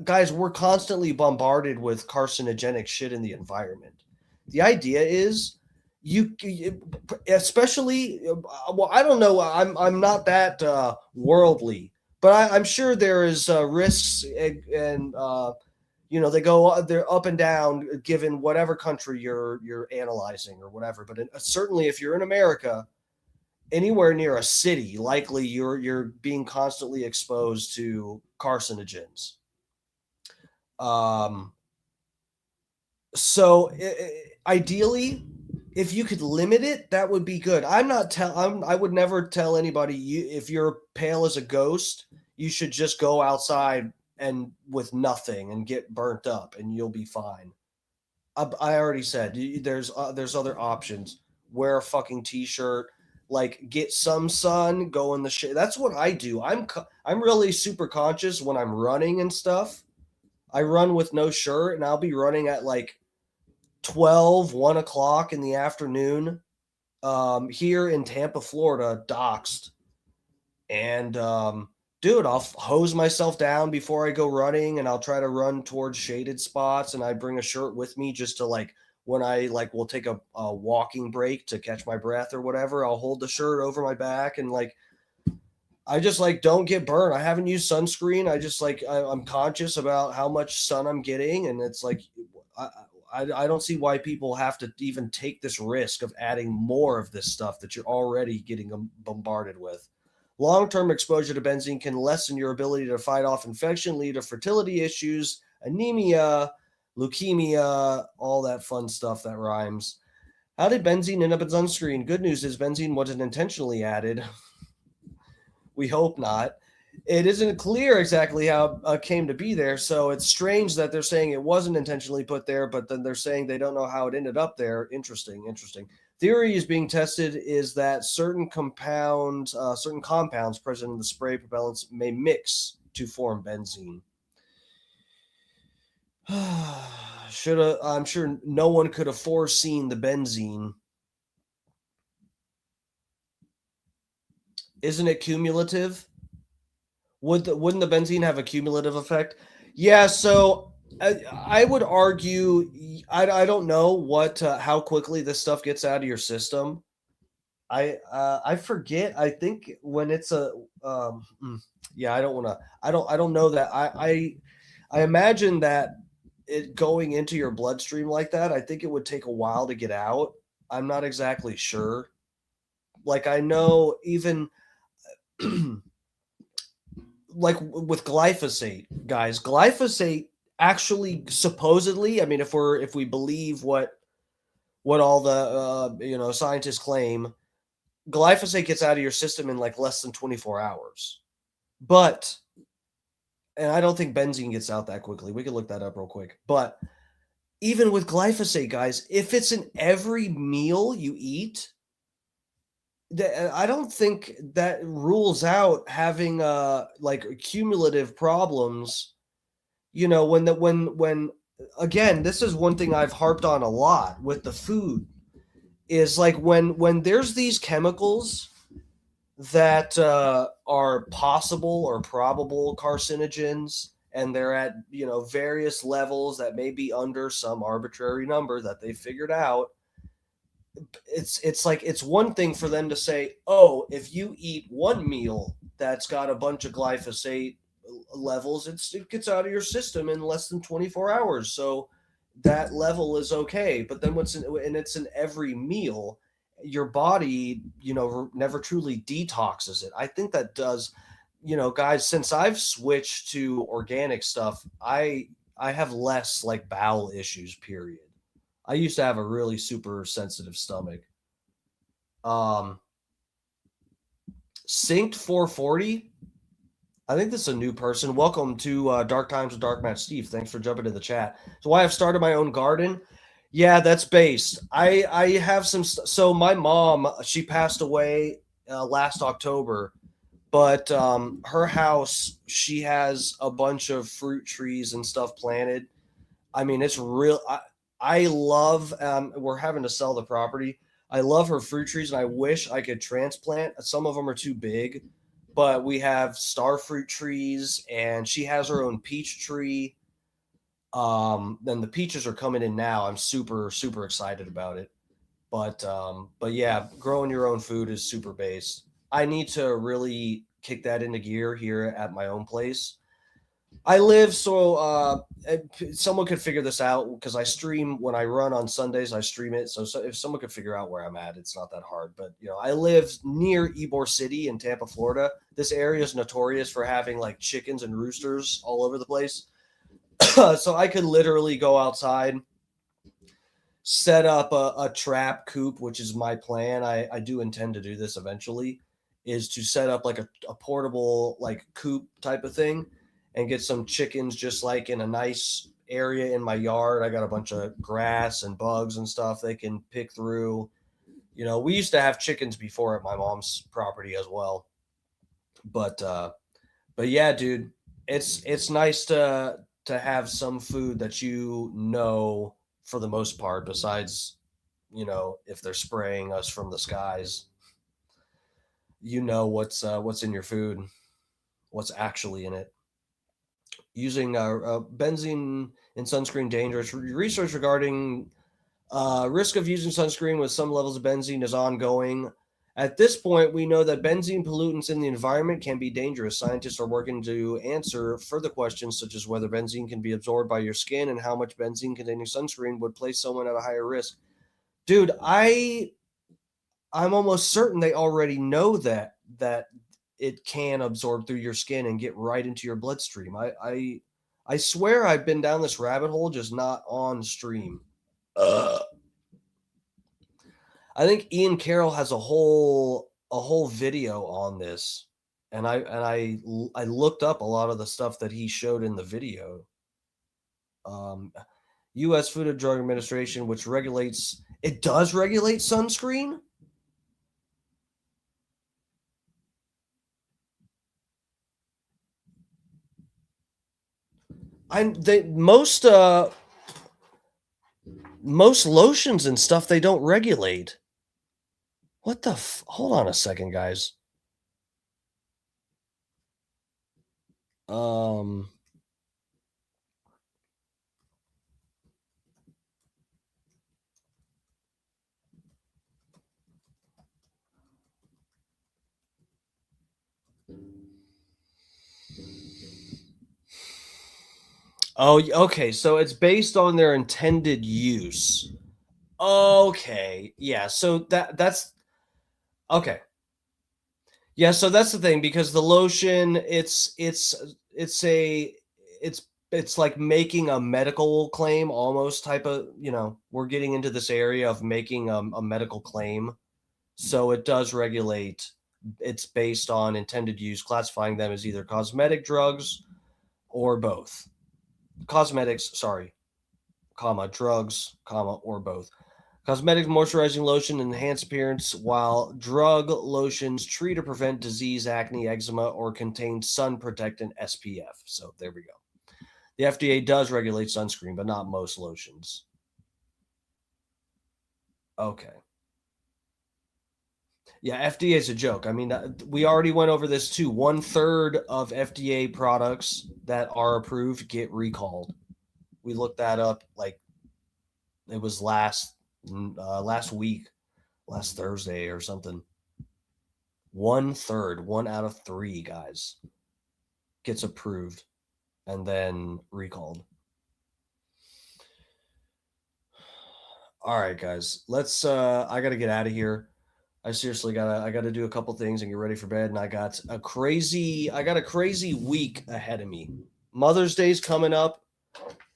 guys, we're constantly bombarded with carcinogenic shit in the environment. The idea is especially, well, I don't know. I'm not that worldly, but I'm sure there is risks and they're up and down given whatever country you're analyzing or whatever. But certainly, if you're in America, anywhere near a city, likely you're being constantly exposed to carcinogens. So ideally, if you could limit it, that would be good. I would never tell anybody if you're pale as a ghost, you should just go outside and with nothing and get burnt up and you'll be fine. I already said there's other options. Wear a fucking t-shirt, like get some sun, go in the shade. That's what I do. I'm really super conscious when I'm running and stuff. I run with no shirt and I'll be running at like 1 o'clock in the afternoon here in Tampa, Florida, doxed. And dude, I'll hose myself down before I go running and I'll try to run towards shaded spots and I bring a shirt with me just to like when I will take a walking break to catch my breath or whatever, I'll hold the shirt over my back and I just don't get burned. I haven't used sunscreen. I just I'm conscious about how much sun I'm getting. And it's I don't see why people have to even take this risk of adding more of this stuff that you're already getting bombarded with. Long-term exposure to benzene can lessen your ability to fight off infection, lead to fertility issues, anemia, leukemia, all that fun stuff that rhymes. How did benzene end up in sunscreen? Good news is benzene wasn't intentionally added. We hope not. It isn't clear exactly how it came to be there, so it's strange that they're saying it wasn't intentionally put there, but then they're saying they don't know how it ended up there. Interesting. Theory is being tested is that certain compounds present in the spray propellants may mix to form benzene. I'm sure no one could have foreseen the benzene. Isn't it cumulative? Wouldn't the benzene have a cumulative effect? Yeah, so I would argue I don't know how quickly this stuff gets out of your system. I forget. I think when it's I don't know that. I imagine that it going into your bloodstream like that, I think it would take a while to get out. I'm not exactly sure. I know even with glyphosate, guys, glyphosate actually supposedly, I mean, if we believe what all the scientists claim, glyphosate gets out of your system in less than 24 hours. And I don't think benzene gets out that quickly. We can look that up real quick. But even with glyphosate, guys, if it's in every meal you eat, I don't think that rules out having cumulative problems. When again, this is one thing I've harped on a lot with the food is when there's these chemicals that are possible or probable carcinogens and they're at various levels that may be under some arbitrary number that they figured out. It's one thing for them to say, oh, if you eat one meal that's got a bunch of glyphosate levels, it gets out of your system in less than 24 hours. So that level is okay. But then it's in every meal, your body, never truly detoxes it. I think that does, guys, since I've switched to organic stuff, I have less bowel issues, period. I used to have a really super sensitive stomach. Synced 440. I think this is a new person. Welcome to Dark Times with Dark Match Steve. Thanks for jumping in the chat. So why I've started my own garden. Yeah, that's based. I have some. So my mom, she passed away last October, but her house, she has a bunch of fruit trees and stuff planted. I mean, it's real. I love, we're having to sell the property. I love her fruit trees and I wish I could transplant. Some of them are too big, but we have star fruit trees and she has her own peach tree. Then the peaches are coming in now. I'm super, super excited about it. But yeah, growing your own food is super base. I need to really kick that into gear here at my own place. I live so someone could figure this out because I stream when I run on Sundays. I stream it, so if someone could figure out where I'm at, it's not that hard. But I live near Ybor City in Tampa, Florida. This area is notorious for having like chickens and roosters all over the place. So I could literally go outside, set up a trap coop, which is my plan. I do intend to do this eventually, is to set up like a portable like coop type of thing and get some chickens just like in a nice area in my yard. I got a bunch of grass and bugs and stuff they can pick through. We used to have chickens before at my mom's property as well. But yeah, dude, it's nice to have some food that for the most part, besides, if they're spraying us from the skies, what's in your food, what's actually in it. Using benzene in sunscreen dangerous. Research regarding risk of using sunscreen with some levels of benzene is ongoing. At this point, we know that benzene pollutants in the environment can be dangerous. Scientists are working to answer further questions such as whether benzene can be absorbed by your skin and how much benzene containing sunscreen would place someone at a higher risk. Dude, I'm almost certain they already know that it can absorb through your skin and get right into your bloodstream. I swear I've been down this rabbit hole, just not on stream. I think Ian Carroll has a whole video on this, and I looked up a lot of the stuff that he showed in the video. U.S. Food and Drug Administration, which does regulate sunscreen. Most lotions and stuff they don't regulate. What the hold on a second, guys. Oh, okay. So it's based on their intended use. Okay. Yeah. So that's okay. Yeah. So that's the thing, because the lotion, it's like making a medical claim almost type of, we're getting into this area of making a medical claim. So it does regulate. It's based on intended use, classifying them as either cosmetic drugs or both. Cosmetics, sorry, drugs, or both. Cosmetics, moisturizing lotion, enhance appearance, while drug lotions treat or prevent disease, acne, eczema, or contain sun protectant SPF. So there we go. The FDA does regulate sunscreen, but not most lotions. Okay. Yeah, FDA is a joke. I mean, we already went over this too. 1/3 of FDA products that are approved get recalled. We looked that up like it was last week, last Thursday or something. 1/3, 1 out of 3 guys gets approved and then recalled. All right, guys, let's I got to get out of here. I seriously gotta do a couple things and get ready for bed. And I got a crazy week ahead of me. Mother's Day's coming up.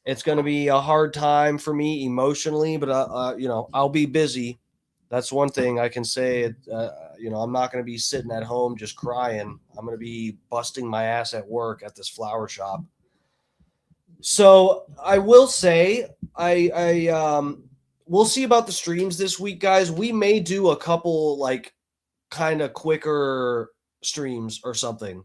It's going to be a hard time for me emotionally, but I'll be busy. That's one thing I can say. I'm not going to be sitting at home just crying. I'm going to be busting my ass at work at this flower shop. So I will say we'll see about the streams this week, guys. We may do a couple like kind of quicker streams or something.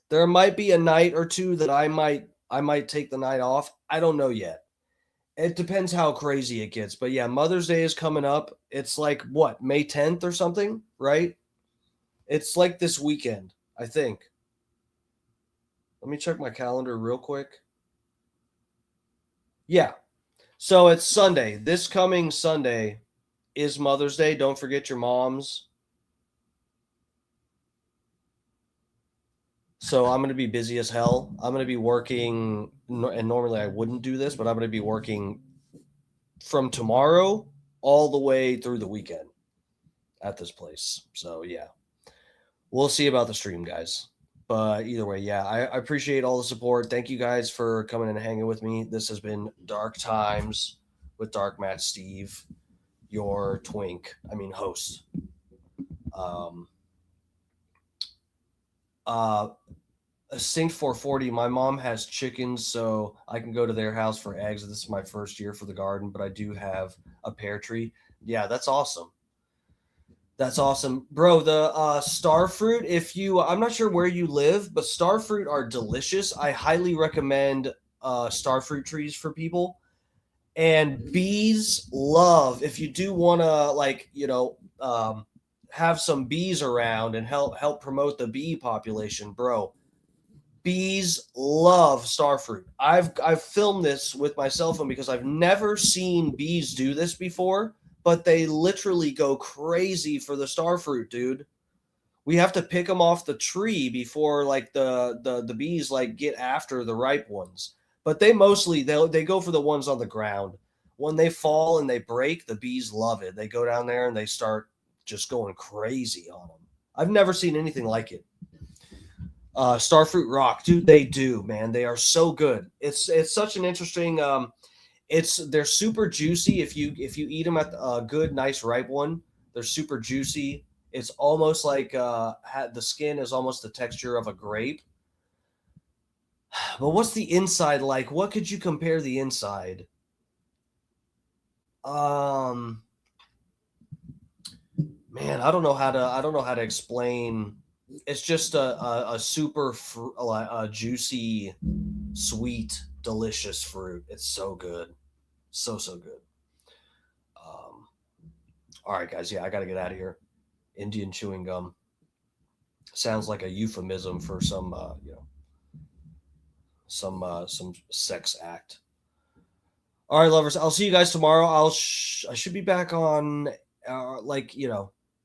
There might be a night or two that I might take the night off. I don't know yet. It depends how crazy it gets. But yeah, Mother's Day is coming up. It's like what, May 10th or something, right? It's like this weekend, I think. Let me check my calendar real quick. Yeah. So it's Sunday, this coming Sunday. is Mother's Day. Don't forget your moms. So I'm going to be busy as hell. I'm going to be working, and normally I wouldn't do this, but I'm going to be working from tomorrow all the way through the weekend at this place. So yeah, we'll see about the stream, guys. But either way, yeah, I appreciate all the support. Thank you guys for coming and hanging with me. This has been Dark Times with Dark Matt Steve, your host. Sync 440. My mom has chickens, so I can go to their house for eggs. This is my first year for the garden, but I do have a pear tree. Yeah, that's awesome. That's awesome, bro. The star fruit. I'm not sure where you live, but star fruit are delicious. I highly recommend star fruit trees for people. And bees love, if you do want to have some bees around and help promote the bee population, bro. Bees love starfruit. I've filmed this with my cell phone because I've never seen bees do this before, but they literally go crazy for the starfruit, dude. We have to pick them off the tree before the bees get after the ripe ones. But they go for the ones on the ground. When they fall and they break, the bees love it. They go down there and they start just going crazy on them. I've never seen anything like it. Starfruit rock, dude. They do, man. They are so good. It's such an interesting. They're super juicy. If you eat them at a good, nice ripe one, they're super juicy. It's almost like the skin is almost the texture of a grape. But what's the inside like? What could you compare the inside? Man, I don't know how to explain. It's just a super juicy, sweet, delicious fruit. It's so good. So good. All right, guys. Yeah, I got to get out of here. Indian chewing gum sounds like a euphemism for some sex act. All right, lovers. I'll see you guys tomorrow. I should be back on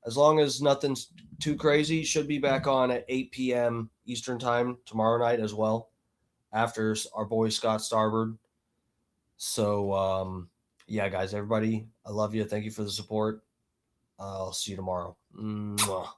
as long as nothing's too crazy, should be back on at 8 p.m. Eastern time tomorrow night as well, after our boy Scott Starbird. So, yeah, guys, everybody, I love you. Thank you for the support. I'll see you tomorrow. Mwah.